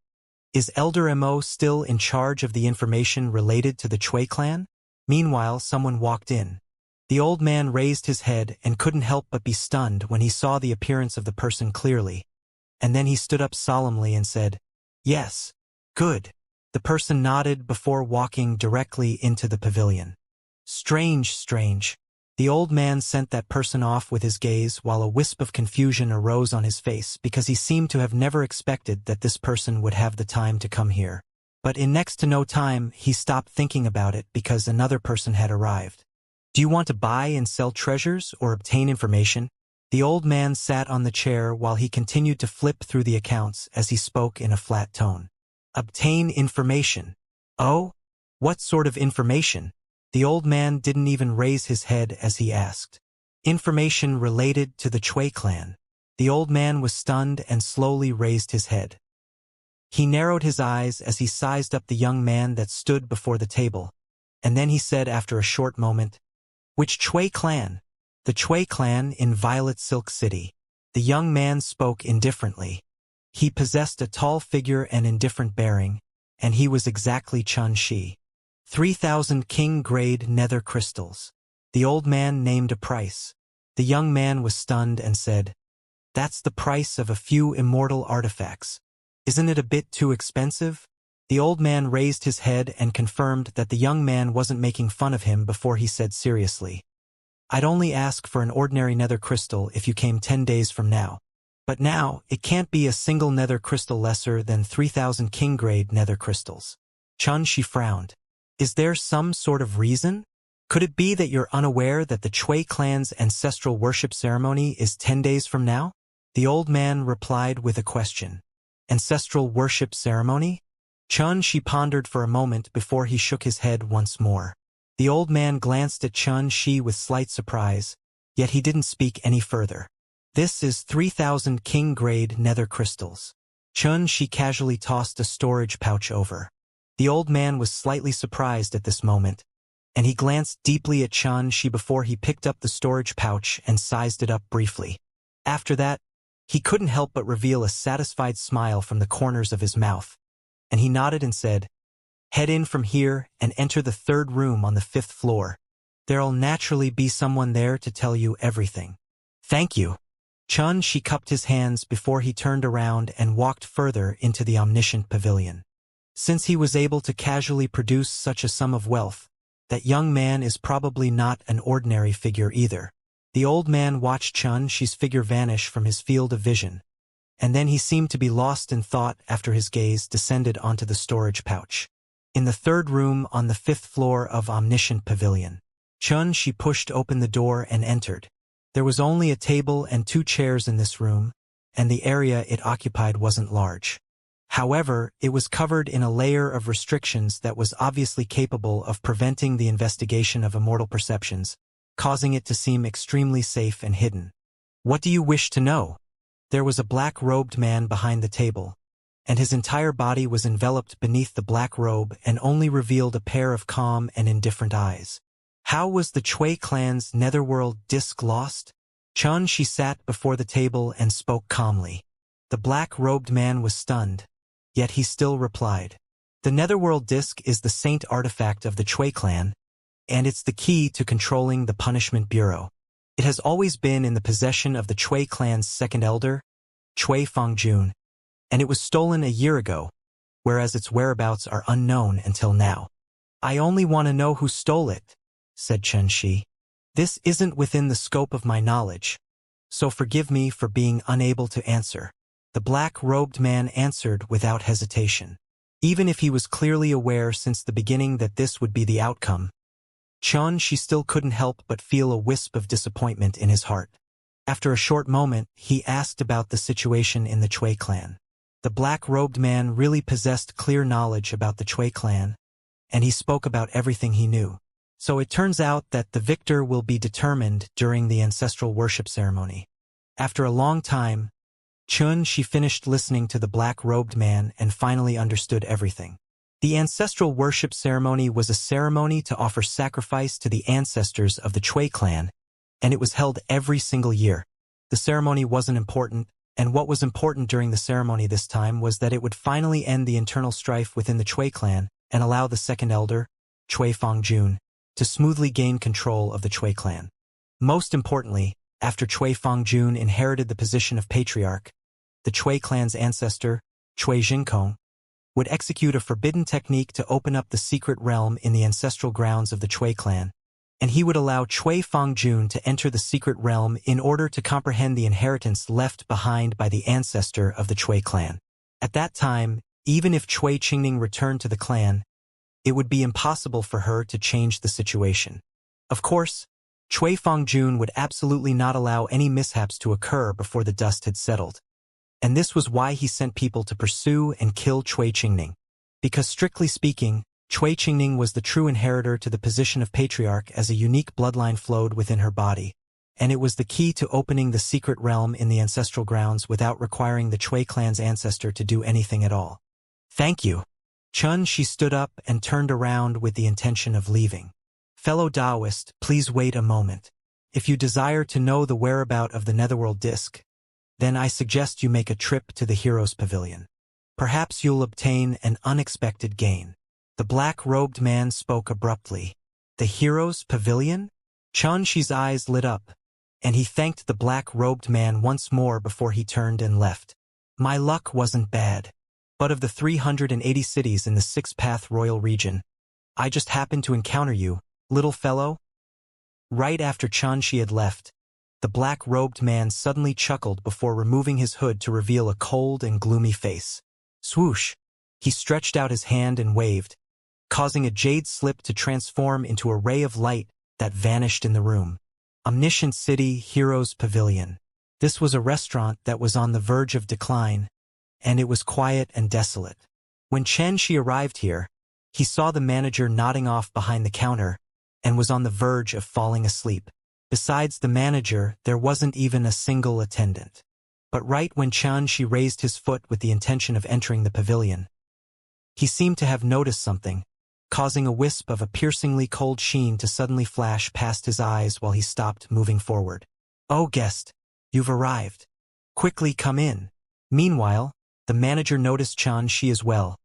is Elder Mo still in charge of the information related to the Cui clan? Meanwhile, someone walked in. The old man raised his head and couldn't help but be stunned when he saw the appearance of the person clearly, and then he stood up solemnly and said, Yes, good. The person nodded before walking directly into the pavilion. Strange. The old man sent that person off with his gaze while a wisp of confusion arose on his face because he seemed to have never expected that this person would have the time to come here. But in next to no time, he stopped thinking about it because another person had arrived. Do you want to buy and sell treasures or obtain information? The old man sat on the chair while he continued to flip through the accounts as he spoke in a flat tone. Obtain information. Oh? What sort of information? The old man didn't even raise his head as he asked. Information related to the Cui clan. The old man was stunned and slowly raised his head. He narrowed his eyes as he sized up the young man that stood before the table, and then he said after a short moment, Which Cui clan? The Cui clan in Violet Silk City. The young man spoke indifferently. He possessed a tall figure and indifferent bearing, and he was exactly Chun Shi. 3,000 king-grade nether crystals. The old man named a price. The young man was stunned and said, That's the price of a few immortal artifacts. Isn't it a bit too expensive? The old man raised his head and confirmed that the young man wasn't making fun of him before he said seriously, I'd only ask for an ordinary nether crystal if you came 10 days from now. But now, it can't be a single nether crystal lesser than 3,000 king-grade nether crystals. Chun Shi frowned. Is there some sort of reason? Could it be that you're unaware that the Cui clan's ancestral worship ceremony is 10 days from now? The old man replied with a question. Ancestral worship ceremony? Chun Shi pondered for a moment before he shook his head once more. The old man glanced at Chun Shi with slight surprise, yet he didn't speak any further. This is 3,000 king-grade nether crystals. Chun Shi casually tossed a storage pouch over. The old man was slightly surprised at this moment, and he glanced deeply at Chun Shi before he picked up the storage pouch and sized it up briefly. After that, he couldn't help but reveal a satisfied smile from the corners of his mouth, and he nodded and said, Head in from here and enter the 3rd room on the 5th floor. There'll naturally be someone there to tell you everything. Thank you. Chun Shi cupped his hands before he turned around and walked further into the Omniscient Pavilion. Since he was able to casually produce such a sum of wealth, that young man is probably not an ordinary figure either. The old man watched Chun Shi's figure vanish from his field of vision, and then he seemed to be lost in thought after his gaze descended onto the storage pouch. In the 3rd room on the 5th floor of Omniscient Pavilion, Chun Shi pushed open the door and entered. There was only a table and 2 chairs in this room, and the area it occupied wasn't large. However, it was covered in a layer of restrictions that was obviously capable of preventing the investigation of immortal perceptions, causing it to seem extremely safe and hidden. What do you wish to know? There was a black-robed man behind the table, and his entire body was enveloped beneath the black robe and only revealed a pair of calm and indifferent eyes. How was the Chui clan's netherworld disk lost? Xianxia sat before the table and spoke calmly. The black-robed man was stunned, yet he still replied. The netherworld disk is the saint artifact of the Chui clan, and it's the key to controlling the Punishment Bureau. It has always been in the possession of the Chui clan's second elder, Chui Fangjun, and it was stolen a year ago, whereas its whereabouts are unknown until now. I only want to know who stole it, said Xianxia. This isn't within the scope of my knowledge, so forgive me for being unable to answer. The black-robed man answered without hesitation. Even if he was clearly aware since the beginning that this would be the outcome, Xianxia still couldn't help but feel a wisp of disappointment in his heart. After a short moment, he asked about the situation in the Chui clan. The black-robed man really possessed clear knowledge about the Chui clan, and he spoke about everything he knew. So it turns out that the victor will be determined during the ancestral worship ceremony. After a long time, Xianxia finished listening to the black-robed man and finally understood everything. The ancestral worship ceremony was a ceremony to offer sacrifice to the ancestors of the Chui clan, and it was held every single year. The ceremony wasn't important, and what was important during the ceremony this time was that it would finally end the internal strife within the Chui clan and allow the second elder, Chui Fangjun, to smoothly gain control of the Chui clan. Most importantly, after Chui Fangjun inherited the position of patriarch, the Chui clan's ancestor, Chui Jinkong, would execute a forbidden technique to open up the secret realm in the ancestral grounds of the Chui clan, and he would allow Chui Fangjun to enter the secret realm in order to comprehend the inheritance left behind by the ancestor of the Chui clan. At that time, even if Chui Qingning returned to the clan, it would be impossible for her to change the situation. Of course, Chui Fangjun would absolutely not allow any mishaps to occur before the dust had settled. And this was why he sent people to pursue and kill Chui Qingning. Because strictly speaking, Chui Qingning was the true inheritor to the position of patriarch as a unique bloodline flowed within her body, and it was the key to opening the secret realm in the ancestral grounds without requiring the Chui clan's ancestor to do anything at all. Thank you. Xianxia stood up and turned around with the intention of leaving. Fellow Taoist, please wait a moment. If you desire to know the whereabout of the netherworld disk, then I suggest you make a trip to the Heroes' Pavilion. Perhaps you'll obtain an unexpected gain. The black-robed man spoke abruptly. The Heroes' Pavilion? Xianxia's eyes lit up, and he thanked the black-robed man once more before he turned and left. My luck wasn't bad, but of the 380 cities in the Six-Path Royal region, I just happened to encounter you, little fellow. Right after Xianxia had left, the black-robed man suddenly chuckled before removing his hood to reveal a cold and gloomy face. Swoosh! He stretched out his hand and waved, causing a jade slip to transform into a ray of light that vanished in the room. Omniscient City Heroes Pavilion. This was a restaurant that was on the verge of decline, and it was quiet and desolate. When Xianxia arrived here, he saw the manager nodding off behind the counter and was on the verge of falling asleep. Besides the manager, there wasn't even a single attendant. But right when Xianxia raised his foot with the intention of entering the pavilion, he seemed to have noticed something, causing a wisp of a piercingly cold sheen to suddenly flash past his eyes while he stopped moving forward. Oh, guest, you've arrived. Quickly come in. Meanwhile, the manager noticed Xianxia as well,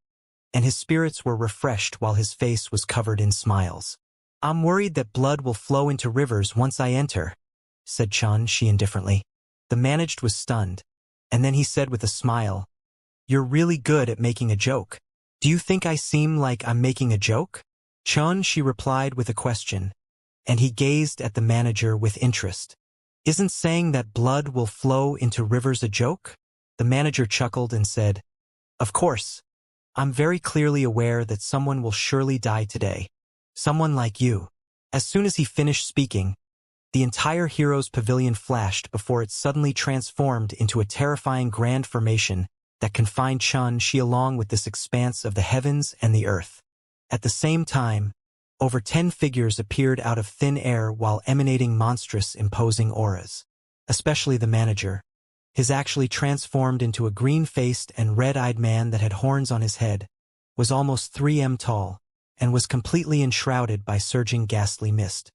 and his spirits were refreshed while his face was covered in smiles. I'm worried that blood will flow into rivers once I enter, said Xianxia indifferently. The manager was stunned, and then he said with a smile, You're really good at making a joke. Do you think I seem like I'm making a joke? Xianxia replied with a question, and he gazed at the manager with interest. Isn't saying that blood will flow into rivers a joke? The manager chuckled and said, Of course. I'm very clearly aware that someone will surely die today. Someone like you. As soon as he finished speaking, the entire Heroes' Pavilion flashed before it suddenly transformed into a terrifying grand formation that confined Xianxia along with this expanse of the heavens and the earth. At the same time, over 10 figures appeared out of thin air while emanating monstrous, imposing auras. Especially the manager. His actually transformed into a green-faced and red-eyed man that had horns on his head, was almost 3 m tall, and was completely enshrouded by surging ghastly mist.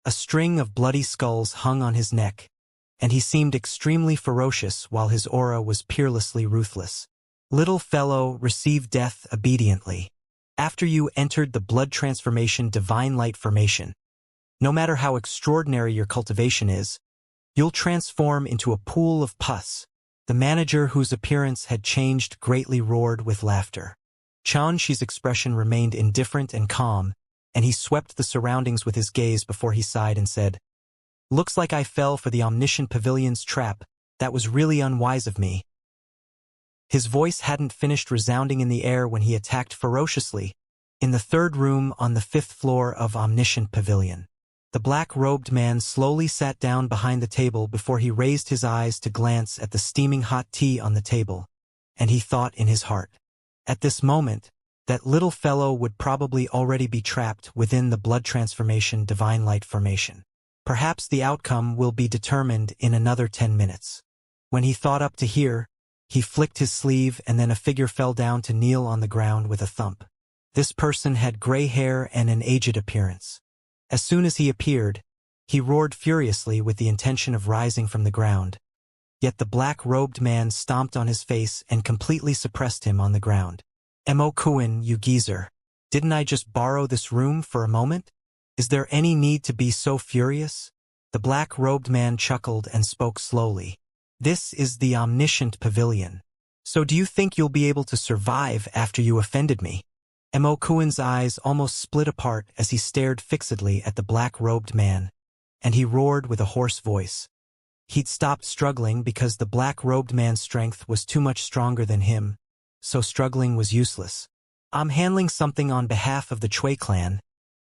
A string of bloody skulls hung on his neck, and he seemed extremely ferocious while his aura was peerlessly ruthless. Little fellow, receive death obediently. After you entered the blood transformation divine light formation, no matter how extraordinary your cultivation is, you'll transform into a pool of pus. The manager, whose appearance had changed greatly, roared with laughter. Xianxia's expression remained indifferent and calm, and he swept the surroundings with his gaze before he sighed and said, "Looks like I fell for the omniscient pavilion's trap. That was really unwise of me." His voice hadn't finished resounding in the air when he attacked ferociously, in the third room on the 5th floor of Omniscient Pavilion. The black-robed man slowly sat down behind the table before he raised his eyes to glance at the steaming hot tea on the table, and he thought in his heart, at this moment, that little fellow would probably already be trapped within the blood transformation divine light formation. Perhaps the outcome will be determined in another 10 minutes. When he thought up to here, he flicked his sleeve and then a figure fell down to kneel on the ground with a thump. This person had gray hair and an aged appearance. As soon as he appeared, he roared furiously with the intention of rising from the ground. Yet the black-robed man stomped on his face and completely suppressed him on the ground. "Mo Kuan, you geezer. Didn't I just borrow this room for a moment? Is there any need to be so furious?" The black-robed man chuckled and spoke slowly. "This is the omniscient pavilion. So do you think you'll be able to survive after you offended me?" Mo Kuan's eyes almost split apart as he stared fixedly at the black-robed man, and he roared with a hoarse voice. He'd stopped struggling because the black-robed man's strength was too much stronger than him, so struggling was useless. "I'm handling something on behalf of the Chui clan,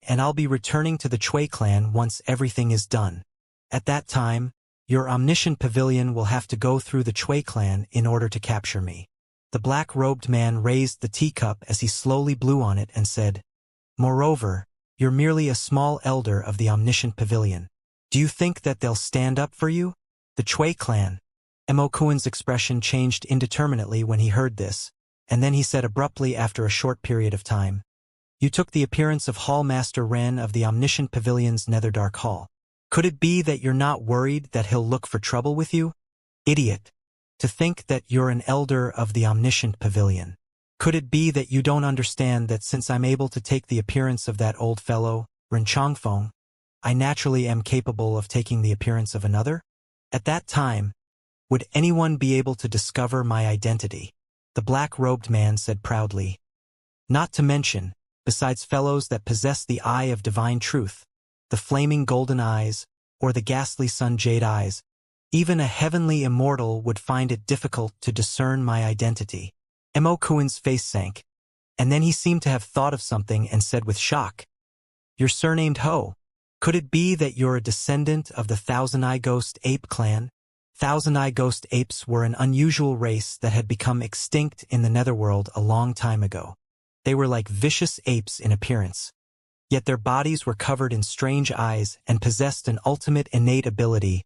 and I'll be returning to the Chui clan once everything is done. At that time, your omniscient pavilion will have to go through the Chui clan in order to capture me." The black-robed man raised the teacup as he slowly blew on it and said, "Moreover, you're merely a small elder of the omniscient pavilion. Do you think that they'll stand up for you? The Chui clan." Mo Kuan's expression changed indeterminately when he heard this, and then he said abruptly after a short period of time, "You took the appearance of Hall Master Ren of the Omniscient Pavilion's Netherdark Hall. Could it be that you're not worried that he'll look for trouble with you? Idiot. To think that you're an elder of the Omniscient Pavilion. Could it be that you don't understand that since I'm able to take the appearance of that old fellow, Ren Chongfeng, I naturally am capable of taking the appearance of another? At that time, would anyone be able to discover my identity?" The black-robed man said proudly. "Not to mention, besides fellows that possess the eye of divine truth, the flaming golden eyes, or the ghastly sun jade eyes, even a heavenly immortal would find it difficult to discern my identity." Mo Kuan's face sank, and then he seemed to have thought of something and said with shock, "You're surnamed Ho. Could it be that you're a descendant of the Thousand-Eye Ghost Ape clan?" Thousand-Eye Ghost Apes were an unusual race that had become extinct in the Netherworld a long time ago. They were like vicious apes in appearance. Yet their bodies were covered in strange eyes and possessed an ultimate innate ability,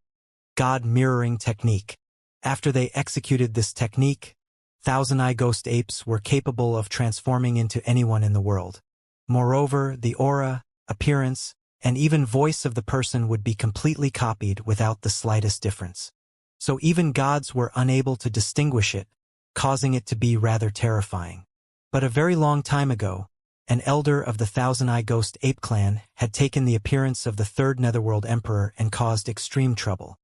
God-mirroring technique. After they executed this technique, Thousand-Eye Ghost Apes were capable of transforming into anyone in the world. Moreover, the aura, appearance, and even voice of the person would be completely copied without the slightest difference. So even gods were unable to distinguish it, causing it to be rather terrifying. But a very long time ago, an elder of the Thousand-Eye Ghost Ape clan had taken the appearance of the third Netherworld Emperor and caused extreme trouble.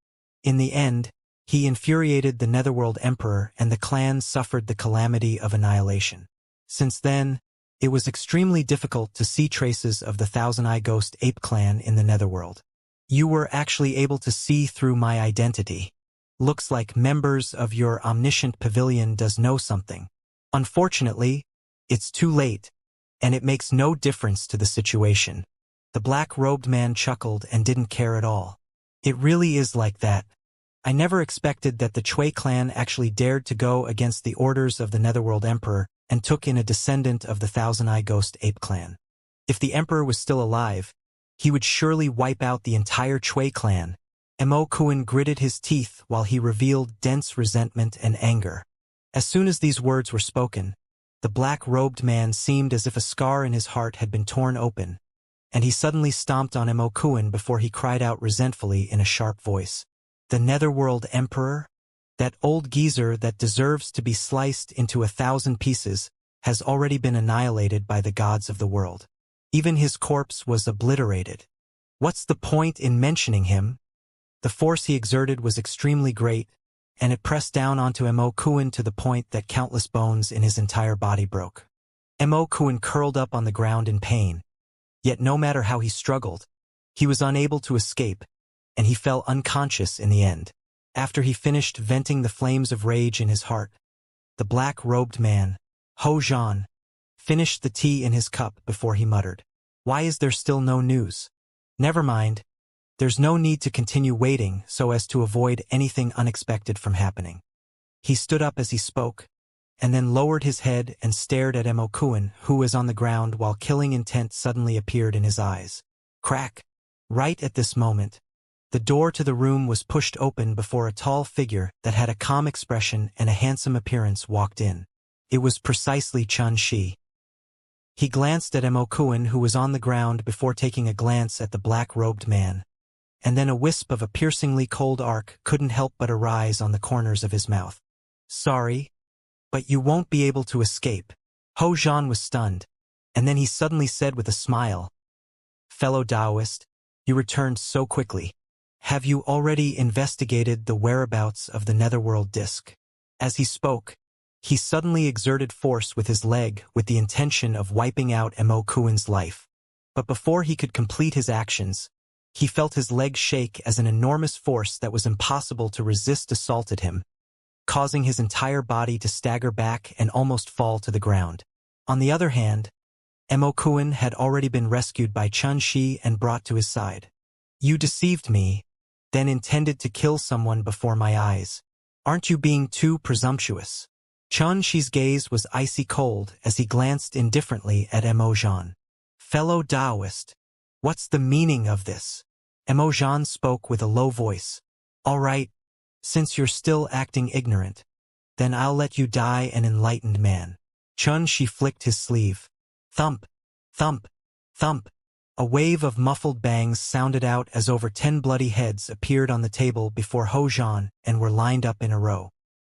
In the end, he infuriated the Netherworld Emperor and the clan suffered the calamity of annihilation. Since then, it was extremely difficult to see traces of the Thousand-Eye Ghost Ape clan in the Netherworld. You were actually able to see through my identity. Looks like members of your omniscient pavilion does know something. Unfortunately, it's too late, and it makes no difference to the situation." The black-robed man chuckled and didn't care at all. "It really is like that. I never expected that the Chui clan actually dared to go against the orders of the Netherworld Emperor and took in a descendant of the Thousand-Eye Ghost Ape clan. If the emperor was still alive, he would surely wipe out the entire Chui clan. Mo Kuan gritted his teeth while he revealed dense resentment and anger. As soon as these words were spoken, the black-robed man seemed as if a scar in his heart had been torn open, and he suddenly stomped on Mo Kuan before he cried out resentfully in a sharp voice. The Netherworld Emperor? That old geezer that deserves to be sliced into 1,000 pieces has already been annihilated by the gods of the world. Even his corpse was obliterated. What's the point in mentioning him? The force he exerted was extremely great, and it pressed down onto Mo Kuan to the point that countless bones in his entire body broke. Mo Kuan curled up on the ground in pain, yet no matter how he struggled, he was unable to escape, and he fell unconscious in the end. After he finished venting the flames of rage in his heart, the black-robed man, Ho Zhan, finished the tea in his cup before he muttered, "Why is there still no news? Never mind. There's no need to continue waiting so as to avoid anything unexpected from happening." He stood up as he spoke, and then lowered his head and stared at Mo Kuan, who was on the ground while killing intent suddenly appeared in his eyes. Crack! Right at this moment, the door to the room was pushed open before a tall figure that had a calm expression and a handsome appearance walked in. It was precisely Xianxia. He glanced at Mo Kuan, who was on the ground, before taking a glance at the black-robed man, and then a wisp of a piercingly cold arc couldn't help but arise on the corners of his mouth. "Sorry, but you won't be able to escape." Ho Zhan was stunned, and then he suddenly said with a smile, "Fellow Taoist, you returned so quickly. Have you already investigated the whereabouts of the Netherworld Disk?" As he spoke, he suddenly exerted force with his leg with the intention of wiping out Mo Kuan's life. But before he could complete his actions, he felt his leg shake as an enormous force that was impossible to resist assaulted him, causing his entire body to stagger back and almost fall to the ground. On the other hand, Mo Kuan had already been rescued by Xianxia and brought to his side. "You deceived me, then intended to kill someone before my eyes. Aren't you being too presumptuous?" Xianxia's gaze was icy cold as he glanced indifferently at Mo Zhan. "Fellow Taoist, what's the meaning of this?" Mo Zhan spoke with a low voice. "All right, since you're still acting ignorant, then I'll let you die an enlightened man." Xianxia flicked his sleeve. Thump, thump, thump. A wave of muffled bangs sounded out as over 10 bloody heads appeared on the table before Ho Zhan and were lined up in a row.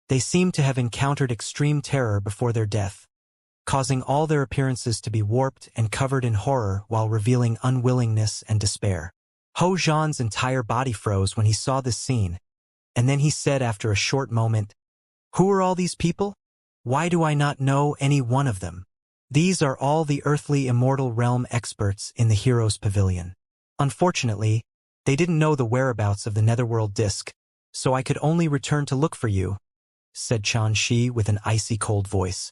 They seemed to have encountered extreme terror before their death, causing all their appearances to be warped and covered in horror while revealing unwillingness and despair. Ho Zhan's entire body froze when he saw this scene, and then he said after a short moment, "Who are all these people? Why do I not know any one of them?" "These are all the earthly immortal realm experts in the Heroes' Pavilion. Unfortunately, they didn't know the whereabouts of the Netherworld Disk, so I could only return to look for you," said Xianxia with an icy cold voice.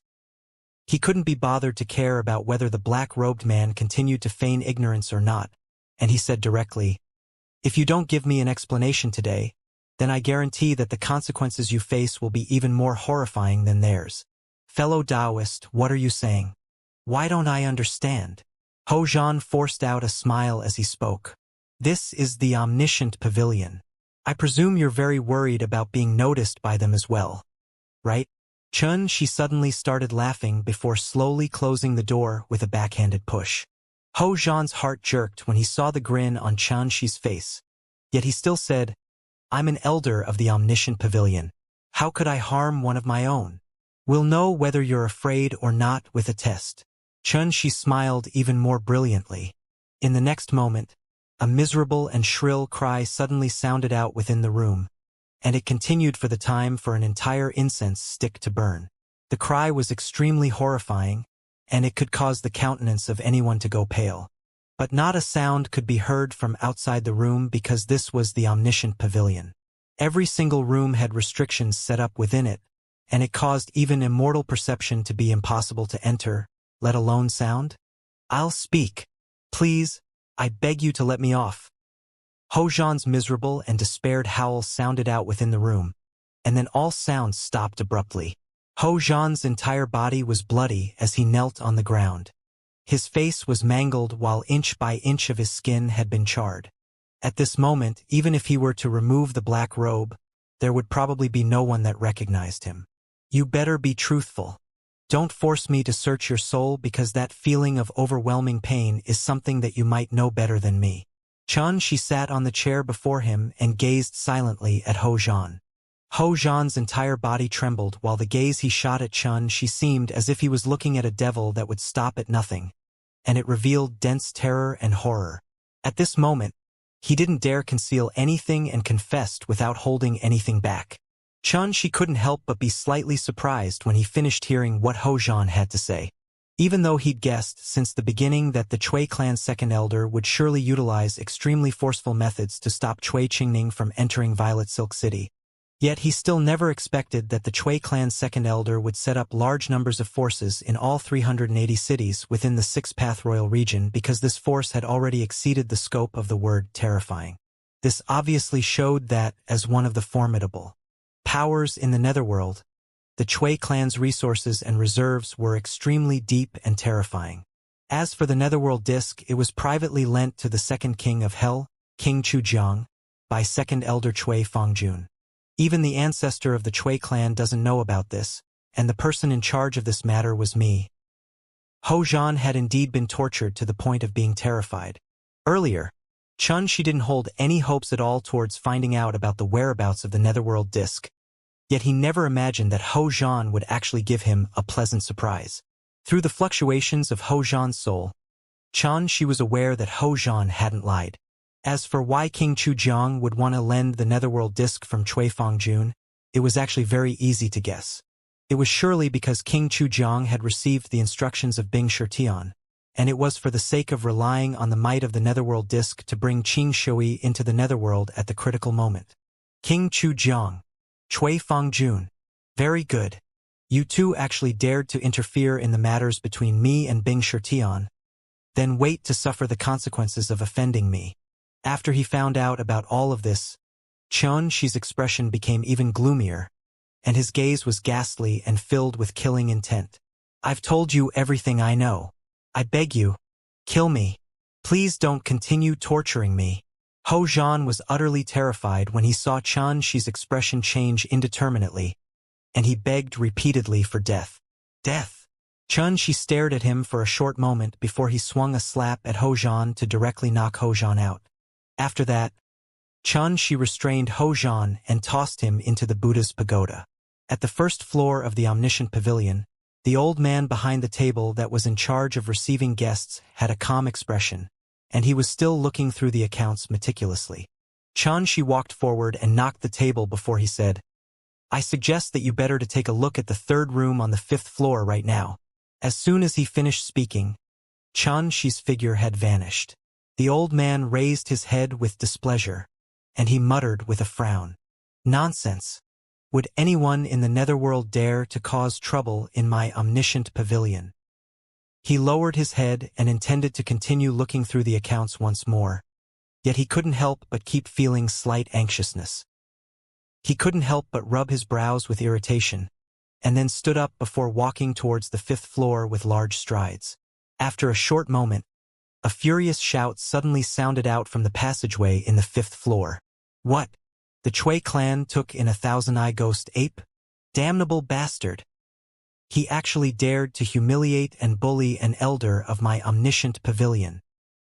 He couldn't be bothered to care about whether the black-robed man continued to feign ignorance or not, and he said directly, "If you don't give me an explanation today, then I guarantee that the consequences you face will be even more horrifying than theirs." "Fellow Taoist, what are you saying? Why don't I understand?" Ho Zhan forced out a smile as he spoke. "This is the Omniscient Pavilion. I presume you're very worried about being noticed by them as well, right?" She suddenly started laughing before slowly closing the door with a backhanded push. Ho Zhan's heart jerked when he saw the grin on Xianxia's face, yet he still said, "I'm an elder of the Omniscient Pavilion. How could I harm one of my own? We'll know whether you're afraid or not with a test." Xianxia smiled even more brilliantly. In the next moment, a miserable and shrill cry suddenly sounded out within the room, and it continued for the time for an entire incense stick to burn. The cry was extremely horrifying, and it could cause the countenance of anyone to go pale. But not a sound could be heard from outside the room because this was the Omniscient Pavilion. Every single room had restrictions set up within it, and it caused even immortal perception to be impossible to enter, let alone sound. "I'll speak. Please, I beg you to let me off." Ho Zhan's miserable and despaired howl sounded out within the room, and then all sounds stopped abruptly. Ho Zhan's entire body was bloody as he knelt on the ground. His face was mangled while inch by inch of his skin had been charred. At this moment, even if he were to remove the black robe, there would probably be no one that recognized him. You better be truthful. Don't force me to search your soul because that feeling of overwhelming pain is something that you might know better than me. Xianxia sat on the chair before him and gazed silently at Hou Zhan. Hou Zhan's entire body trembled while the gaze he shot at Xianxia seemed as if he was looking at a devil that would stop at nothing, and it revealed dense terror and horror. At this moment, he didn't dare conceal anything and confessed without holding anything back. Xianxia couldn't help but be slightly surprised when he finished hearing what Hou Zhan had to say. Even though he'd guessed since the beginning that the Cui clan's second elder would surely utilize extremely forceful methods to stop Cui Qingning from entering Violet Silk City, yet he still never expected that the Cui clan's second elder would set up large numbers of forces in all 380 cities within the Six Path Royal region because this force had already exceeded the scope of the word terrifying. This obviously showed that, as one of the formidable powers in the Netherworld, the Cui clan's resources and reserves were extremely deep and terrifying. As for the Netherworld Disk, it was privately lent to the second king of Hell, King Chujiang, by second elder Cui Fongjun. Even the ancestor of the Cui clan doesn't know about this, and the person in charge of this matter was me. Hou Zhan had indeed been tortured to the point of being terrified. Earlier, Xianxia didn't hold any hopes at all towards finding out about the whereabouts of the Netherworld Disk, yet he never imagined that Hou Zhan would actually give him a pleasant surprise. Through the fluctuations of Hou Zhan's soul, Xianxia was aware that Hou Zhan hadn't lied. As for why King Chujiang would want to lend the Netherworld Disk from Cui Fongjun, it was actually very easy to guess. It was surely because King Chujiang had received the instructions of Bing Shirtian, and it was for the sake of relying on the might of the Netherworld Disk to bring Qing Shui into the Netherworld at the critical moment. King Chujiang, Cui Fongjun. Very good. You two actually dared to interfere in the matters between me and Bing Shirtian. Then wait to suffer the consequences of offending me. After he found out about all of this, Xianxia's expression became even gloomier, and his gaze was ghastly and filled with killing intent. I've told you everything I know. I beg you, kill me. Please don't continue torturing me. Hou Zhan was utterly terrified when he saw Xianxia's expression change indeterminately, and he begged repeatedly for death. Death! Xianxia stared at him for a short moment before he swung a slap at Hou Zhan to directly knock Hou Zhan out. After that, Xianxia restrained Hou Zhan and tossed him into the Buddha's pagoda. At the first floor of the Omniscient Pavilion, the old man behind the table that was in charge of receiving guests had a calm expression, and he was still looking through the accounts meticulously. Xianxia walked forward and knocked the table before he said, I suggest that you better to take a look at the third room on the 5th floor right now. As soon as he finished speaking, Xianxia's figure had vanished. The old man raised his head with displeasure, and he muttered with a frown. Nonsense! Would anyone in the Netherworld dare to cause trouble in my omniscient pavilion? He lowered his head and intended to continue looking through the accounts once more, yet he couldn't help but keep feeling slight anxiousness. He couldn't help but rub his brows with irritation, and then stood up before walking towards the 5th floor with large strides. After a short moment, a furious shout suddenly sounded out from the passageway in the 5th floor. What? The Cui clan took in a thousand-eye ghost ape? Damnable bastard! He actually dared to humiliate and bully an elder of my omniscient pavilion.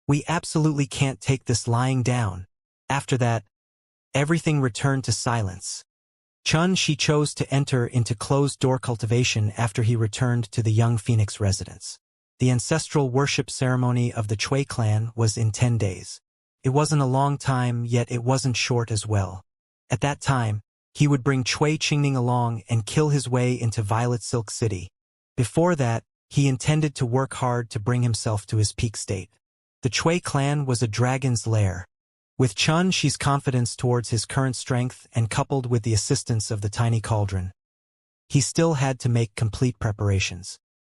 We absolutely can't take this lying down. After that, everything returned to silence. Xianxia chose to enter into closed-door cultivation after he returned to the young Phoenix residence. The ancestral worship ceremony of the Cui clan was in 10 days. It wasn't a long time, yet it wasn't short as well. At that time, he would bring Cui Qingning along and kill his way into Violet Silk City. Before that, he intended to work hard to bring himself to his peak state. The Cui clan was a dragon's lair. With Xianxia's confidence towards his current strength and coupled with the assistance of the tiny cauldron, he still had to make complete preparations.